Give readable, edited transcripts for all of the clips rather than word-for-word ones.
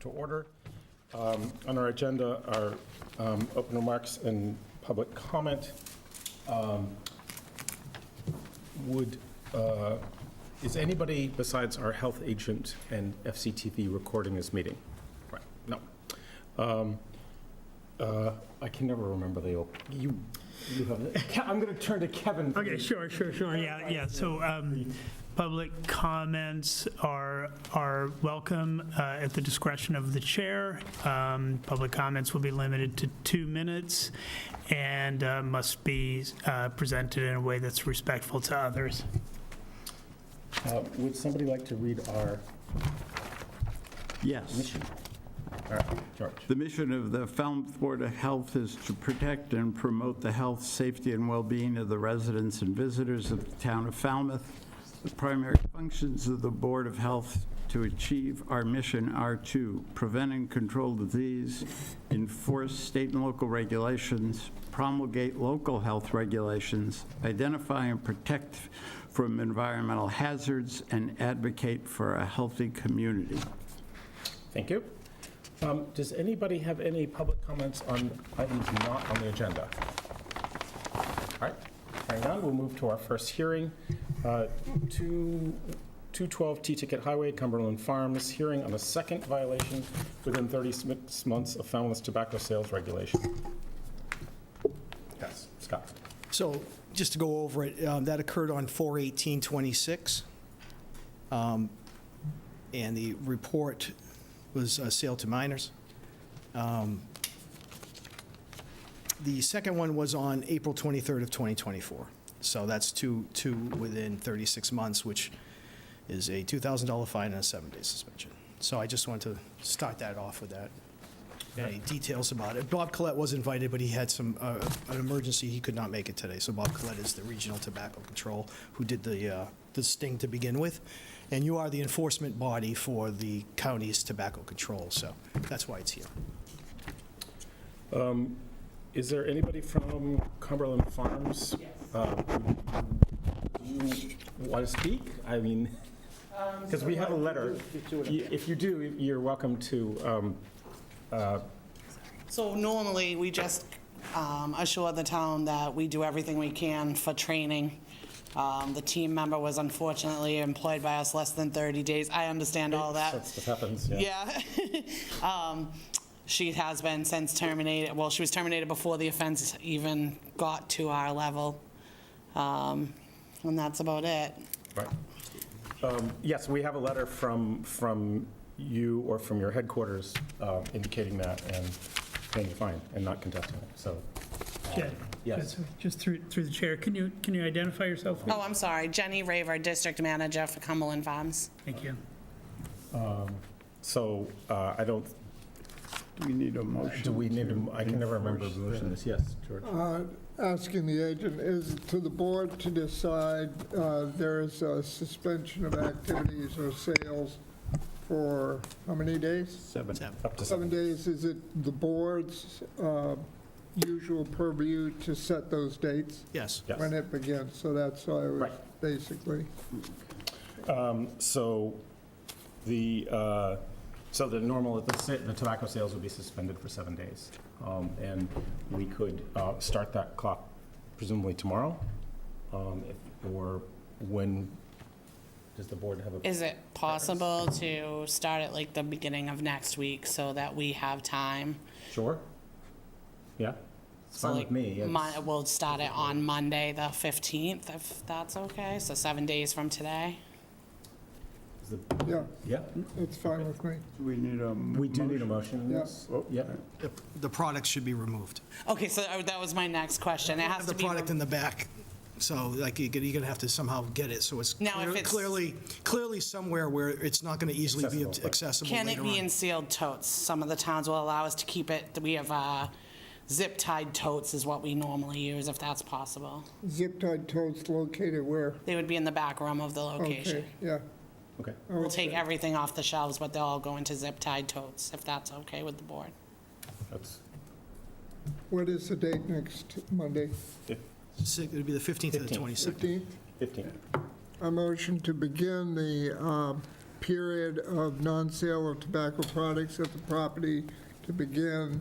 to order. On our agenda are open remarks and public comment. Is anybody besides our health agent and FCTV recording this meeting? Right, no. I can never remember the open. You have it. I'm going to turn to Kevin. Okay, sure. Yeah. So public comments are welcome at the discretion of the chair. Public comments will be limited to 2 minutes and must be presented in a way that's respectful to others. Would somebody like to read our mission? All right, George. The mission of the Falmouth Board of Health is to protect and promote the health, safety, and well-being of the residents and visitors of the town of Falmouth. The primary functions of the Board of Health to achieve our mission are to prevent and control disease, enforce state and local regulations, promulgate local health regulations, identify and protect from environmental hazards, and advocate for a healthy community. Thank you. Does anybody have any public comments on items not on the agenda? All right, hearing none, we'll move to our first hearing. 212 T-Ticket Highway, Cumberland Farms, hearing on a second violation within 36 months of Falmouth's tobacco sales regulation. Yes, Scott. So just to go over it, that occurred on 4/18/26. And the report was sale to minors. The second one was on April 23rd of 2024. So that's two within 36 months, which is a $2,000 fine and a 7-day suspension. So I just wanted to start that off with that. Any details about it? Bob Collette was invited, but he had an emergency. He could not make it today. So Bob Collette is the Regional Tobacco Control who did the sting to begin with. And you are the enforcement body for the county's tobacco control. So that's why it's here. Is there anybody from Cumberland Farms? Yes. Do you want to speak? I mean, because we have a letter. If you do, you're welcome to. So normally, we just assure the town that we do everything we can for training. The team member was unfortunately employed by us less than 30 days. I understand all that. That stuff happens, yeah. Yeah. She has been since terminated. Well, she was terminated before the offense even got to our level. And that's about it. Right. Yes, we have a letter from you or from your headquarters indicating that and paying the fine and not contesting it. So, yes. Just through the chair, can you identify yourself? Oh, I'm sorry. Jenny Raver, District Manager for Cumberland Farms. Thank you. I don't. Do we need a motion? Do we need I can never remember the motion. Yes, George. Asking the agent, is it to the board to decide there is a suspension of activities or sales for how many days? 7. Up to 7 days. Is it the board's usual purview to set those dates? Yes. Yes. When it begins, so that's why I was Right. basically. So the tobacco sales would be suspended for 7 days. And we could start that clock presumably tomorrow, or when does the board have a? Is it possible to start at like the beginning of next week so that we have time? Sure. Yeah, it's So fine like with me. It's- We'll start it on Monday, the 15th, if that's okay. So 7 days from today. is the- Yeah, Yeah, it's fine with me. Do we need a we do need a motion. on Yeah. this. Yeah. The product should be removed. Okay, so that was my next question. It has Have to the be. product in the back. So like you're going to have to somehow get it so it's Now, if it's- clearly somewhere where it's not going to easily be Accessible, right. accessible Can it later be on. in sealed totes? Some of the towns will allow us to keep it. We have zip-tied totes is what we normally use, if that's possible. Zip-tied totes located where? They would be in the back room of the location. Okay, yeah. Okay. We'll take everything off the shelves, but they'll all go into zip-tied totes, if that's okay with the board. That's What is the date next Monday? It would be the 15th to the 15th. 22nd. 15th? 15. A motion to begin the period of non-sale of tobacco products at the property to begin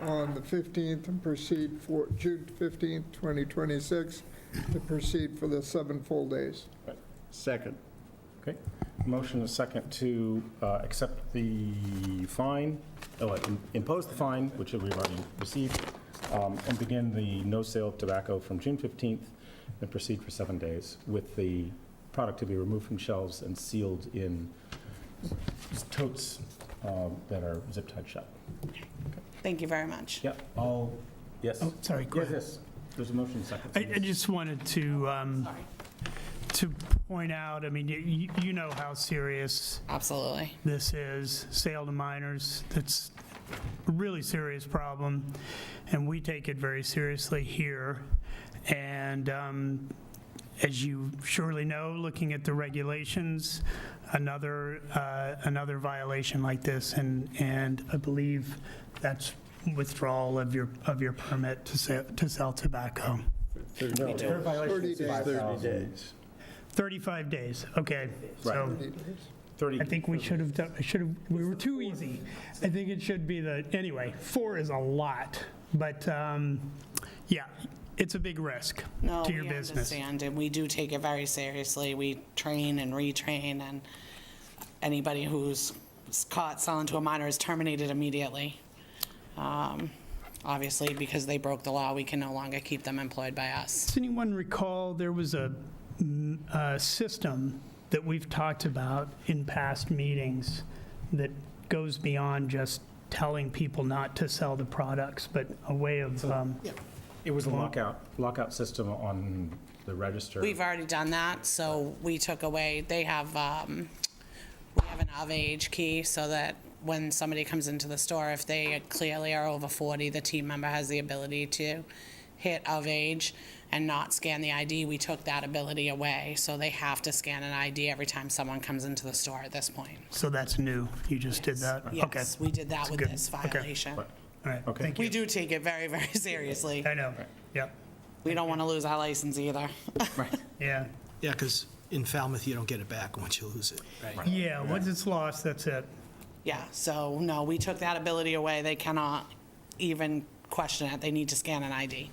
on the 15th and proceed for June 15th, 2026, to proceed for the 7 full days. Second. Okay. Motion is second to accept the fine, impose the fine, which we've already received, and begin the no sale of tobacco from June 15th and proceed for 7 days with the product to be removed from shelves and sealed in totes that are zip tied shut. Thank you very much. Yep, all, yes. Oh, sorry, go Yes, ahead. yes. There's a motion second. I just wanted to point out, I mean, you know how serious Absolutely. this is, sale to minors. That's a really serious problem, and we take it very seriously here. And as you surely know, looking at the regulations, another violation like this, and I believe that's withdrawal of your permit to sell tobacco. No, their violation is 30 days. 35 days, okay. So 30 days. 30. I think we should have, we were too easy. I think it should be anyway, 4 is a lot, but yeah, it's a big risk No, to your we business. understand, and we do take it very seriously. We train and retrain, and anybody who's caught selling to a minor is terminated immediately. Obviously, because they broke the law, we can no longer keep them employed by us. Does anyone recall there was a system that we've talked about in past meetings that goes beyond just telling people not to sell the products, but a way of, It was a lockout system on the register. We've already done that, so we took away, we have an of age key, so that when somebody comes into the store, if they clearly are over 40, the team member has the ability to hit of age and not scan the ID. We took that ability away, so they have to scan an ID every time someone comes into the store at this point. so that's new. You just did that? Okay. Yes, we did that with good. this Okay. violation. Right. All right, Okay. thank We you. do take it very, very seriously. I know, yep, We don't want to lose our license either. yeah. Yeah, because in Falmouth, you don't get it back once you lose it, right? Yeah, once it's lost, that's it. Yeah, so no, we took that ability away. They cannot even question it. They need to scan an ID.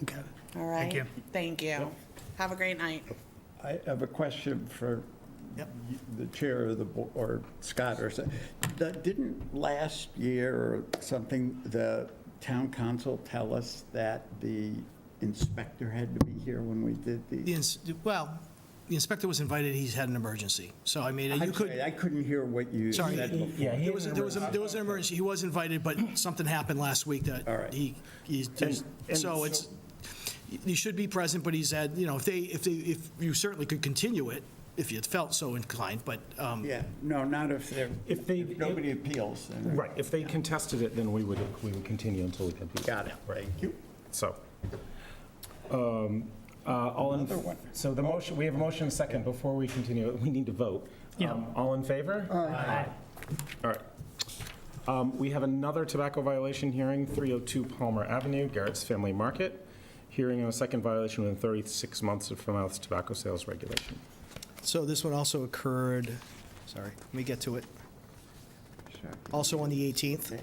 Okay. All right? Thank you. Thank you. Have a great night. I have a question for Yep. the chair of the board, or Scott, or something. Didn't last year or something, the town council tell us that the inspector had to be here when we did the? Well, the inspector was invited, he's had an emergency. So, I mean, you I'm could, sorry, I couldn't hear what you Sorry. said before. Yeah, he there was an emergency, he was invited, but something happened last week that All right. he's, so it's, he should be present, but he said, you know, if you certainly could continue it, if you felt so inclined, but, Yeah, no, not if they're, If if nobody appeals. then- Right, if they contested it, then we would continue until we could. Got it, thank you. So, all in, Another one. so the motion, we have a motion and second. Before we continue, we need to vote. Yeah. All in favor? Aye. All right. We have another tobacco violation hearing, 302 Palmer Avenue, Garrett's Family Market. Hearing on a second violation within 36 months of Falmouth's tobacco sales regulation. so this one also occurred, sorry, let me get to it, Sure. also on the 18th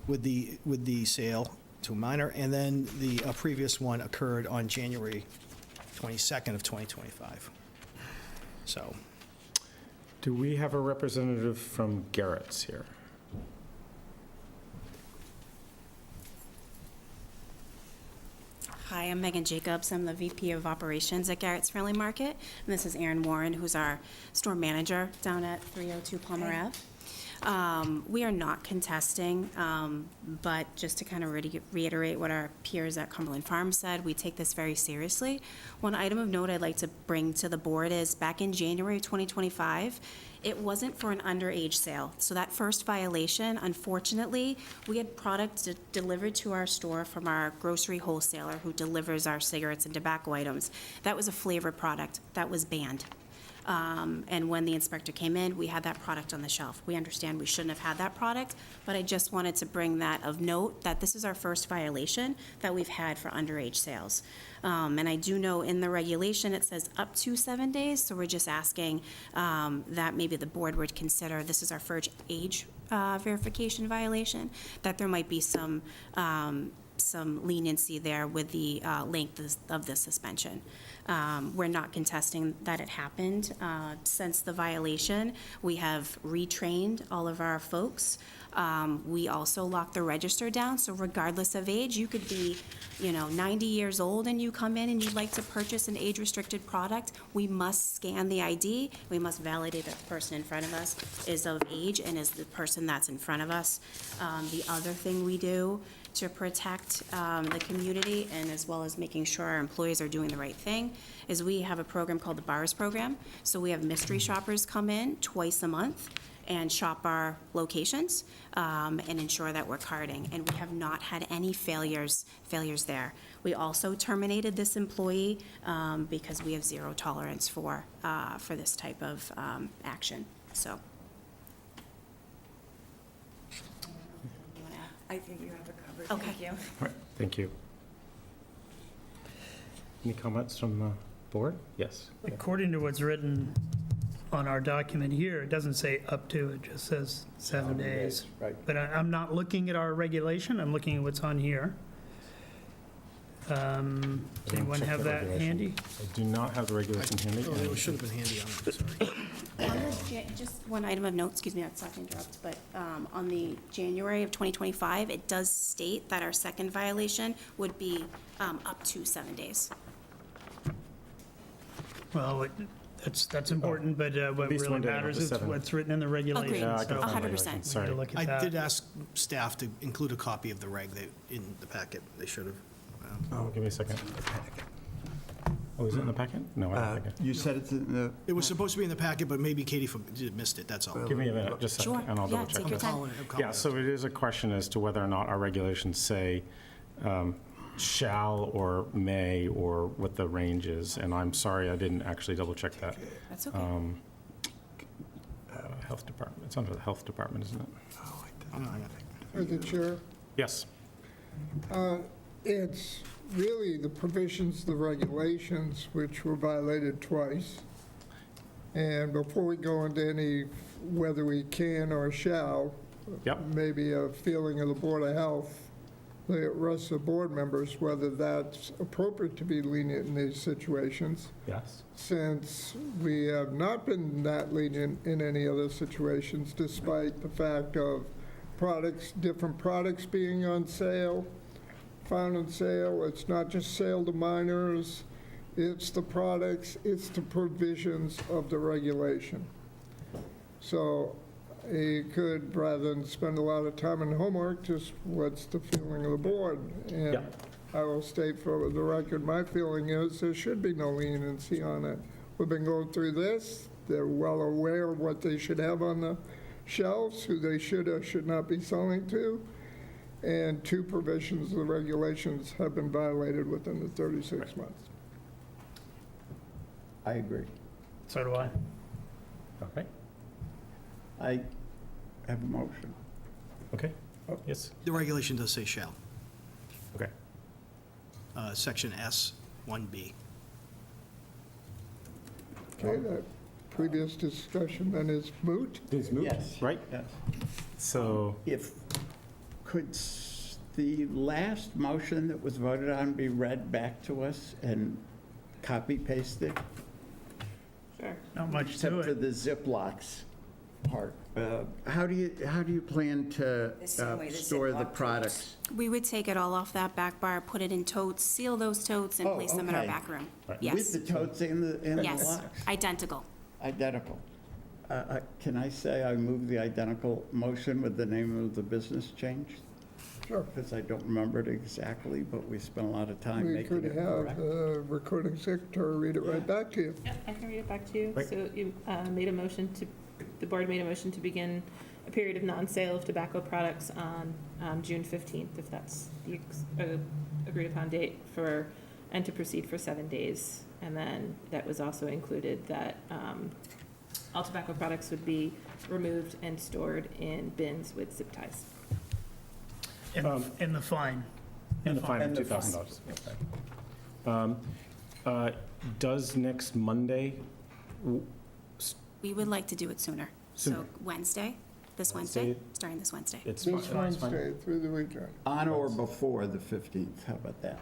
with the sale to a minor, and then the previous one occurred on January 22nd of 2025. So, Do we have a representative from Garrett's here? Hi, I'm Megan Jacobs. I'm the VP of Operations at Garrett's Family Market. And this is Erin Warren, who's our store manager down at 302 Palmer Ave. We are not contesting, but just to kind of reiterate what our peers at Cumberland Farms said, we take this very seriously. One item of note I'd like to bring to the board is back in January 2025, it wasn't for an underage sale. So that first violation, unfortunately, we had product delivered to our store from our grocery wholesaler who delivers our cigarettes and tobacco items. That was a flavored product. That was banned. And when the inspector came in, we had that product on the shelf. We understand we shouldn't have had that product, but I just wanted to bring that of note, that this is our first violation that we've had for underage sales. And I do know in the regulation, it says up to 7 days, so we're just asking that maybe the board would consider, this is our first age verification violation, that there might be some leniency there with the length of the suspension. We're not contesting that it happened. Since the violation, we have retrained all of our folks. We also locked the register down, so regardless of age, you could be, 90 years old and you come in and you'd like to purchase an age-restricted product, we must scan the ID, we must validate that the person in front of us is of age and is the person that's in front of us. The other thing we do to protect the community and as well as making sure our employees are doing the right thing is we have a program called the BARS program. So we have mystery shoppers come in twice a month and shop our locations and ensure that we're carding. And we have not had any failures there. We also terminated this employee because we have zero tolerance for this type of action, so. I think you have it covered. Okay. Thank you. All right, thank you. Any comments from the board? Yes. According to what's written on our document here, it doesn't say up to, it just says 7 days. Right. But I'm not looking at our regulation, I'm looking at what's on here. Does anyone Check have the that regulation. handy? I do not have the regulation handy. Oh, it should have been handy on it, sorry. Just one item of note, excuse me, I'm sorry to interrupt, but on the January of 2025, it does state that our second violation would be up to 7 days. Well, that's important, but what least really one day, not matters the is seven. what's written in the regulation. Agreed. Yeah, I can So find the 100%. regulation, we need sorry. to look I at that. did ask staff to include a copy of the reg in the packet. They should have. Oh, give me a second. Oh, is it in the packet? No, I don't think it. You said it's in the, It was supposed to be in the packet, but maybe Katie missed it, that's all. Give me a minute, just a second, Sure, and I'll yeah, double check take your this. time. Yeah, so it is a question as to whether or not our regulations say shall or may, or what the range is, and I'm sorry, I didn't actually double check that. That's okay. Health Department, it's under the Health Department, isn't it? Through the chair, Yes. it's really the provisions, the regulations, which were violated twice. And before we go into any, whether we can or shall, Yep. maybe a feeling of the Board of Health, the rest of the board members, whether that's appropriate to be lenient in these situations, Yes. since we have not been that lenient in any other situations, despite the fact of different products being on sale, found on sale. It's not just sale to minors, it's the products, it's the provisions of the regulation. So you could, rather than spend a lot of time on homework, just what's the feeling of the board? And Yeah. I will state for the record, my feeling is there should be no leniency on it. We've been going through this, they're well aware of what they should have on the shelves, who they should or should not be selling to, and 2 provisions of the regulations have been violated within the 36 months. I agree. So do I. Okay. I have a motion. Okay. Yes. The regulation does say shall, Okay. section S, 1B. Okay, that previous discussion then is moot. It's moot, Yes. right? Yes. So, Could the last motion that was voted on be read back to us and copy pasted? Sure. Not much Except to for it. the Ziplocs part. How do you plan to The same way the store the Ziploc products? We would take it all off that back bar, put it in totes, seal those totes, and Oh, place them in our okay. back room. Right. Yes. With the totes and the Yes, locks? identical. Identical. Can I say I move the identical motion with the name of the business changed? Sure. Because I don't remember it exactly, but we spent a lot of time We making could it have correct. the recording secretary read it right back to you. Yep, I can read it back to you. Right. So you made a motion to, the board made a motion to begin a period of non-sale of tobacco products on June 15th, if that's the agreed upon date for, and to proceed for 7 days. And then that was also included that all tobacco products would be removed and stored in bins with zip ties. And the fine. And the fine of And the $2,000. Okay. Does next Monday, We would like to do it sooner. Sooner. So Wednesday, this Wednesday? Wednesday, starting this Wednesday. it's fine? This it's fine. Wednesday through the weekend. On or before the 15th, how about that?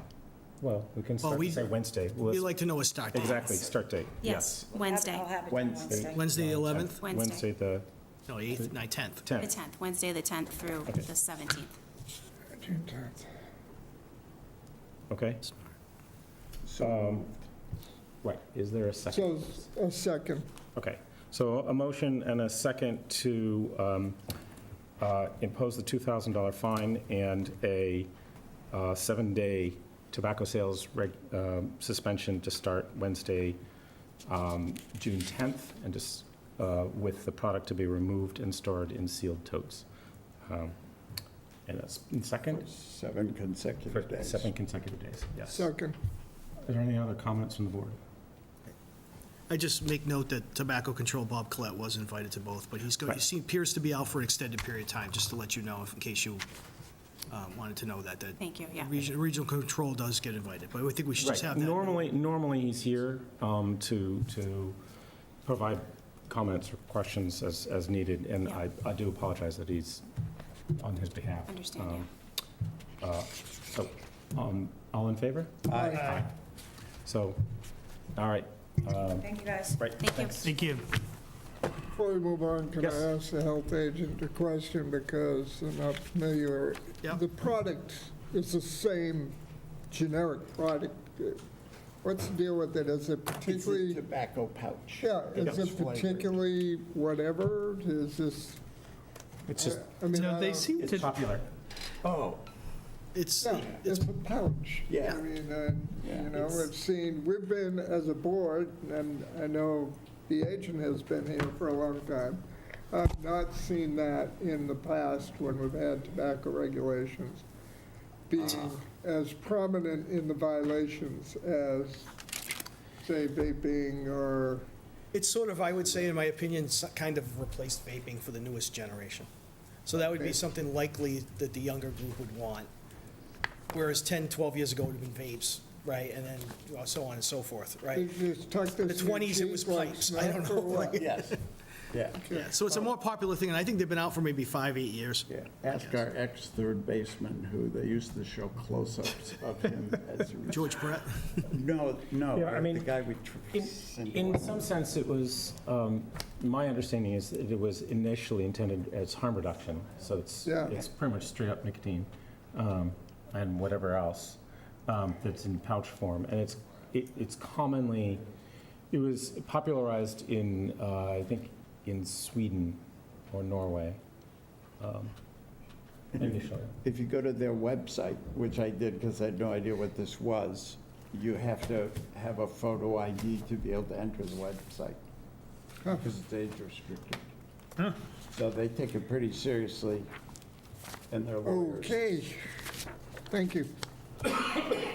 Well, we can start we- to say Wednesday. Well, We'd let's- like to know a start date. Exactly, start date, Yes, yes. Wednesday, Wednesday. Wednesday, the 11th? Wednesday, the No, 8th, 9th, 10th. the 10th. 10th, Wednesday, the 10th through Okay. the 17th. June 10th. Okay, So, right, is there a second? So, a second. Okay, so a motion and a second to impose the $2,000 fine and a 7-day tobacco sales suspension to start Wednesday, June 10th, and just with the product to be removed and stored in sealed totes. And that's in second? 7 For consecutive days. 7 consecutive days, yes. Second. Are there any other comments from the board? I just make note that Tobacco Control Bob Collette was invited to both, but Right. he appears to be out for an extended period of time, just to let you know, in case you wanted to know that. Thank you, yeah. Regional Control does get invited, but I think we should just Right. have that. Normally he's here to provide comments or questions as needed, and Yeah. I do apologize that he's on his behalf. Understand, So, all in favor? Aye. So, all right. Thank you, guys. Right, Thank you. thanks. Thank you. Before we move on, can I Yes. ask the health agent a question because I'm not familiar? Yep. The product is the same generic product. What's the deal with it? Is it It's a particularly, tobacco pouch. yeah, is It's it flavored. particularly whatever? Is this, It's just, I mean, No, I they don't- seem it's to, popular. Oh, It's, yeah, it's a pouch. Yeah. I mean, Yeah, you know, it's- we've seen, we've been, as a board, and I know the agent has been here for a long time, I've not seen that in the past when we've had tobacco regulations being as prominent in the violations as, say, vaping or, it's sort of, I would say, in my opinion, kind of replaced vaping for the newest generation. So that would be something likely that the younger group would want. Whereas 10, 12 years ago, it would have been vapes, right? And then so on and so forth, right? they just tuck In this the in your 20s, it was cheek like pipes. I don't snuff or know. what? yes, yeah. Yeah, so it's a more popular thing, and I think they've been out for maybe 5, 8 years. Yeah, ask our ex-third baseman, who they used to show close-ups of him as a... George Brett? No, Yeah, I mean, the guy we... In some sense, it was, my understanding is that it was initially intended as harm reduction, so it's Yeah. pretty much straight up nicotine and whatever else that's in pouch form. And it's commonly, it was popularized in, I think, in Sweden or Norway initially. If you go to their website, which I did because I had no idea what this was, you have to have a photo ID to be able to enter the website, because it's age restricted. So they take it pretty seriously, and they're lawyers. Okay, thank you.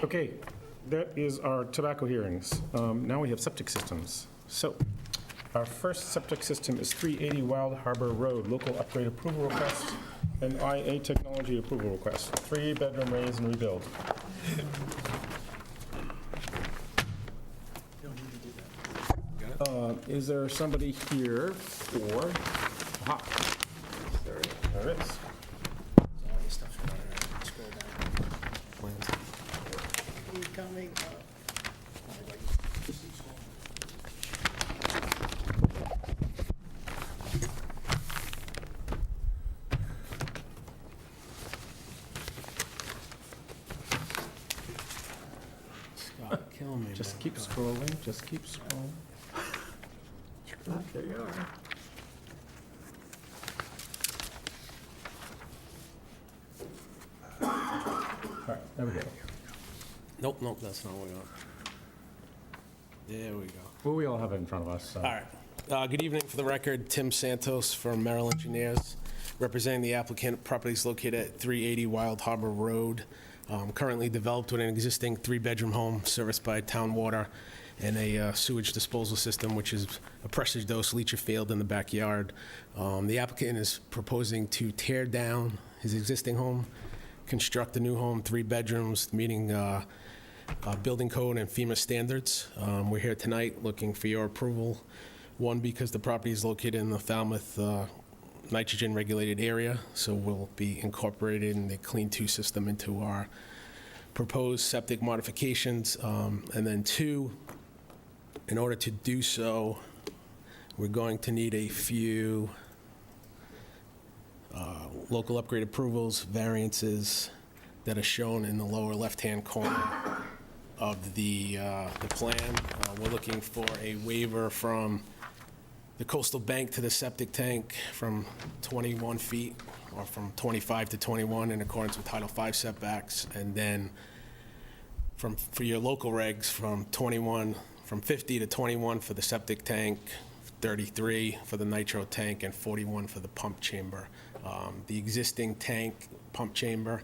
Okay, that is our tobacco hearings. Now we have septic systems. So, our first septic system is 380 Wild Harbor Road, local upgrade approval request and IA technology approval request, 3-bedroom raise and rebuild. Is there somebody here for, there is. Coming Scott, kill me. Just keep scrolling, just keep scrolling. There you are. All right, there we go. Nope, that's not what we want. There we go. Well, we all have it in front of us, so. All right. Good evening. For the record, Tim Santos from Merrill Engineers, representing the applicant. Property is located at 380 Wild Harbor Road, currently developed with an existing 3-bedroom home serviced by town water and a sewage disposal system, which is a pressure dose leacher field in the backyard. The applicant is proposing to tear down his existing home, construct a new home, 3 bedrooms, meeting building code and FEMA standards. We're here tonight looking for your approval. One, because the property is located in the Falmouth nitrogen regulated area, so we'll be incorporating the Clean 2 system into our proposed septic modifications. And then 2, in order to do so, we're going to need a few local upgrade approvals, variances that are shown in the lower left-hand corner of the plan. We're looking for a waiver from the coastal bank to the septic tank from 21 feet, or from 25 to 21 in accordance with Title V setbacks, and then for your local regs, from 50 to 21 for the septic tank, 33 for the nitro tank, and 41 for the pump chamber. The existing tank pump chamber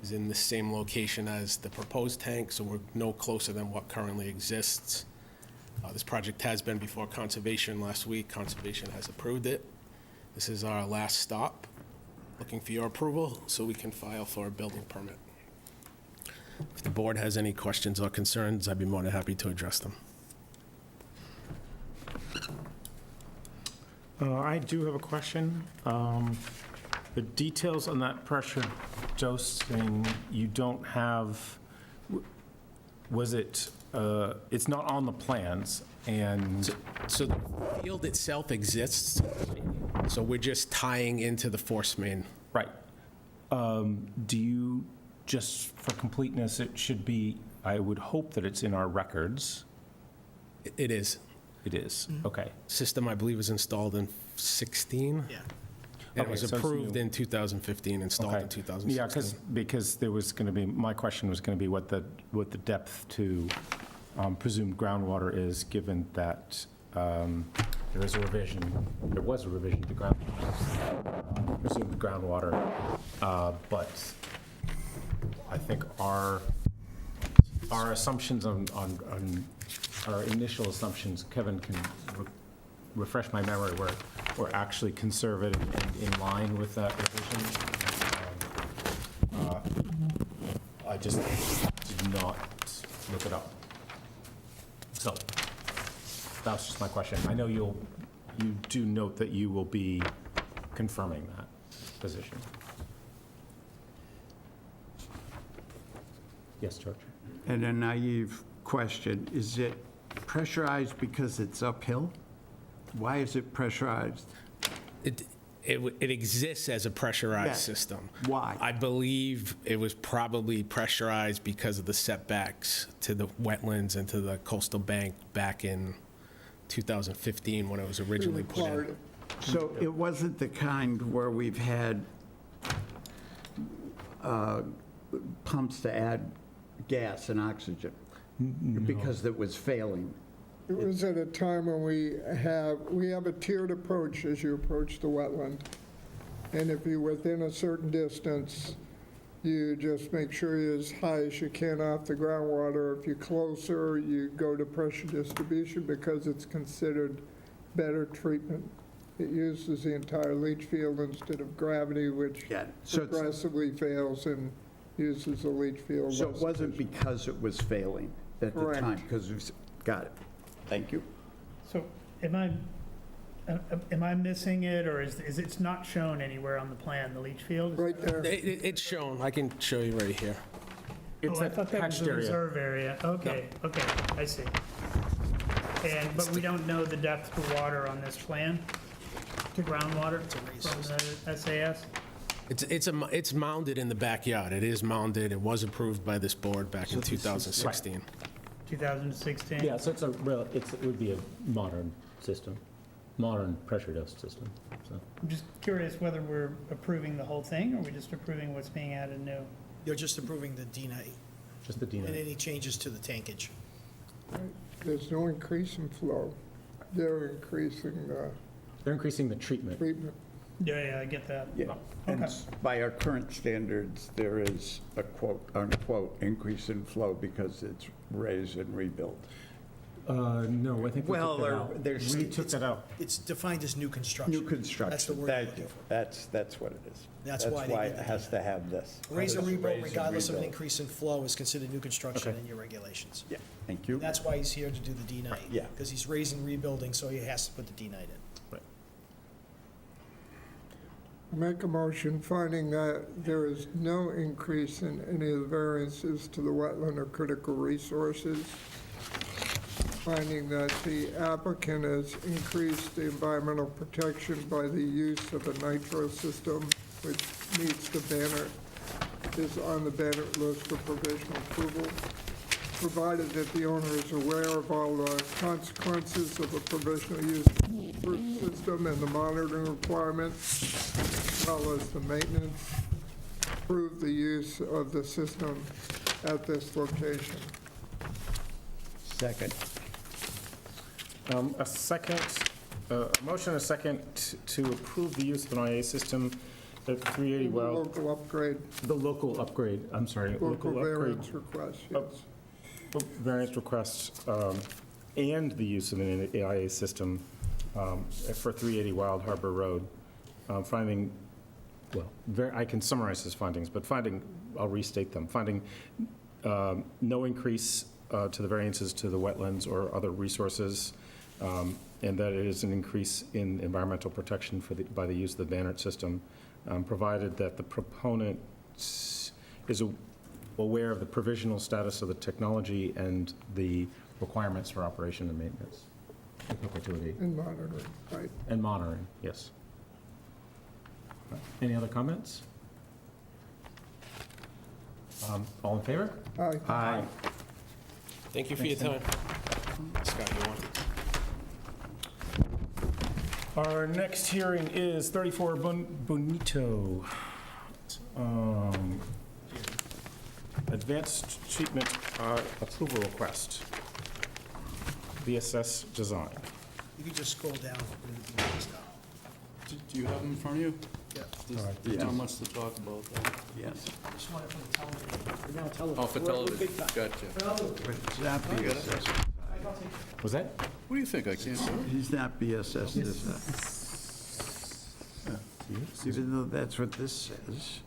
is in the same location as the proposed tank, so we're no closer than what currently exists. This project has been before Conservation last week. Conservation has approved it. This is our last stop, looking for your approval so we can file for a building permit. If the board has any questions or concerns, I'd be more than happy to address them. I do have a question. The details on that pressure dosing, you don't have, was it, it's not on the plans, and So the field itself exists, so we're just tying into the force main. right. Do you, just for completeness, it should be, I would hope that it's in our records. It is. It is, okay. System, I believe, was installed in 16. Yeah. And it Okay, was so it's approved new. in 2015, installed in Okay. 2016. Yeah, because there was going to be, my question was going to be what the depth to presumed groundwater is, given that there is a revision, there was a revision to presumed groundwater, but I think our assumptions on our initial assumptions, Kevin can refresh my memory, were actually conservative and in line with that revision. I just did not look it up. So that was just my question. I know you do note that you will be confirming that position. Yes, George? And a naive question, is it pressurized because it's uphill? Why is it pressurized? It exists as a pressurized Yeah. system. Why? I believe it was probably pressurized because of the setbacks to the wetlands and to the coastal bank back in 2015 when it was originally put in. Florida. So it wasn't the kind where we've had pumps to add gas and oxygen because it was failing. It was at a time when we have a tiered approach as you approach the wetland. And if you're within a certain distance, you just make sure you're as high as you can off the groundwater. If you're closer, you go to pressure distribution because it's considered better treatment. It uses the entire leach field instead of gravity, which Yeah, so it's- progressively fails and uses the leach field. So it less wasn't efficient. because it was failing at the Correct. time? Because, got it. Thank you. So am I missing it, or is it's not shown anywhere on the plan, the leach field? Right there. It's shown. I can show you right here. It's Oh, I that thought that was hatched the area. reserve area. Okay, I see. But we don't know the depth to water on this plan, to groundwater from the SAS? It's mounded in the backyard. It is mounded. It was approved by this board back in 2016. 2016? Yeah, so it would be a modern system, modern pressure dosed system, so. I'm just curious whether we're approving the whole thing, or we're just approving what's being added new? You're just approving the D-night Just the and DNR. any changes to the tankage. There's no increase in flow. They're increasing the They're increasing the treatment. treatment. Yeah, I get that. Yeah, and Okay. by our current standards, there is a quote unquote increase in flow because it's raise and rebuild. No, I think we Well, took that or out. there's- We took that out. It's defined as new construction. New That's the construction, word I'm thank looking you. for. That's what it is. That's why they That's why give it it has to have this. Raise and rebuild, Raise and regardless of an rebuild. increase in flow, is considered new construction Okay. in your regulations. Yeah, thank you. That's why he's here to do the D-night. Yeah. Because he's raising, rebuilding, so he has to put the D-night in. Make a motion finding that there is no increase in any of the variances to the wetland or critical resources. Finding that the applicant has increased the environmental protection by the use of a nitro system, which meets the banner, is on the banner list for provisional approval. Provided that the owner is aware of all the consequences of a provisional use system and the monitoring requirements, as well as the maintenance. Approve the use of the system at this location. Second. A second, a motion, a second to approve the use of an IA system at 380 Wild, Local upgrade, the local upgrade, I'm sorry, local local upgrade variance request, yes. variance request, and the use of an AIA system for 380 Wild Harbor Road. Finding, well, I can summarize his findings, but finding, I'll restate them. Finding no increase to the variances to the wetlands or other resources, and that it is an increase in environmental protection by the use of the Bannert system, provided that the proponent is aware of the provisional status of the technology and the requirements for operation and maintenance in perpetuity. And monitoring, right. And monitoring, yes. Any other comments? All in favor? Aye. Aye. Thank you for your time. Scott, you want? Our next hearing is 34 Bonito. Advanced treatment approval request. BSS design. You can just scroll down. Do you have them in front of you? Yeah. There's not much to talk about there. Yes. Just want it for the television. For now, television. Oh, for We're television, big time. gotcha. He's not BSS. Was that? What do you think, I can't do it? He's not BSS design. Even though that's what this says,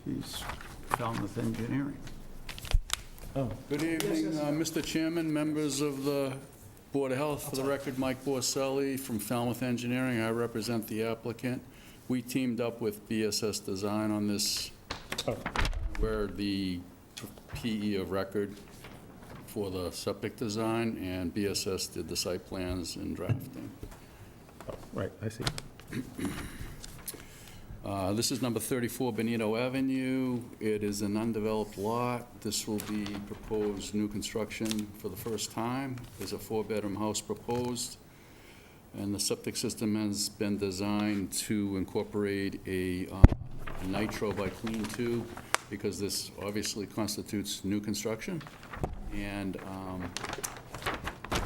he's Falmouth Engineering. Oh, Good evening, Mr. Chairman, members of the Board of Health. For the record, Mike Borselli from Falmouth Engineering. I represent the applicant. We teamed up with BSS Design on this. Oh. We're the PE of record for the septic design, and BSS did the site plans and drafting. right, I see. This is number 34 Bonito Avenue. It is an undeveloped lot. This will be proposed new construction for the first time. There's a 4-bedroom house proposed, and the septic system has been designed to incorporate a nitro by Clean 2, because this obviously constitutes new construction. And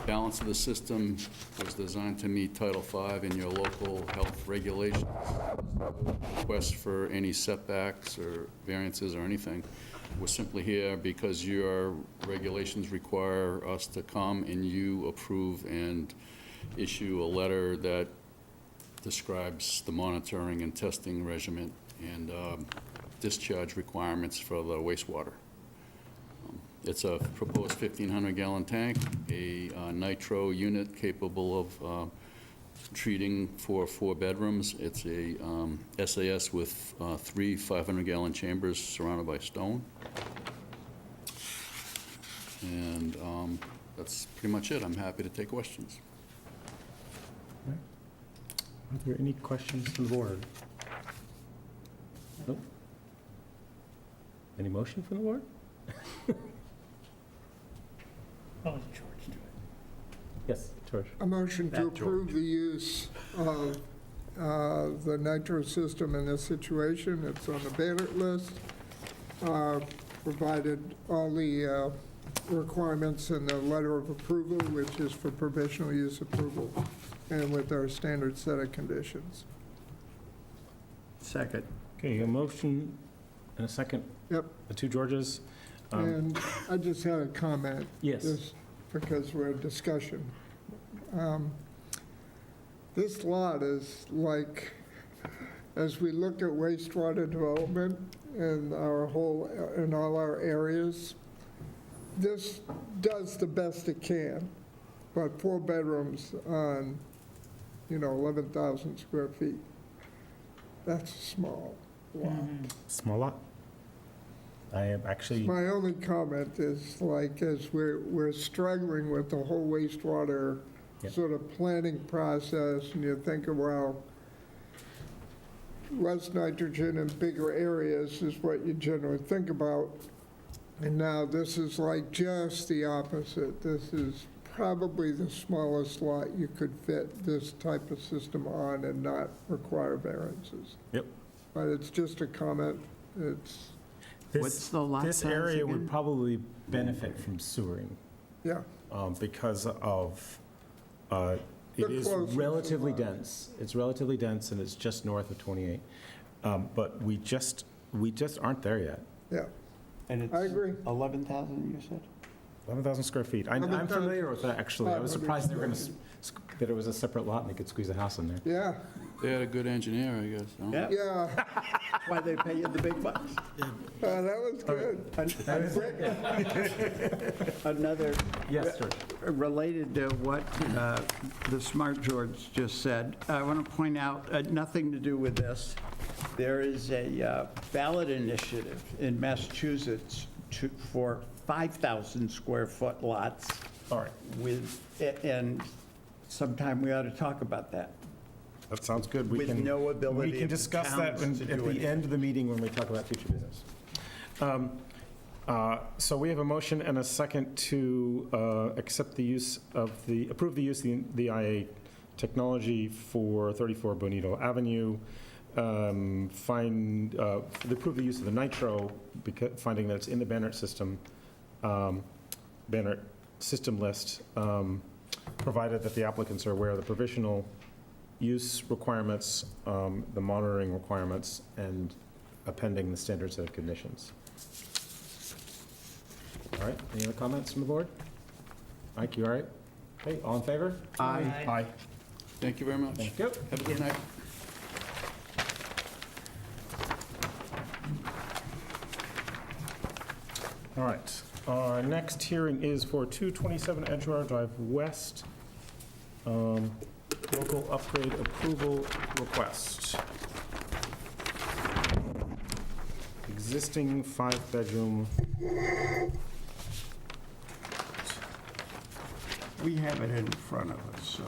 balance of the system was designed to meet Title V in your local health regulations. Request for any setbacks or variances or anything. We're simply here because your regulations require us to come and you approve and issue a letter that describes the monitoring and testing regimen and discharge requirements for the wastewater. It's a proposed 1,500-gallon tank, a nitro unit capable of treating for 4 bedrooms. It's a SAS with 3 500-gallon chambers surrounded by stone. And that's pretty much it. I'm happy to take questions. Are there any questions from the board? Nope. Any motion from the board? Oh, George, do it. Yes, George. A motion to That approve the use of the nitro system in this situation. It's on the Bannert list, provided all the requirements in the letter of approval, which is for provisional use approval, and with our standard set of conditions. Second. Okay, a motion and a second. Yep. The two Georges. And I just had a comment. Yes. Just because we're in discussion. This lot is like, as we look at wastewater development in in all our areas, this does the best it can, but 4 bedrooms on, 11,000 square feet. That's a small lot. Small lot. I am actually, My only comment is like, as we're struggling with the whole wastewater Yep. sort of planning process, and you think, well, less nitrogen in bigger areas is what you generally think about. And now this is like just the opposite. This is probably the smallest lot you could fit this type of system on and not require variances. yep. But it's just a comment. It's, What's the lot This size area would again? probably benefit from sewering yeah, because of, it They're is close to the relatively line. dense. It's relatively dense, and it's just north of 28. But we just aren't there yet. yeah. And it's I agree. 11,000, you said? 11,000 square feet. I'm 11,000 familiar with that, actually. I was 500 surprised they were going to, that it was a separate lot and they could squeeze a house in there. Yeah, They had a good engineer, I guess, no? yeah. That's why they pay you the big bucks. That was good. Another, Yes, sir. related to what the Smart George just said, I want to point out, nothing to do with this, there is a ballot initiative in Massachusetts for 5,000 square foot lots All right. and sometime we ought to talk about that. That sounds good. We With can- no ability We can of discuss that towns to at do the anything. end of the meeting when we talk about future business. So we have a motion and a second to accept the use of approve the use of the IA technology for 34 Bonito Avenue, approve the use of the nitro, finding that it's in the Banner system list, provided that the applicants are aware of the provisional use requirements, the monitoring requirements, and appending the standard set of conditions. All right, any other comments from the board? Mike, you all right? Okay, all in favor? Aye. Aye. Thank you very much. Thank you. Have a good night. All right, our next hearing is for 227 Edgewater Drive West, local upgrade approval request. Existing 5-bedroom. We have it in front of us, so.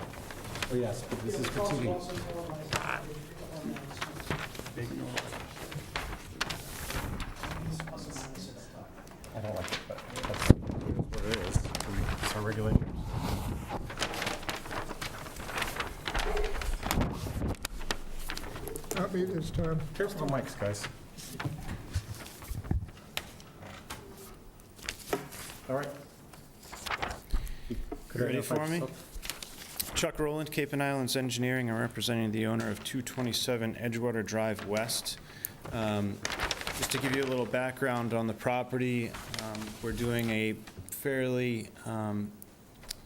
Oh, yes, but this is for 2 weeks. Ignore it. I don't like it, but that's what it is. It's our regulations. Not me this time. Here's the mics, guys. All right. Ready for me? Chuck Rowland, Cape and Islands Engineering. I'm representing the owner of 227 Edgewater Drive West. Just to give you a little background on the property, we're doing a fairly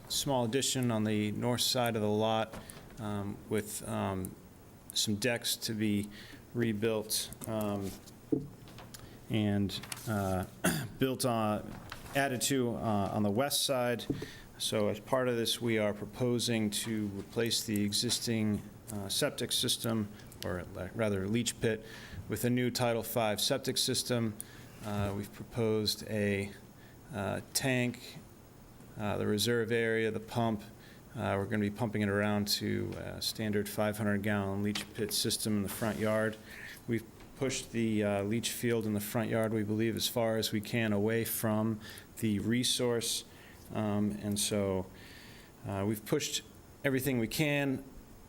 small addition on the north side of the lot with some decks to be rebuilt and added to on the west side. So as part of this, we are proposing to replace the existing septic system, or rather leach pit, with a new Title V septic system. We've proposed a tank, the reserve area, the pump. We're going to be pumping it around to a standard 500-gallon leach pit system in the front yard. We've pushed the leach field in the front yard, we believe, as far as we can away from the resource. And so we've pushed everything we can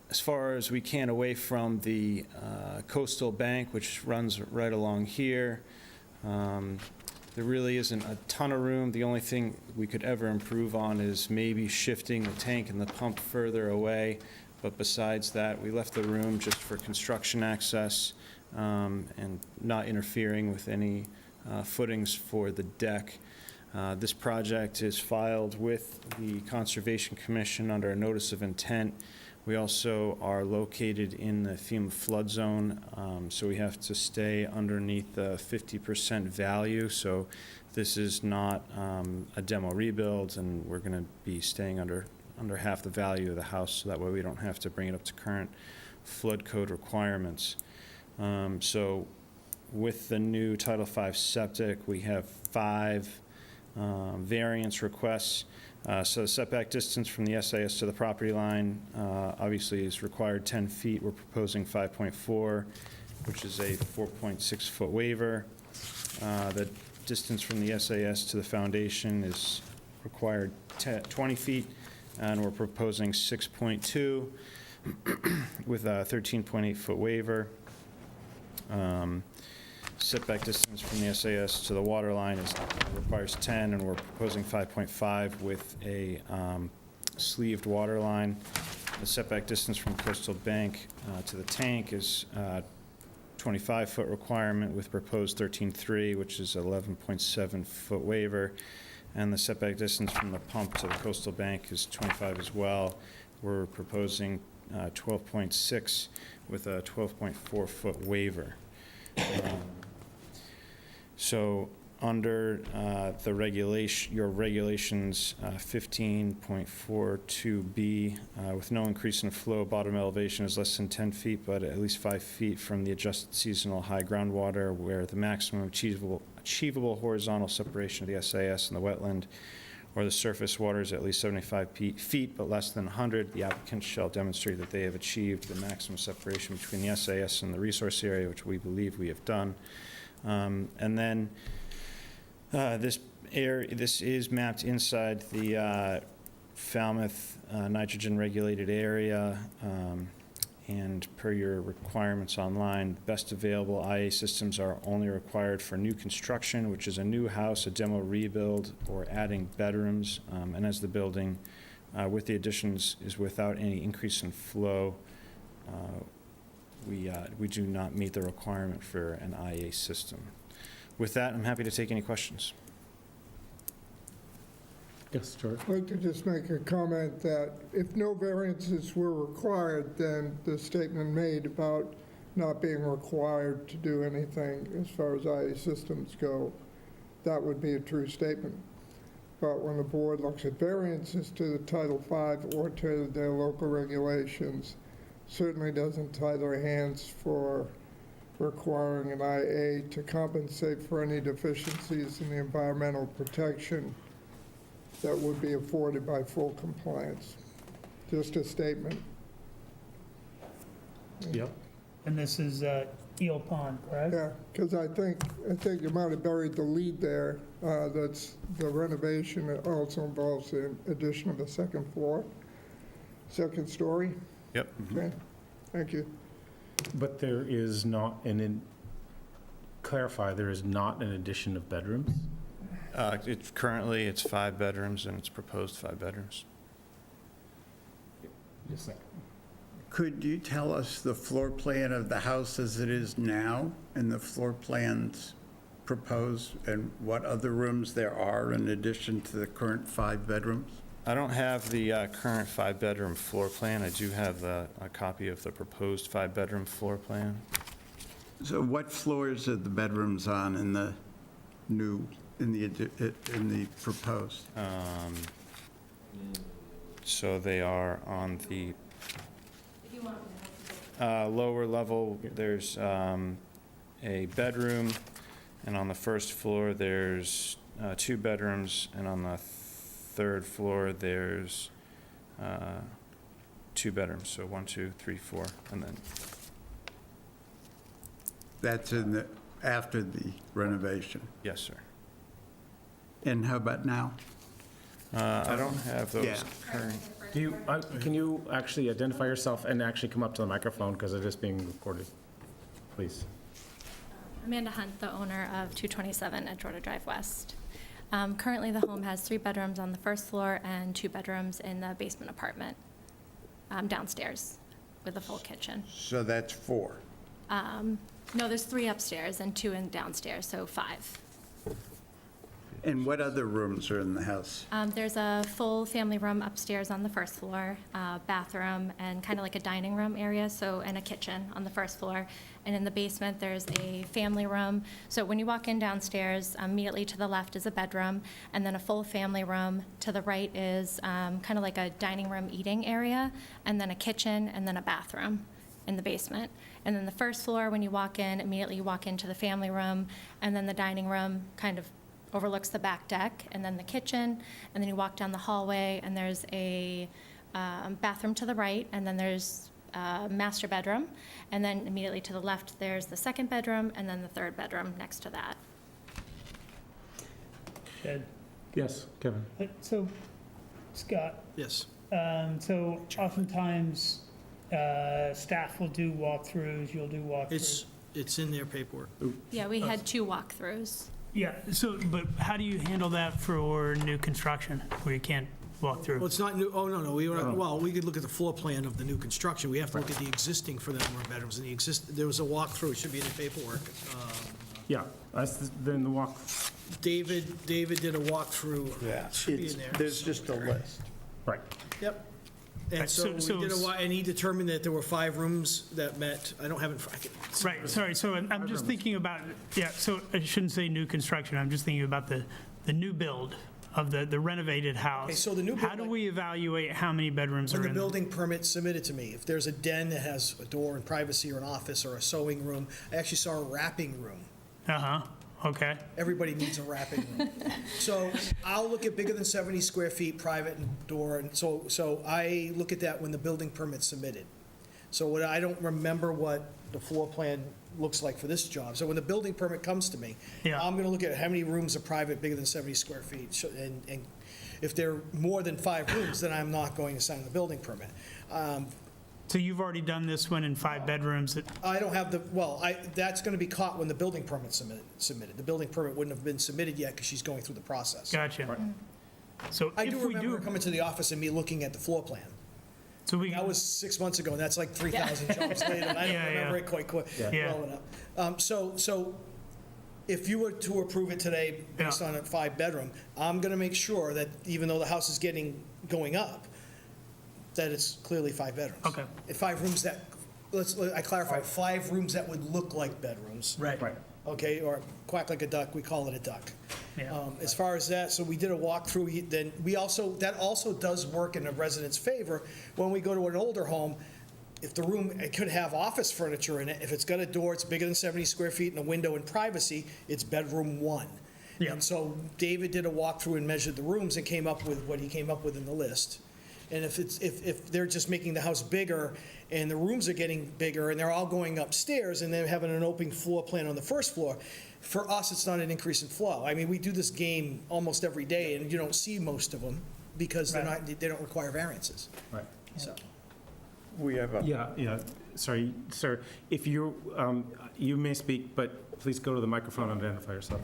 as far as we can away from the coastal bank, which runs right along here. There really isn't a ton of room. The only thing we could ever improve on is maybe shifting the tank and the pump further away. But besides that, we left the room just for construction access and not interfering with any footings for the deck. This project is filed with the Conservation Commission under a notice of intent. We also are located in the FEMA flood zone, so we have to stay underneath the 50% value. So this is not a demo rebuild, and we're going to be staying under half the value of the house, so that way we don't have to bring it up to current flood code requirements. So with the new Title V septic, we have 5 variance requests. So the setback distance from the SIS to the property line obviously is required 10 feet. We're proposing 5.4, which is a 4.6-foot waiver. The distance from the SIS to the foundation is required 20 feet, and we're proposing 6.2 with a 13.8-foot waiver. Setback distance from the SIS to the water line requires 10, and we're proposing 5.5 with a sleeved water line. The setback distance from coastal bank to the tank is 25-foot requirement with proposed 13.3, which is 11.7-foot waiver. And the setback distance from the pump to the coastal bank is 25 as well. We're proposing 12.6 with a 12.4-foot waiver. So under the your regulations 15.42B, with no increase in flow, bottom elevation is less than 10 feet, but at least 5 feet from the adjusted seasonal high groundwater, where the maximum achievable horizontal separation of the SIS and the wetland or the surface water is at least 75 feet, but less than 100. The applicant shall demonstrate that they have achieved the maximum separation between the SIS and the resource area, which we believe we have done. And then this is mapped inside the Falmouth nitrogen regulated area, and per your requirements online, the best available IA systems are only required for new construction, which is a new house, a demo rebuild, or adding bedrooms. And as the building with the additions is without any increase in flow, we do not meet the requirement for an IA system. With that, I'm happy to take any questions. Yes, George? I'd like to just make a comment that if no variances were required, then the statement made about not being required to do anything as far as IA systems go, that would be a true statement. But when the board looks at variances to the Title V or to their local regulations, certainly doesn't tie their hands for requiring an IA to compensate for any deficiencies in the environmental protection that would be afforded by full compliance. Just a statement. Yep. And this is Eel Pond, correct? Yeah, because I think you might have buried the lead there. That's the renovation. It also involves the addition of a second floor, second story. Yep. Okay, thank you. But there is not clarify, there is not an addition of bedrooms? Currently, it's 5 bedrooms, and it's proposed 5 bedrooms. Just a second. Could you tell us the floor plan of the house as it is now and the floor plans proposed, and what other rooms there are in addition to the current 5 bedrooms? I don't have the current 5-bedroom floor plan. I do have a copy of the proposed 5-bedroom floor plan. So what floors are the bedrooms on in the new, in the proposed? So they are on the lower level. There's a bedroom, and on the first floor, there's 2 bedrooms, and on the 3rd floor, there's 2 bedrooms. So 1, 2, 3, 4, and then. That's after the renovation. Yes, sir. And how about now? I don't have those Yeah. current. Do you, can you actually identify yourself and actually come up to the microphone, because it is being recorded, please? Amanda Hunt, the owner of 227 Edgewater Drive West. Currently, the home has 3 bedrooms on the first floor and 2 bedrooms in the basement apartment downstairs with a full kitchen. So that's 4. No, there's 3 upstairs and 2 in downstairs, so 5. And what other rooms are in the house? There's a full family room upstairs on the first floor, bathroom, and kind of like a dining room area, so, and a kitchen on the first floor. And in the basement, there's a family room. So when you walk in downstairs, immediately to the left is a bedroom, and then a full family room. To the right is kind of like a dining room eating area, and then a kitchen, and then a bathroom in the basement. And then the first floor, when you walk in, immediately you walk into the family room, and then the dining room kind of overlooks the back deck, and then the kitchen, and then you walk down the hallway, and there's a bathroom to the right, and then there's a master bedroom, and then immediately to the left, there's the second bedroom, and then the third bedroom next to that. Ed? Yes, Kevin? So, Scott, Yes. so oftentimes, staff will do walkthroughs, you'll do walkthroughs. It's in their paperwork. Yeah, we had 2 walkthroughs. Yeah, so, but how do you handle that for new construction, where you can't walk Well, through? it's not new, oh, no, well, we could look at the floor plan of the new construction. We have to look at the existing for the number of bedrooms, and there was a walkthrough, it should be in the paperwork. Yeah, then the walk, David did a walkthrough. Yeah, Should be in there. there's just a list. right. Yep. And Right, so so- we did and he determined that there were 5 rooms that met, I don't have it, Right, sorry, so I'm just thinking about, yeah, so I shouldn't say new construction, I'm just thinking about the new build of the renovated house. Okay, so the new How do build- we evaluate how many bedrooms when are the in? building permit submitted to me, if there's a den that has a door and privacy or an office or a sewing room, I actually saw a wrapping room. Uh-huh, okay, Everybody needs a wrapping room. So I'll look at bigger than 70 square feet, private and door, and so I look at that when the building permit's submitted. So I don't remember what the floor plan looks like for this job. So when the building permit comes to me, Yeah. I'm gonna look at how many rooms are private, bigger than 70 square feet. And if they're more than 5 rooms, then I'm not going to sign the building permit. so you've already done this one in 5 bedrooms, I don't have that's gonna be caught when the building permit's submitted. The building permit wouldn't have been submitted yet because she's going through the process. gotcha. So I do if we remember her do, coming to the office and me looking at the floor plan. so we, That was 6 months ago, and that's like 3,000 jumps later, and I Yeah, don't yeah. remember it quite Yeah. well enough. So if you were to approve it today based Yeah. on a 5-bedroom, I'm gonna make sure that even though the house is going up, that it's clearly 5 bedrooms. Okay. And 5 rooms that, I clarify, 5 rooms that would look like bedrooms. right, Okay, or quack like a duck, we call it a duck. yeah, As far as that, so we did a walkthrough, then that also does work in a resident's favor. When we go to an older home, if the room, it could have office furniture in it, if it's got a door, it's bigger than 70 square feet and a window and privacy, it's bedroom 1. Yeah. And so David did a walkthrough and measured the rooms and came up with what he came up with in the list. And if they're just making the house bigger and the rooms are getting bigger and they're all going upstairs and they're having an open floor plan on the first floor, for us, it's not an increase in flow. I mean, we do this game almost every day and you don't see most of them because they don't require variances. Right. So, We have a, Yeah, sorry, sir, if you, you may speak, but please go to the microphone and identify yourself.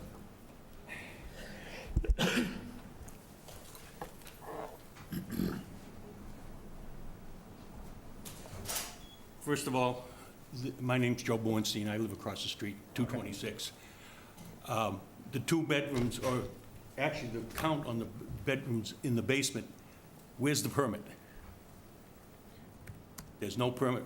First of all, my name's Joe Bornstein. I live across the street, 226. The 2 bedrooms, or actually the count on the bedrooms in the basement, where's the permit? There's no permit.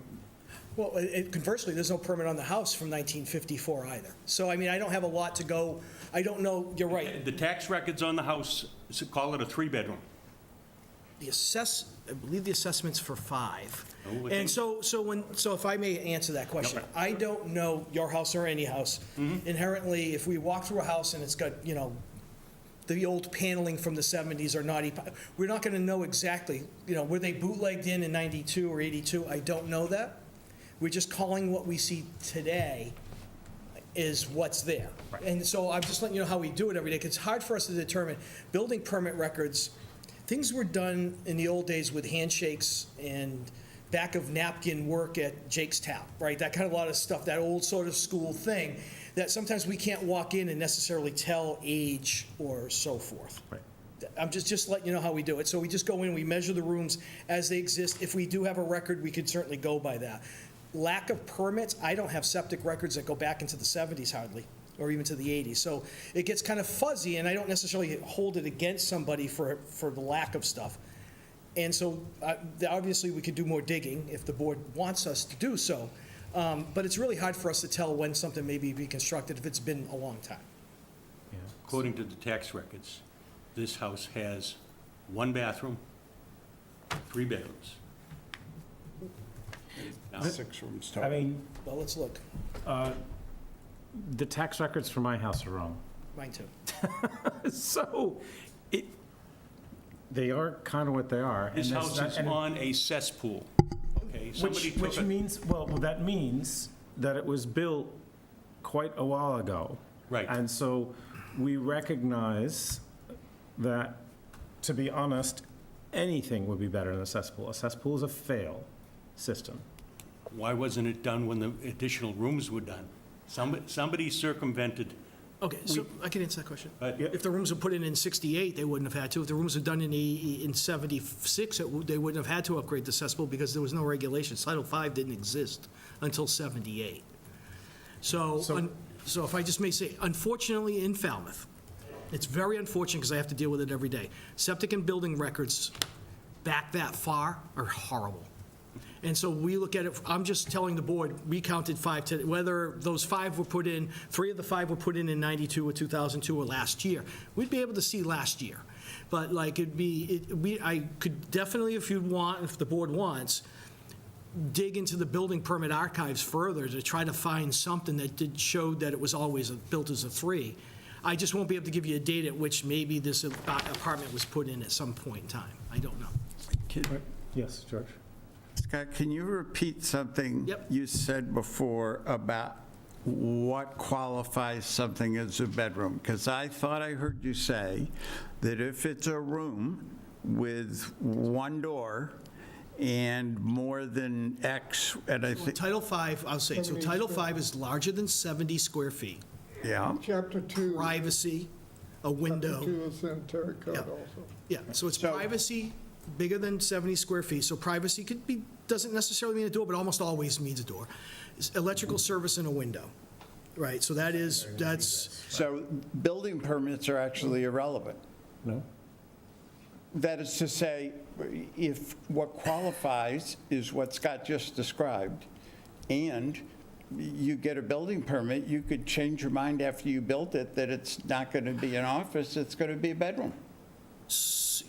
well, conversely, there's no permit on the house from 1954 either. So, I mean, I don't have a lot to go, I don't know, you're right. The tax records on the house, call it a 3-bedroom. I believe the assessment's for 5. Oh, I And think- so if I may answer that question, Yep. I don't know your house or any house. Inherently, if we walk through a house and it's got, the old paneling from the 70s or naughty, we're not gonna know exactly, were they bootlegged in 92 or 82? I don't know that. We're just calling what we see today is what's there. And so I'm just letting you know how we do it every day, 'cause it's hard for us to determine. Building permit records, things were done in the old days with handshakes and back of napkin work at Jake's Tap, right? That kind of lot of stuff, that old sort of school thing, that sometimes we can't walk in and necessarily tell age or so forth. Right. I'm just letting you know how we do it. So we just go in, we measure the rooms as they exist. If we do have a record, we could certainly go by that. Lack of permits, I don't have septic records that go back into the 70s hardly. or even to the 80s. So it gets kind of fuzzy, and I don't necessarily hold it against somebody for the lack of stuff. And so obviously we could do more digging if the board wants us to do so. But it's really hard for us to tell when something may be reconstructed if it's been a long time. According to the tax records, this house has 1 bathroom, 3 bedrooms. Now, 6 rooms I total. mean, Well, let's look. the tax records for my house are wrong. Mine too. So, they are kind of what they are. This and that's house not- is and- on a cesspool, okay? Somebody Which took a- means, well, that means that it was built quite a while ago. Right. And so we recognize that, to be honest, anything would be better than a cesspool. A cesspool is a fail system. Why wasn't it done when the additional rooms were done? Somebody circumvented, Okay, so I can answer that question. but If the rooms were put in 68, they wouldn't have had to. If the rooms were done in 76, they wouldn't have had to upgrade the cesspool because there was no regulations. Title V didn't exist until 78. So if I just may say, unfortunately in Falmouth, it's very unfortunate because I have to deal with it every day. Septic and building records back that far are horrible. And so we look at it, I'm just telling the board, we counted 5 to, whether those 5 were put in, 3 of the 5 were put in 92 or 2002 or last year. We'd be able to see last year. But like I could definitely, if you want, if the board wants, dig into the building permit archives further to try to find something that showed that it was always built as a 3. I just won't be able to give you a date at which maybe this apartment was put in at some point in time. I don't know. Yes, George? Scott, can you repeat something Yep. you said before about what qualifies something as a bedroom? Because I thought I heard you say that if it's a room with 1 door and more than X, and I Well, think, Title V, I'll say, so Title V is larger than 70 square feet. yeah, Chapter 2. Privacy, a Chapter window. 2 is sanitary code Yeah. also. Yeah, so it's So- privacy bigger than 70 square feet. So privacy could be, doesn't necessarily mean a door, but almost always means a door. It's electrical service and a window, right? So that's, so building permits are actually irrelevant. No? That is to say, if what qualifies is what Scott just described, and you get a building permit, you could change your mind after you built it that it's not going to be an office, it's going to be a bedroom.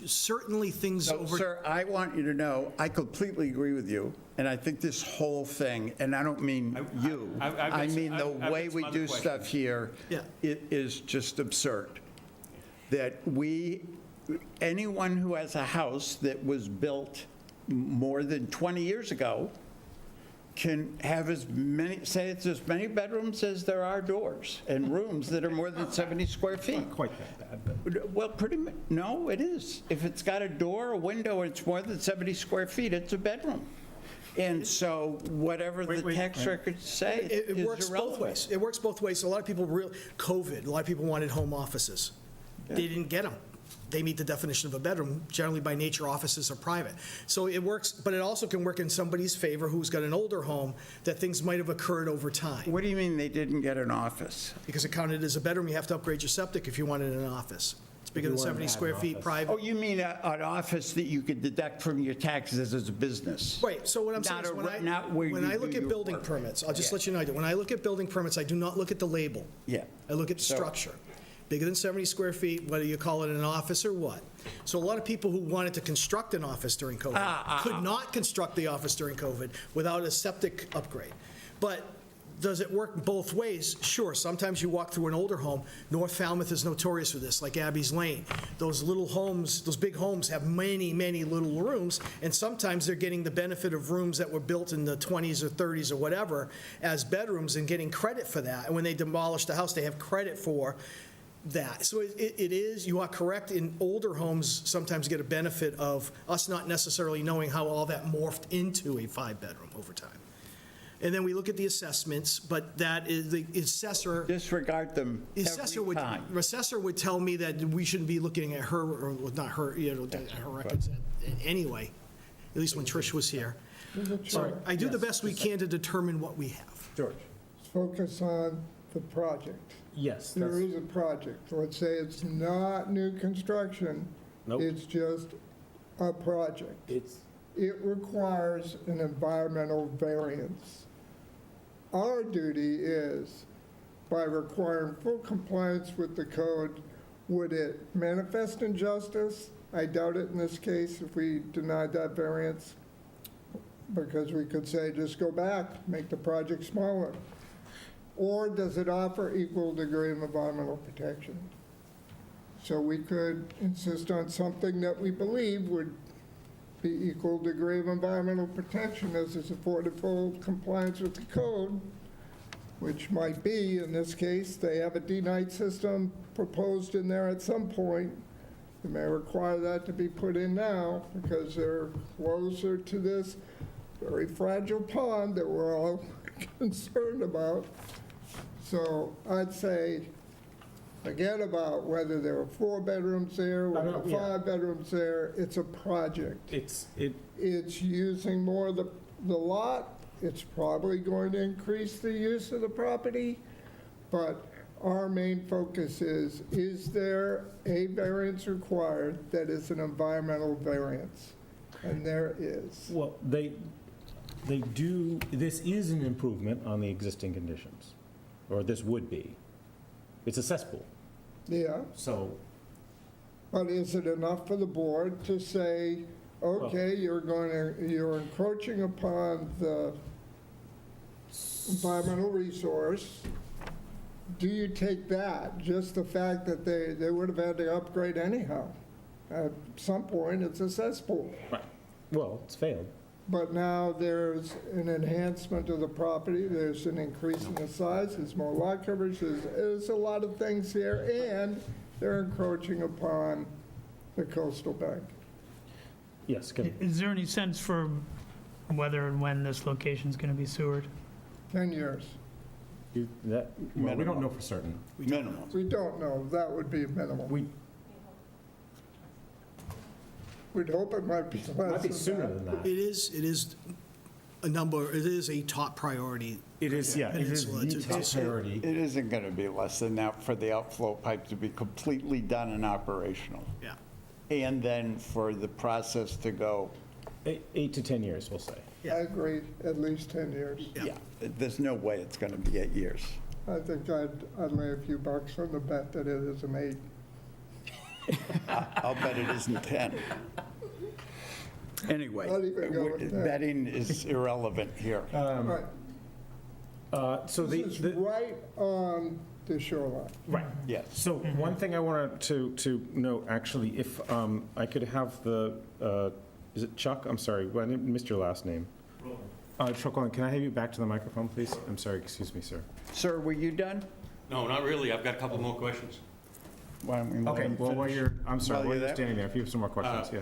certainly things So, over. sir, I want you to know, I completely agree with you, and I think this whole thing, and I don't mean you, I've got I some- mean the I've got way some we other do stuff questions. here, Yeah. it is just absurd. That anyone who has a house that was built more than 20 years ago can have as many, say it's as many bedrooms as there are doors, and rooms that are more than 70 square feet. Quite that bad, but. Well, pretty much, no, it is. If it's got a door, a window, and it's more than 70 square feet, it's a bedroom. And so whatever the Wait, tax records say It is works both irrelevant. ways. It works both ways. A lot of people COVID, a lot of people wanted home offices. They didn't get them. They meet the definition of a bedroom. Generally, by nature, offices are private. So it works, but it also can work in somebody's favor who's got an older home, that things might have occurred over time. What do you mean they didn't get an office? Because it counted as a bedroom, you have to upgrade your septic if you wanted an office. It's bigger than If you wanted 70 to have square an feet, office. private. Oh, you mean an office that you could deduct from your taxes as a business? Right, so what I'm saying Not is not where when you I look do at your building work. permits, I'll just Yeah. let you know, when I look at building permits, I do not look at the label. Yeah. I look at the So- structure. Bigger than 70 square feet, whether you call it an office or what. So a lot of people who wanted to construct an office during COVID could not construct the office during COVID without a septic upgrade. But does it work both ways? Sure, sometimes you walk through an older home. North Falmouth is notorious for this, like Abby's Lane. Those little homes, those big homes have many, many little rooms, and sometimes they're getting the benefit of rooms that were built in the 20s or 30s or whatever as bedrooms and getting credit for that. And when they demolish the house, they have credit for that. So it is, you are correct, in older homes sometimes get a benefit of us not necessarily knowing how all that morphed into a 5-bedroom over time. And then we look at the assessments, but that is, the assessor, Disregard them the assessor every would, time. the assessor would tell me that we shouldn't be looking at her, or not her, her records anyway, at least when Trish was here. So I do the best we can to determine what we have. George? Focus on the project. Yes, There that's, is a project. Let's say it's not new construction. nope, It's just a project. it's, It requires an environmental variance. Our duty is, by requiring full compliance with the code, would it manifest injustice? I doubt it in this case if we denied that variance, because we could say, just go back, make the project smaller. Or does it offer equal degree of environmental protection? So we could insist on something that we believe would be equal degree of environmental protection as is afforded full compliance with the code, which might be, in this case, they have a D-night system proposed in there at some point. They may require that to be put in now because they're closer to this very fragile pond that we're all concerned about. So I'd say, forget about whether there are 4 bedrooms there, I or know, yeah. 5 bedrooms there. It's a project. it's, It's using more of the lot. It's probably going to increase the use of the property. But our main focus is there a variance required that is an environmental variance? And there is. well, they do, this is an improvement on the existing conditions, or this would be. It's a cesspool, Yeah, so, but is it enough for the board to say, okay, you're encroaching upon the environmental resource? Do you take that, just the fact that they would have had to upgrade anyhow? At some point, it's a cesspool. right, well, it's failed. But now there's an enhancement of the property, there's an increase in the size, there's more lot coverage, there's a lot of things here, and they're encroaching upon the coastal bank. Yes, Kevin. Is there any sense for whether and when this location's going to be sewered? 10 years. Well, we don't know for certain. Minimum. We don't know, that would be minimal. We'd hope it might be Might less be than sooner that. than that. It is a number, it is a top priority. It is, yeah, it is Peninsula the to- top priority. It isn't going to be less than that for the outflow pipe to be completely done and operational. Yeah. And then for the process to go, 8 to 10 years, we'll say. I agree, at least 10 years. Yeah. yeah, there's no way it's going to be 8 years. I think I'd lay a few bucks on the bet that it isn't 8. I'll bet it isn't 10. Anyway, Not even go with that. betting is irrelevant here. Right, So this is right on the shoreline. right. Yes. So one thing I wanted to note, actually, if I could have the, is it Chuck? I'm sorry, I missed your last name. Chuck Rowland, can I have you back to the microphone, please? I'm sorry, excuse me, sir. Sir, were you done? No, not really. I've got a couple more questions. Why don't we let Okay, him well, finish? I'm sorry, While while you're you're there? standing there, if you have some more questions, yeah.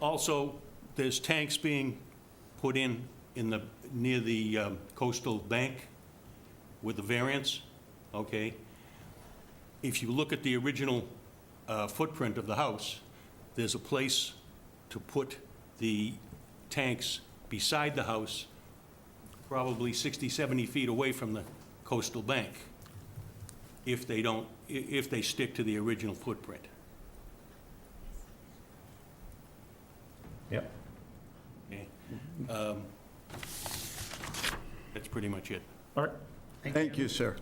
Also, there's tanks being put in near the coastal bank with the variance, okay? If you look at the original footprint of the house, there's a place to put the tanks beside the house, probably 60, 70 feet away from the coastal bank, if they stick to the original footprint. Yep. Okay. That's pretty much it. All right. Thank you, sir.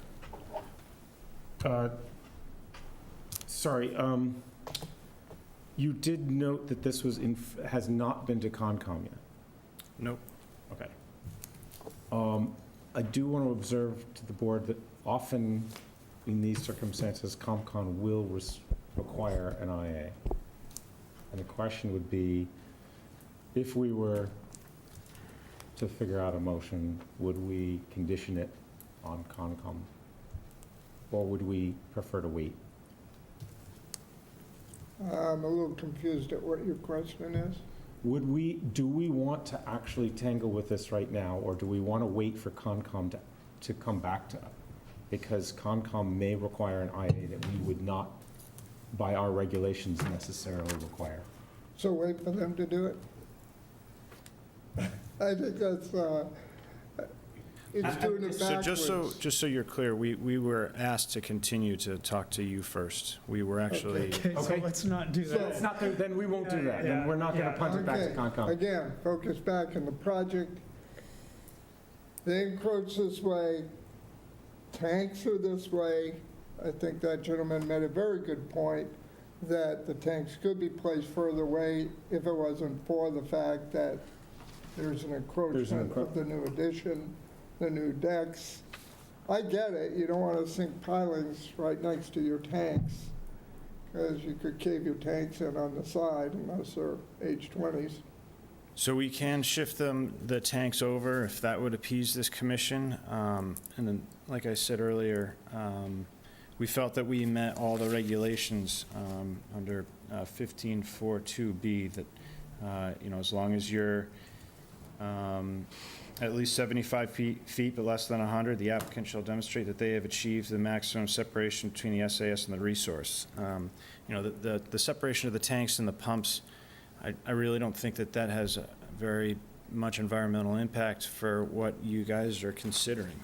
Sorry, you did note that this has not been to Concom yet? Nope. Okay. I do want to observe to the board that often in these circumstances, ComCon will require an IA. And the question would be, if we were to figure out a motion, would we condition it on ComCom? Or would we prefer to wait? I'm a little confused at what your question is. Do we want to actually tangle with this right now, or do we want to wait for CONCOM to come back to us? Because CONCOM may require an IA that we would not, by our regulations, necessarily require. So wait for them to do it? I think that's, it's doing it So backwards. just so you're clear, we were asked to continue to talk to you first. We were actually, Okay, so Okay. let's not do that. It's not, then we won't do that, then we're not gonna Yeah. punt it back to Okay, Concom. again, focus back on the project. They encroach this way, tanks are this way. I think that gentleman made a very good point that the tanks could be placed further away if it wasn't for the fact that there's an encroachment of the new addition, the new decks. I get it, you don't want to sink pilings right next to your tanks, because you could cave your tanks in on the side unless they're H20s. so we can shift the tanks over if that would appease this commission. And then, like I said earlier, we felt that we met all the regulations under 1542B, that, as long as you're at least 75 feet but less than 100, the applicant shall demonstrate that they have achieved the maximum separation between the SAS and the resource. The separation of the tanks and the pumps, I really don't think that has a very much environmental impact for what you guys are considering.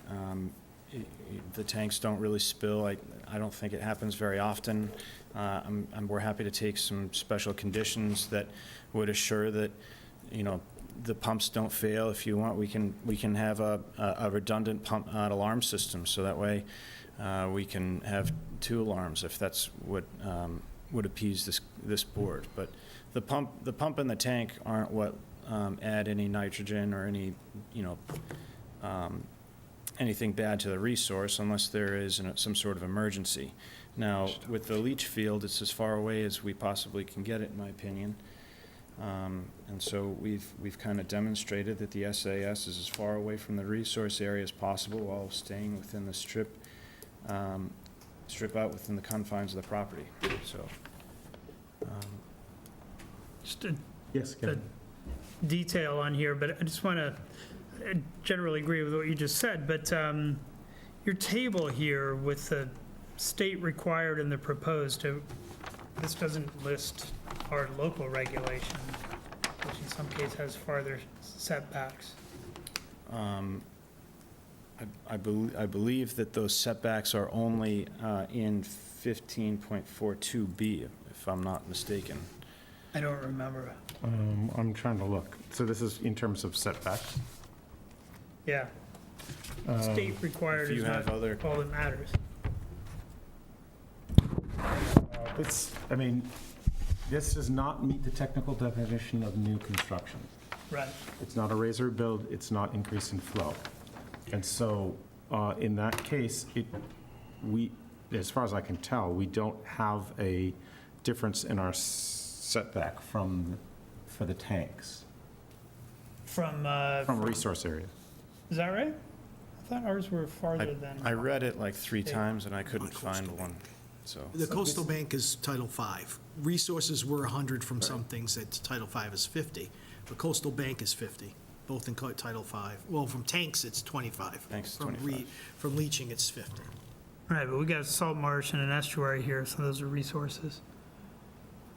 The tanks don't really spill. I don't think it happens very often. We're happy to take some special conditions that would assure that, the pumps don't fail. If you want, we can have a redundant pump alarm system, so that way we can have 2 alarms if that's what would appease this board. But the pump and the tank aren't what add any nitrogen or any, anything bad to the resource unless there is some sort of emergency. Now, with the leach field, it's as far away as we possibly can get it, in my opinion. And so we've kind of demonstrated that the SAS is as far away from the resource area as possible while staying within the strip out within the confines of the property, so. Just a Yes, Kevin. detail on here, but I just want to generally agree with what you just said, but your table here with the state required and the proposed, this doesn't list our local regulation, which in some cases has farther setbacks. I believe that those setbacks are only in 15.42B, if I'm not mistaken. I don't remember. I'm trying to look. So this is in terms of setbacks? Yeah. State required if you is not have other- all that matters. This does not meet the technical definition of new construction. Right. It's not a raise or build, it's not increase in flow. And so, in that case, as far as I can tell, we don't have a difference in our setback for the tanks, From resource area. is that right? I thought ours were farther than. I read it like 3 Yeah. times and I couldn't find one, so. The coastal bank is Title V. Resources were 100 from some things, that Title V is 50, but coastal bank is 50, both in Title V. Well, from tanks, it's 25. Tanks is From 25. From leaching, it's 50. Right, but we got salt marsh and an estuary here, so those are resources.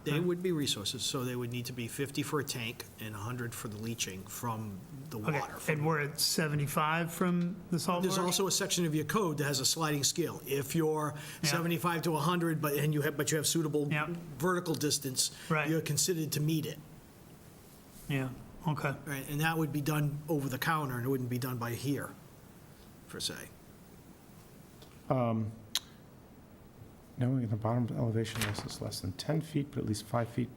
They would be resources, so they would need to be 50 for a tank and 100 for the leaching from the Okay, water. and we're at 75 from the salt marsh? There's also a section of your code that has a sliding scale. If you're Yeah. 75 to 100, but you have suitable Yeah. vertical distance, Right. you're considered to meet it. Yeah, okay. Right, and that would be done over the counter, and it wouldn't be done by here, per se. Knowing the bottom elevation is less than 10 feet, but at least 5 feet.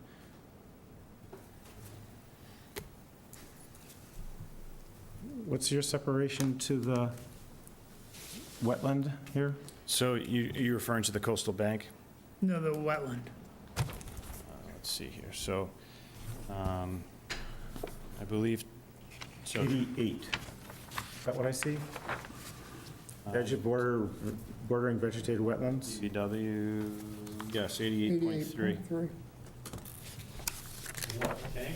What's your separation to the wetland here? So you're referring to the coastal bank? No, the wetland. Let's see here, so, I believe, so, 88. Is that what I see? Bordering vegetated wetlands? DPW, yes, 88.3. 88.3.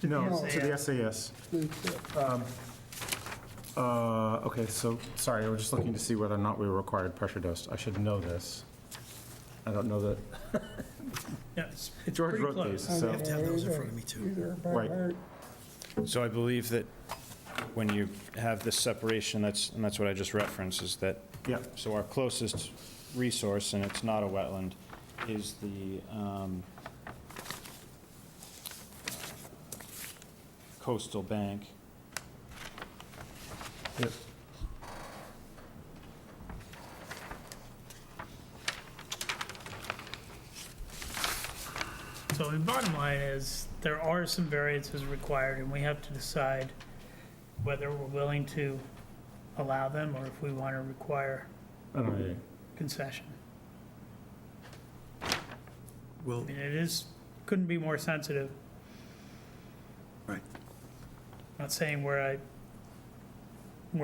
No, No. to the SAS. Okay, so, sorry, I was just looking to see whether or not we were required pressure dosed. I should know this. I don't know that. Yeah, it's George pretty wrote close. these, so. I have to have those in front of me, too. Either by Right. heart. So I believe that when you have this separation, and that's what I just referenced, is that, Yeah. so our closest resource, and it's not a wetland, is the coastal bank. Yep. So the bottom line is, there are some variances required, and we have to decide whether we're willing to allow them, or if we want to require concession. Well, I mean, it is, couldn't be more sensitive. right. Not saying where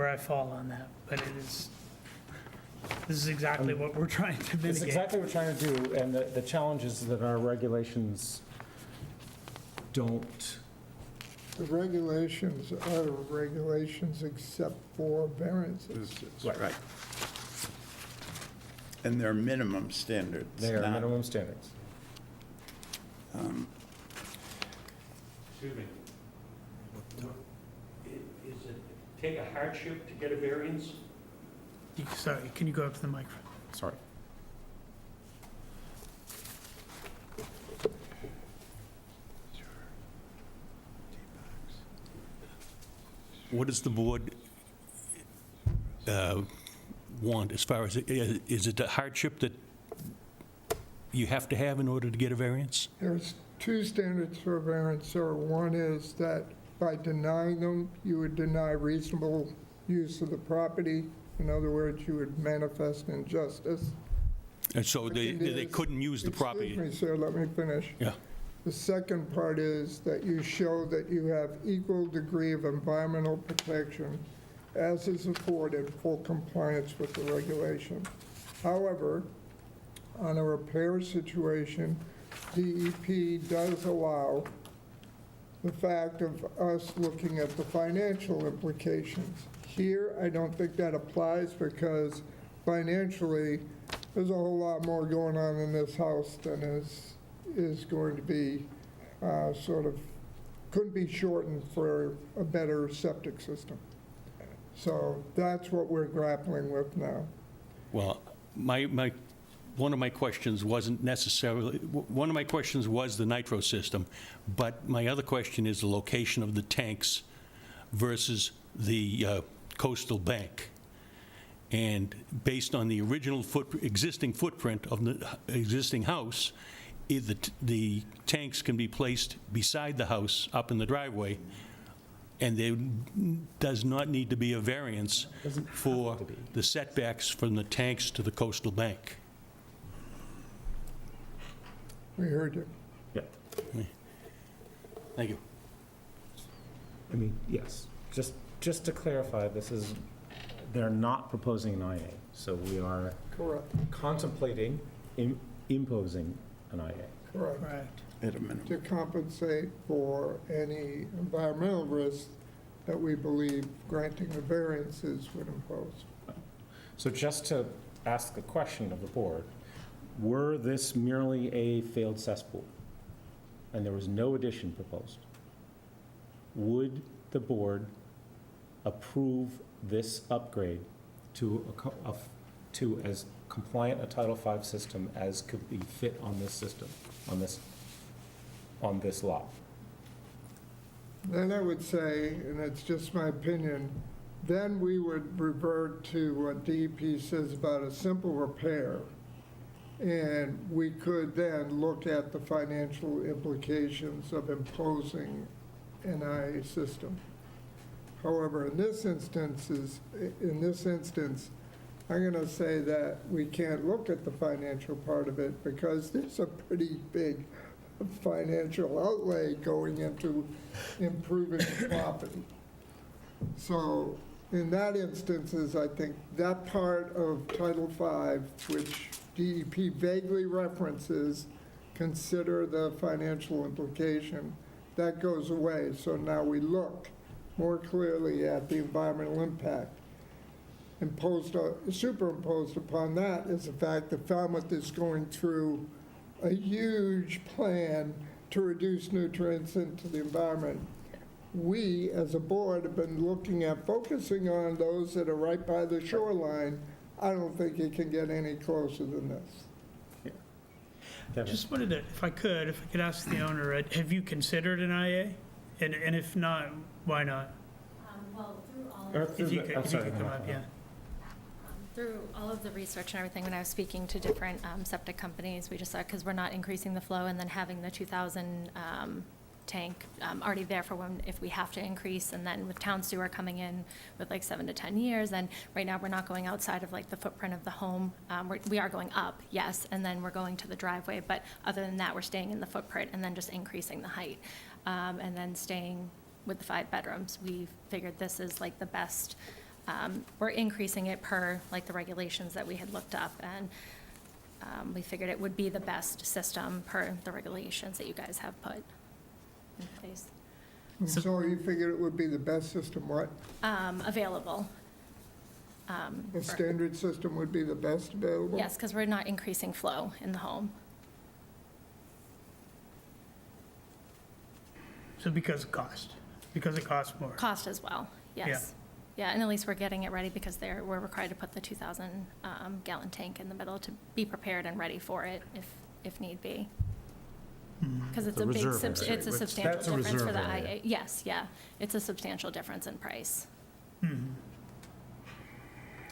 I fall on that, but it is, this is exactly what we're trying to It's mitigate. exactly what we're trying to do, and the challenge is that our regulations don't, The regulations are regulations except for variances. Right. And they're minimum standards. they are not- minimum standards. Excuse me. Is it take a hardship to get a variance? Sorry, can you go up to the microphone? Sorry. What does the board want as far as, is it a hardship that you have to have in order to get a variance? There's two standards for a variance, sir. One is that by denying them, you would deny reasonable use of the property. In other words, you would manifest injustice. And so they Second is- couldn't use the property? Excuse me, sir, let me finish. Yeah. The second part is that you show that you have equal degree of environmental protection as is afforded full compliance with the regulation. However, on a repair situation, DEP does allow the fact of us looking at the financial implications. Here, I don't think that applies because financially, there's a whole lot more going on in this house than is going to be couldn't be shortened for a better septic system. So that's what we're grappling with now. Well, one of my questions wasn't necessarily, one of my questions was the nitro system, but my other question is the location of the tanks versus the coastal bank. And based on the original existing footprint of the existing house, the tanks can be placed beside the house up in the driveway, and there does not need to be a variance for the setbacks from the tanks to the coastal bank. We heard you. Yeah. Thank you. I mean, yes, just to clarify, they're not proposing an IA, so we are Correct, contemplating imposing an IA. correct. Correct. At a minimum. To compensate for any environmental risks that we believe granting the variances would impose. So just to ask a question of the board, were this merely a failed cesspool, and there was no addition proposed, would the board approve this upgrade to as compliant a Title V system as could be fit on this system, on this lot? Then I would say, and it's just my opinion, then we would revert to what DEP says about a simple repair. And we could then look at the financial implications of imposing an IA system. However, in this instance, I'm going to say that we can't look at the financial part of it because there's a pretty big financial outlay going into improving the property. So in that instances, I think that part of Title V, which DEP vaguely references, consider the financial implication, that goes away. So now we look more clearly at the environmental impact. Superimposed upon that is the fact that Falmouth is going through a huge plan to reduce nutrients into the environment. we, as a board, have been looking at focusing on those that are right by the shoreline. I don't think it can get any closer than this. Devin? Just wanted to, if I could ask the owner, have you considered an IA? And if not, why not? Well, through all Or of If you I'm could sorry, come up, yeah. Through all of the research and everything, when I was speaking to different septic companies, we just said, because we're not increasing the flow, and then having the 2,000 tank already there for when, if we have to increase, and then with town sewer coming in with like 7 to 10 years, and right now, we're not going outside of like the footprint of the home. We are going up, yes, and then we're going to the driveway, but other than that, we're staying in the footprint and then just increasing the height. And then staying with the 5 bedrooms. We figured this is like the best, we're increasing it per like the regulations that we had looked up, and we figured it would be the best system per the regulations that you guys have put in place. So you figured it would be the best system, what? Available. The standard system would be the best available? Yes, because we're not increasing flow in the home. So because of cost, because it costs more. Cost as well, yes. Yeah, and at least we're getting it ready, because we're required to put the 2,000 gallon tank in the middle to be prepared and ready for it if need be. Because it's The a big, reserve area, it's a which- substantial that's a difference for reserve the area. IA. Yes, yeah, it's a substantial difference in price.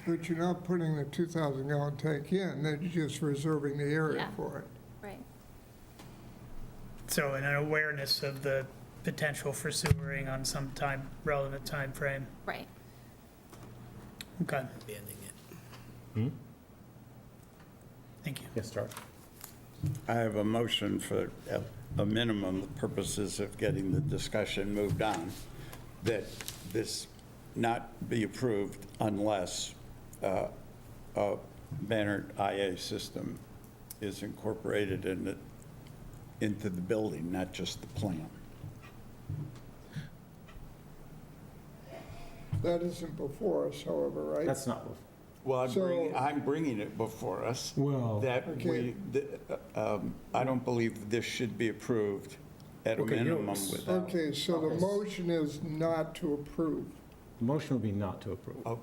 But you're not putting the 2,000 gallon tank in, then you're just reserving the area Yeah. for it. Right. So an awareness of the potential for sewering on some relevant time frame. Right. Okay. Thank you. Yes, start. I have a motion for a minimum purposes of getting the discussion moved on, that this not be approved unless a bannered IA system is incorporated into the building, not just the plan. That isn't before us, however, right? That's not, Well, So- I'm bringing it before us. Well- That Okay. I don't believe this should be approved at a Okay, minimum yours. without. Okay, so the motion is not to approve. the motion would be not to approve. Oh,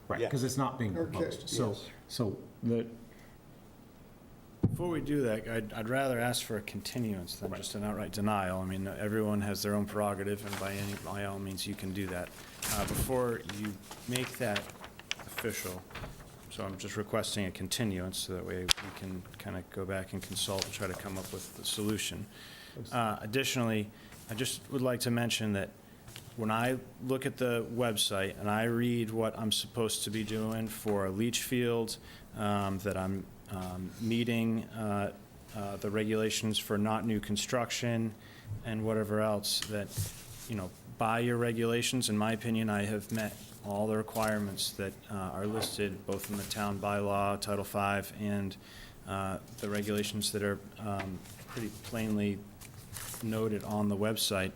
Right, yeah. because it's not being Okay, proposed. So, yes. so the, Before we do that, I'd rather ask for a continuance than just an outright denial. I mean, everyone has their own prerogative, and by all means, you can do that. Before you make that official, so I'm just requesting a continuance, so that way we can kind of go back and consult and try to come up with the solution. Additionally, I just would like to mention that when I look at the website and I read what I'm supposed to be doing for a leach field, that I'm meeting the regulations for not new construction and whatever else, that, by your regulations, in my opinion, I have met all the requirements that are listed both in the town bylaw, Title V, and the regulations that are pretty plainly noted on the website,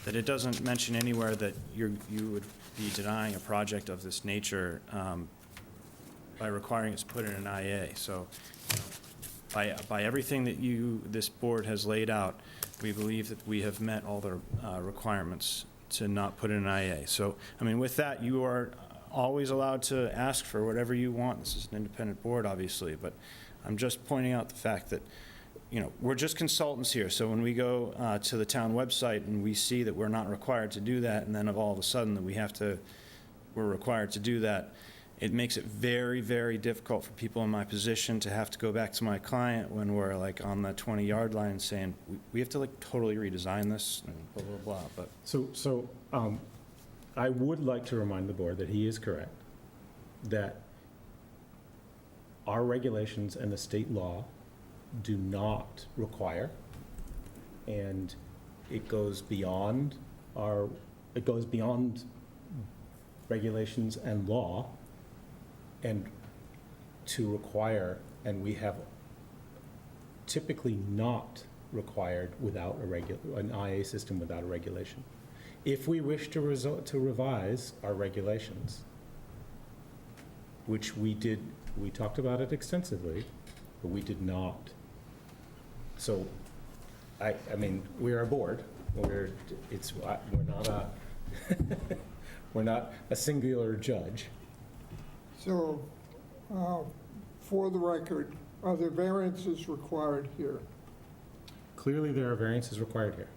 that it doesn't mention anywhere that you would be denying a project of this nature by requiring it's put in an IA. So by everything that this board has laid out, we believe that we have met all the requirements to not put in an IA. So, I mean, with that, you are always allowed to ask for whatever you want. This is an independent board, obviously, but I'm just pointing out the fact that, we're just consultants here. So when we go to the town website and we see that we're not required to do that, and then all of a sudden that we're required to do that, it makes it very, very difficult for people in my position to have to go back to my client when we're like on the 20-yard line saying, we have to like totally redesign this and blah, blah, blah. But so I would like to remind the board that he is correct, that our regulations and the state law do not require, and it goes beyond regulations and law, and to require, and we have typically not required without an IA system without a regulation. If we wish to revise our regulations, which we did, we talked about it extensively, but we did not. So, I mean, we are a board, we're not a, we're not a singular judge. So, for the record, are there variances required here? Clearly, there are variances required here.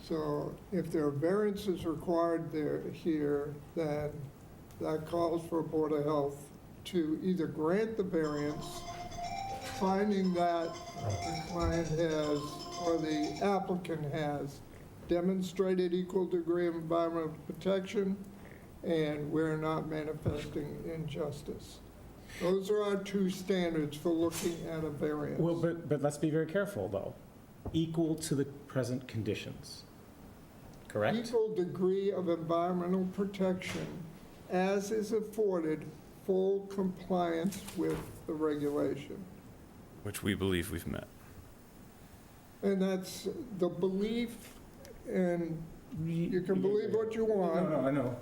So if there are variances required here, then that calls for Board of Health to either grant the variance, finding that the client has, or the applicant has, demonstrated equal degree of environmental protection, and we're not manifesting injustice. Those are our two standards for looking at a variance. Well, but let's be very careful, though. Equal to the present conditions, correct? Equal degree of environmental protection as is afforded full compliance with the regulation. Which we believe we've met. And that's the belief, and you can believe what you want. No, I know.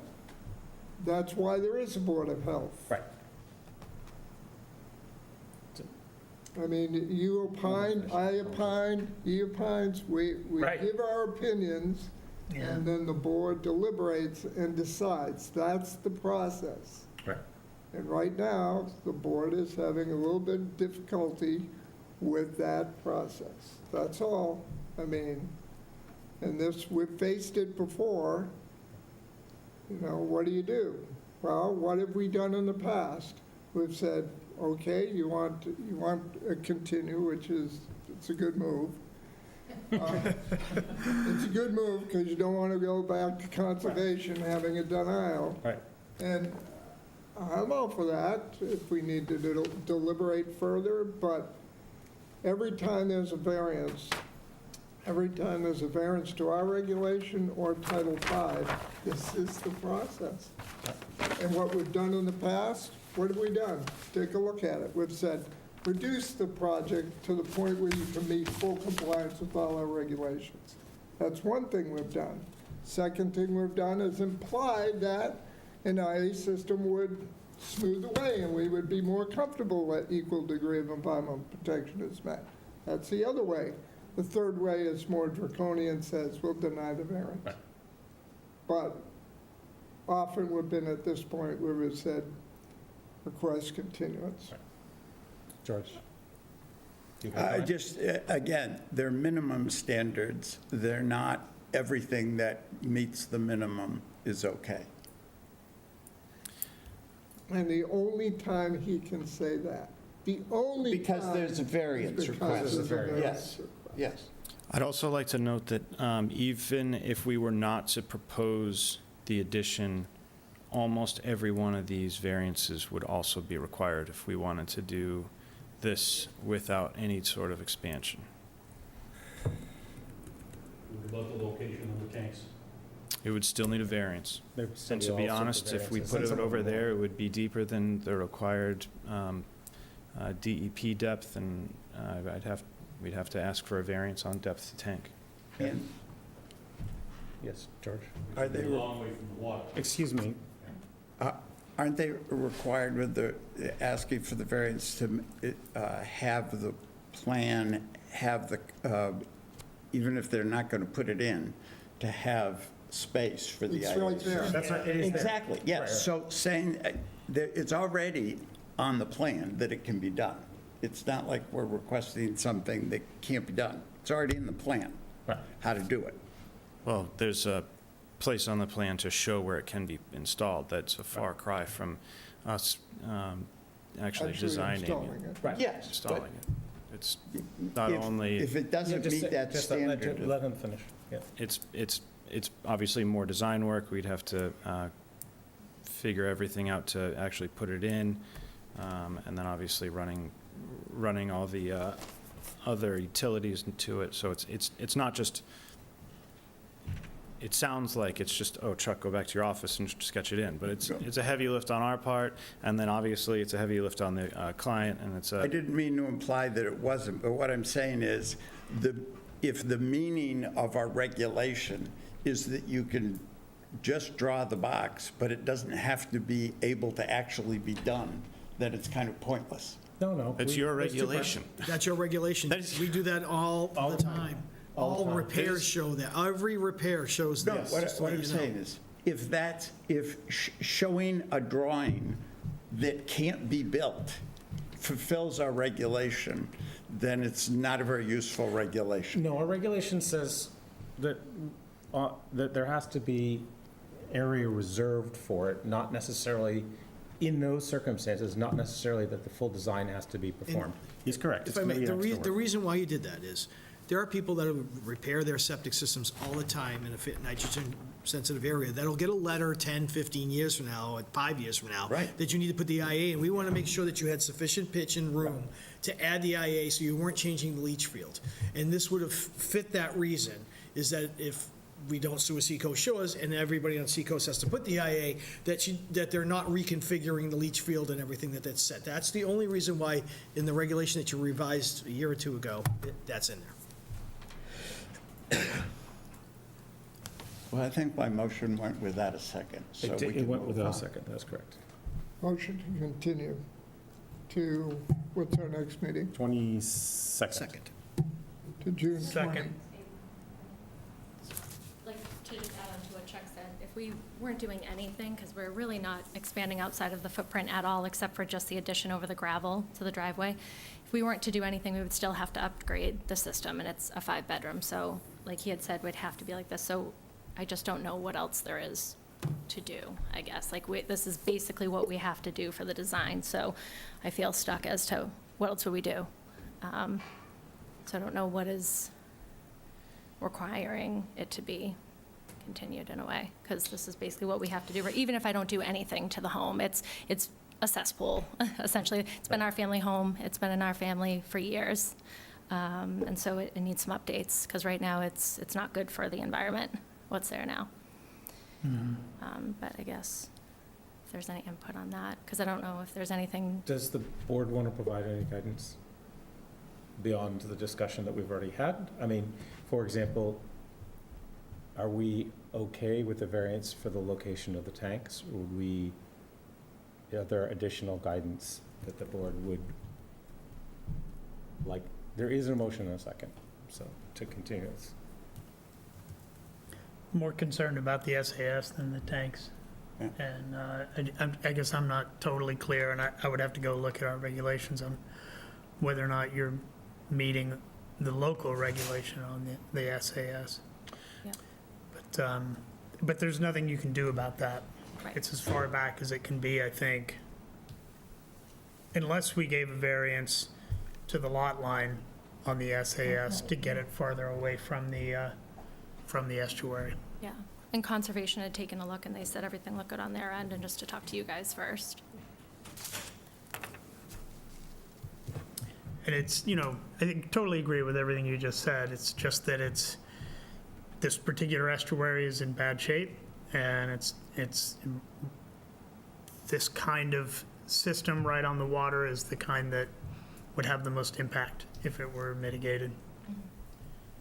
That's why there is a Board of Health. Right. I mean, you opine, I opine, he opines, we Right. give our opinions, and then the board deliberates and decides. That's the process. Right. And right now, the board is having a little bit of difficulty with that process. That's all. I mean, and this, we've faced it before. You know, what do you do? Well, what have we done in the past? We've said, okay, you want a continue, which is, it's a good move. It's a good move because you don't want to go back to conservation having a denial. Right. And I'm all for that if we need to deliberate further, but every time there's a variance, to our regulation or Title V, this is the process. And what we've done in the past, what have we done? Take a look at it. We've said, reduce the project to the point where you can meet full compliance with all our regulations. That's one thing we've done. Second thing we've done is implied that an IA system would smooth the way and we would be more comfortable that equal degree of environmental protection is met. That's the other way. The third way is more draconian, says we'll deny the variance. Right. But often we've been at this point where we've said, request continuance. George? You have a comment? Just, again, they're minimum standards. They're not everything that meets the minimum is okay. And the only time he can say that, the only time. Because there's a variance is because request. there's a variance Yes. request. Yes. I'd also like to note that even if we were not to propose the addition, almost every one of these variances would also be required if we wanted to do this without any sort of expansion. What about the location of the tanks? It would still need a variance. There would still And be to be all sorts of honest, if we variances. put it Some of over them there, it won't. would be deeper than the required DEP depth, and we'd have to ask for a variance on depth to tank. And Yes, George? are they, A long way from the water. Excuse me, aren't they required with the, asking for the variance to have the plan, have the, even if they're not going to put it in, to have space for the It's right there. that's right, it is there. Exactly, Right, yes. right. So saying, it's already on the plan that it can be done. It's not like we're requesting something that can't be done. It's already in the plan, Right. how to do it. Well, there's a place on the plan to show where it can be installed. That's a far cry from us actually designing installing it. it. Right. Yes, Installing but it. It's not if- only, if it doesn't Just meet say- that just standard. Let him finish, yeah. it's obviously more design work. We'd have to figure everything out to actually put it in, and then obviously running all the other utilities into it. So it's not just, it sounds like it's just, oh, Chuck, go back to your office and sketch it in. But it's a heavy lift on our part, and then obviously it's a heavy lift on the client, and it's I a, didn't mean to imply that it wasn't, but what I'm saying is, if the meaning of our regulation is that you can just draw the box, but it doesn't have to be able to actually be done, then it's kind of pointless. No, it's your there's two regulation. That's your regulation. That is- We do that all the time. All time. repairs show that. Every repair shows No, that. what just to what let I'm you know. saying is, if showing a drawing that can't be built fulfills our regulation, then it's not a very useful regulation. No, our regulation says that, that there has to be area reserved for it, not necessarily, in those circumstances, not necessarily that the full design has to be performed. He's correct. If It's I may, gonna be the extra the work. reason why you did that is, there are people that repair their septic systems all the time in a nitrogen-sensitive area that'll get a letter 10, 15 years from now, or 5 years from now. Right. That you need to put the IA in. We want to make sure that you had sufficient pitch and room to add the IA so you weren't changing the leach field. And this would have fit that reason, is that if we don't sue a Seacoast Shores and everybody on Seacoast has to put the IA, that they're not reconfiguring the leach field and everything that's set. That's the only reason why in the regulation that you revised a year or two ago, that's in there. Well, I think my motion went without a second, so we It can went move without a on. second, that's correct. Motion to continue to, what's our next meeting? 22nd. Second. To June 20. Second. Like, to just add on to what Chuck said, if we weren't doing anything, because we're really not expanding outside of the footprint at all, except for just the addition over the gravel to the driveway, if we weren't to do anything, we would still have to upgrade the system, and it's a 5-bedroom, so like he had said, we'd have to be like this, so I just don't know what else there is to do, I guess. Like, this is basically what we have to do for the design, so I feel stuck as to what else would we do? So I don't know what is requiring it to be continued in a way, because this is basically what we have to do. Even if I don't do anything to the home, it's a cesspool, essentially. It's been our family home, it's been in our family for years. And so it needs some updates, because right now it's not good for the environment, what's there now. But I guess if there's any input on that, because I don't know if there's anything. Does the board want to provide any guidance beyond the discussion that we've already had? I mean, for example, are we okay with the variance for the location of the tanks? Would we, are there additional guidance that the board would like? There is a motion in a second, so to continue this. More concerned about the SAS than the tanks. Yeah. And I guess I'm not totally clear, and I would have to go look at our regulations on whether or not you're meeting the local regulation on the SAS. Yeah. But there's nothing you can do about that. Right. It's as far back as it can be, I think. Unless we gave a variance to the lot line on the SAS to get it farther away from the estuary. Yeah, and Conservation had taken a look, and they said everything looked good on their end, and just to talk to you guys first. And it's, I think totally agree with everything you just said. It's just that this particular estuary is in bad shape, and it's this kind of system right on the water is the kind that would have the most impact if it were mitigated.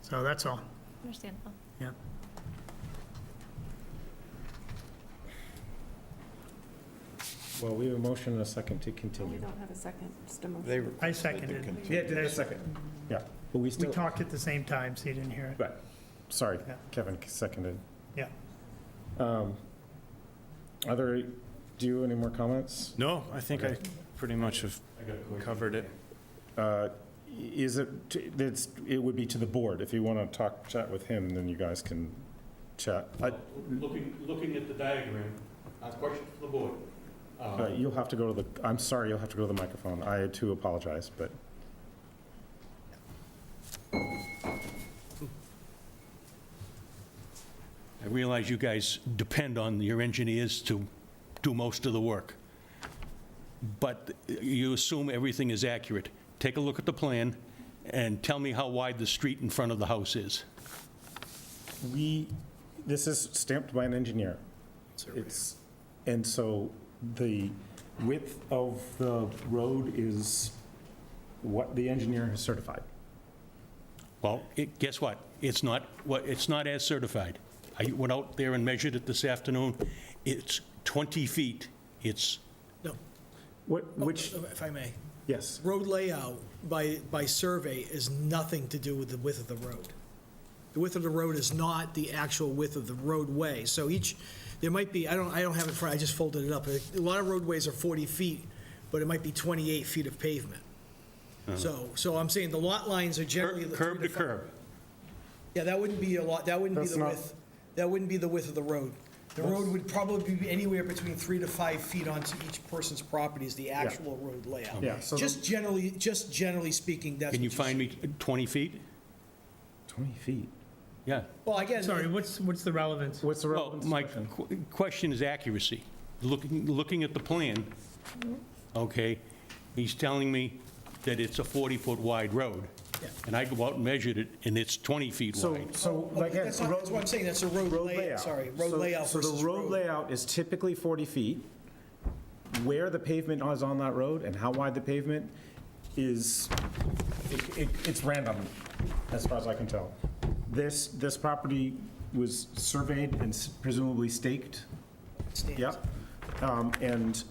So that's all. Understandable. Yeah. Well, we have a motion and a second to We continue. don't have a second, just a motion. They I requested to seconded. continue. Yeah, did I second? Yeah, but we We still, talked at the same time, so you didn't hear it. right, sorry, Yeah. Kevin seconded. Yeah. Do you have any more comments? No, I think I pretty much have covered it. It would be to the board. If you want to chat with him, then you guys can chat. Looking at the diagram, a question for the board. You'll have to go to I'm sorry, you'll have to go to the microphone. I too apologize, but I realize you guys depend on your engineers to do most of the work, but you assume everything is accurate. Take a look at the plan and tell me how wide the street in front of the house is. this is stamped by an engineer. And so the width of the road is what the engineer has certified. Well, guess what? It's not as certified. I went out there and measured it this afternoon. It's 20 feet. It's, No, Which, if I may. yes. Road layout by survey is nothing to do with the width of the road. The width of the road is not the actual width of the roadway. So there might be, I don't have it in front, I just folded it up. A lot of roadways are 40 feet, but it might be 28 feet of pavement. So I'm saying the lot lines are generally the 3 Curb to 5. curb. Yeah, that wouldn't be a lot, that wouldn't be That's the not- width, that wouldn't be the width of the road. The road would probably be anywhere between 3 to 5 feet onto each person's property is the actual road layout. Yeah, so Just generally speaking, that's. Can you what find me 20 feet? 20 feet. Yeah. Well, again. Sorry, what's the relevance? What's the Well, relevance? my question? question is accuracy. Looking at the plan, okay, he's telling me that it's a 40-foot wide road. Yeah. And I go out and measured it, and it's 20 feet wide. So, Okay, again, that's what I'm saying, that's a road layout, sorry, road So- layout versus So the road road. layout is typically 40 feet. Where the pavement is on that road and how wide the pavement is, it's random, as far as I can tell. This property was surveyed and presumably staked. Stands. Yep. And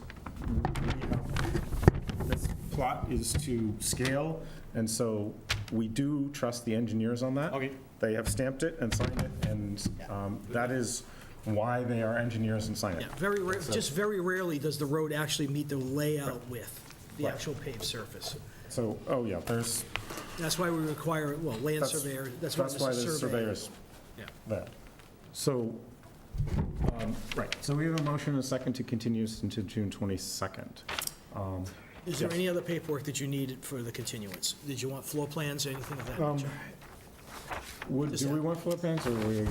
this plot is to scale, and so we do trust the engineers on that. Okay. They have stamped it and signed it, and that is why they are engineers and sign it. Yeah, just very rarely does the road actually meet the layout width, the actual paved surface. So, oh yeah, there's, That's why we require, well, land that's surveyor, that's why that's there's why a there's surveyor. surveyors Yeah. there. So, right, so we have a motion and a second to continue this into June 22nd. Is there any other paperwork that you needed for the continuance? Did you want floor plans or anything of that nature? Do we want floor plans, or are we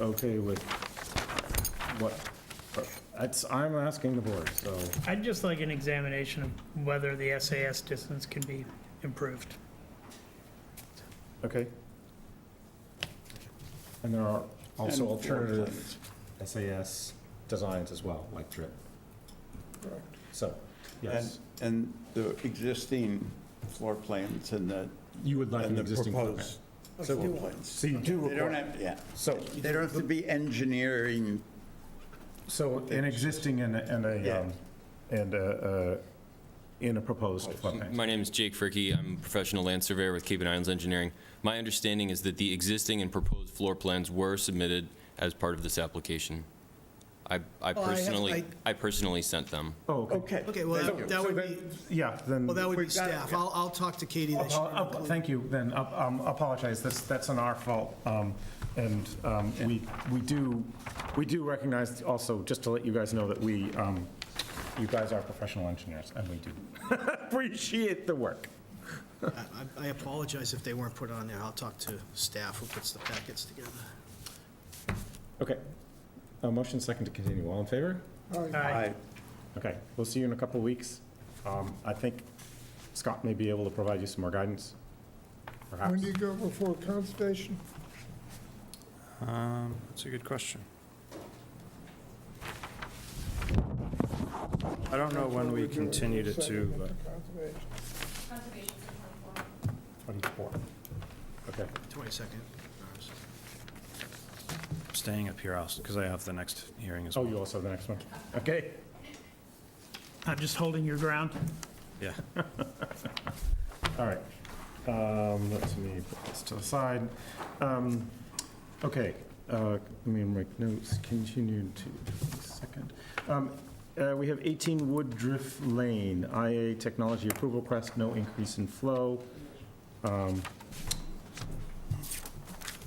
okay with what? I'm asking the board, so. I'd just like an examination of whether the SAS distance can be improved. Okay. And there are also And floor alternative SAS designs as well, like drip. So, yes, And the existing floor plans and the, you would like and an the existing floor plan. proposed floor plans. So you do They don't require, have, yeah, so, they don't have to be engineering. so an existing and a proposed floor plan. My name is Jake Fricky. I'm a professional land surveyor with Cape and Islands Engineering. My understanding is that the existing and proposed floor plans were submitted as part of this application. I personally sent them. Oh, okay. Okay. Okay, well, that would be, Yeah, then. well, that would be We've got- staff. I'll talk to Katie that she didn't include. Thank you, then, apologize, that's on our fault. And we do recognize also, just to let you guys know that you guys are professional engineers, and we do appreciate the work. I apologize if they weren't put on there. I'll talk to staff who puts the packets together. Okay. Motion second to continue, all in favor? Aye. Okay, we'll see you in a couple of weeks. I think Scott may be able to provide you some more guidance, perhaps. When do you go before conservation? That's a good question. I don't know when we continued it to, but Conservation. 24. Okay. 22nd. staying up here also, because I have the next hearing as Oh, well. you also have the next one? Okay. I'm just holding your ground. Yeah. All right. Let me put this to the side. Okay, let me make notes, continued to the 22nd. We have 18 Woodruff Lane, IA Technology Approval Request, no increase in flow.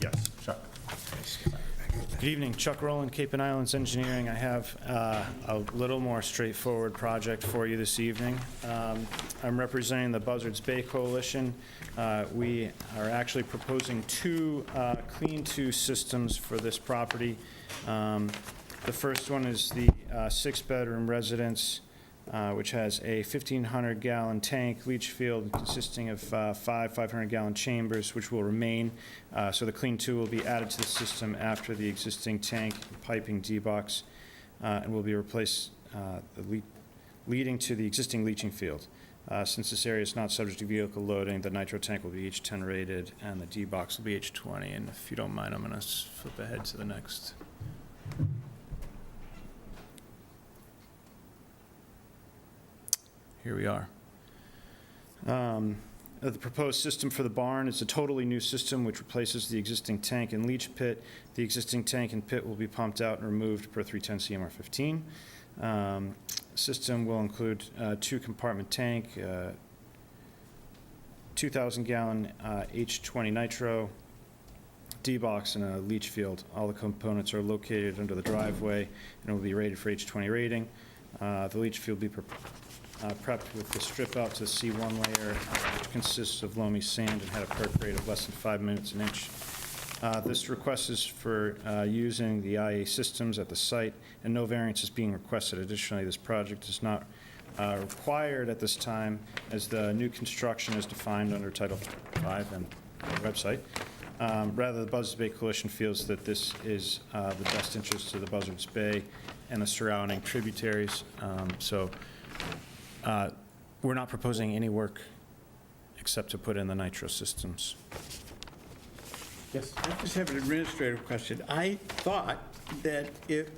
Yes, Chuck. Good evening, Chuck Rowland, Cape and Islands Engineering. I have a little more straightforward project for you this evening. I'm representing the Buzzards Bay Coalition. We are actually proposing two clean-to systems for this property. The first one is the six-bedroom residence, which has a 1,500-gallon tank leach field consisting of five 500-gallon chambers, which will remain. So the clean-to will be added to the system after the existing tank piping debox, and will be replaced, leading to the existing leaching field. Since this area is not subject to vehicle loading, the nitro tank will be H10 rated, and the debox will be H20. And if you don't mind, I'm going to flip ahead to the next. Here we are. The proposed system for the barn is a totally new system which replaces the existing tank and leach pit. The existing tank and pit will be pumped out and removed per 310 CMR 15. System will include a 2-compartment tank, 2,000-gallon H20 nitro, D-box, and a leach field. All the components are located under the driveway and will be rated for H20 rating. The leach field will be prepped with the strip out to C1 layer, which consists of loamy sand and had a perk rate of less than 5 minutes an inch. This request is for using the IA systems at the site, and no variance is being requested. Additionally, this project is not required at this time, as the new construction is defined under Title V and the website. Rather, the Buzzards Bay Coalition feels that this is the best interest of the Buzzards Bay and the surrounding tributaries. We're not proposing any work except to put in the nitro systems. Yes? I just have an administrative question. I thought that if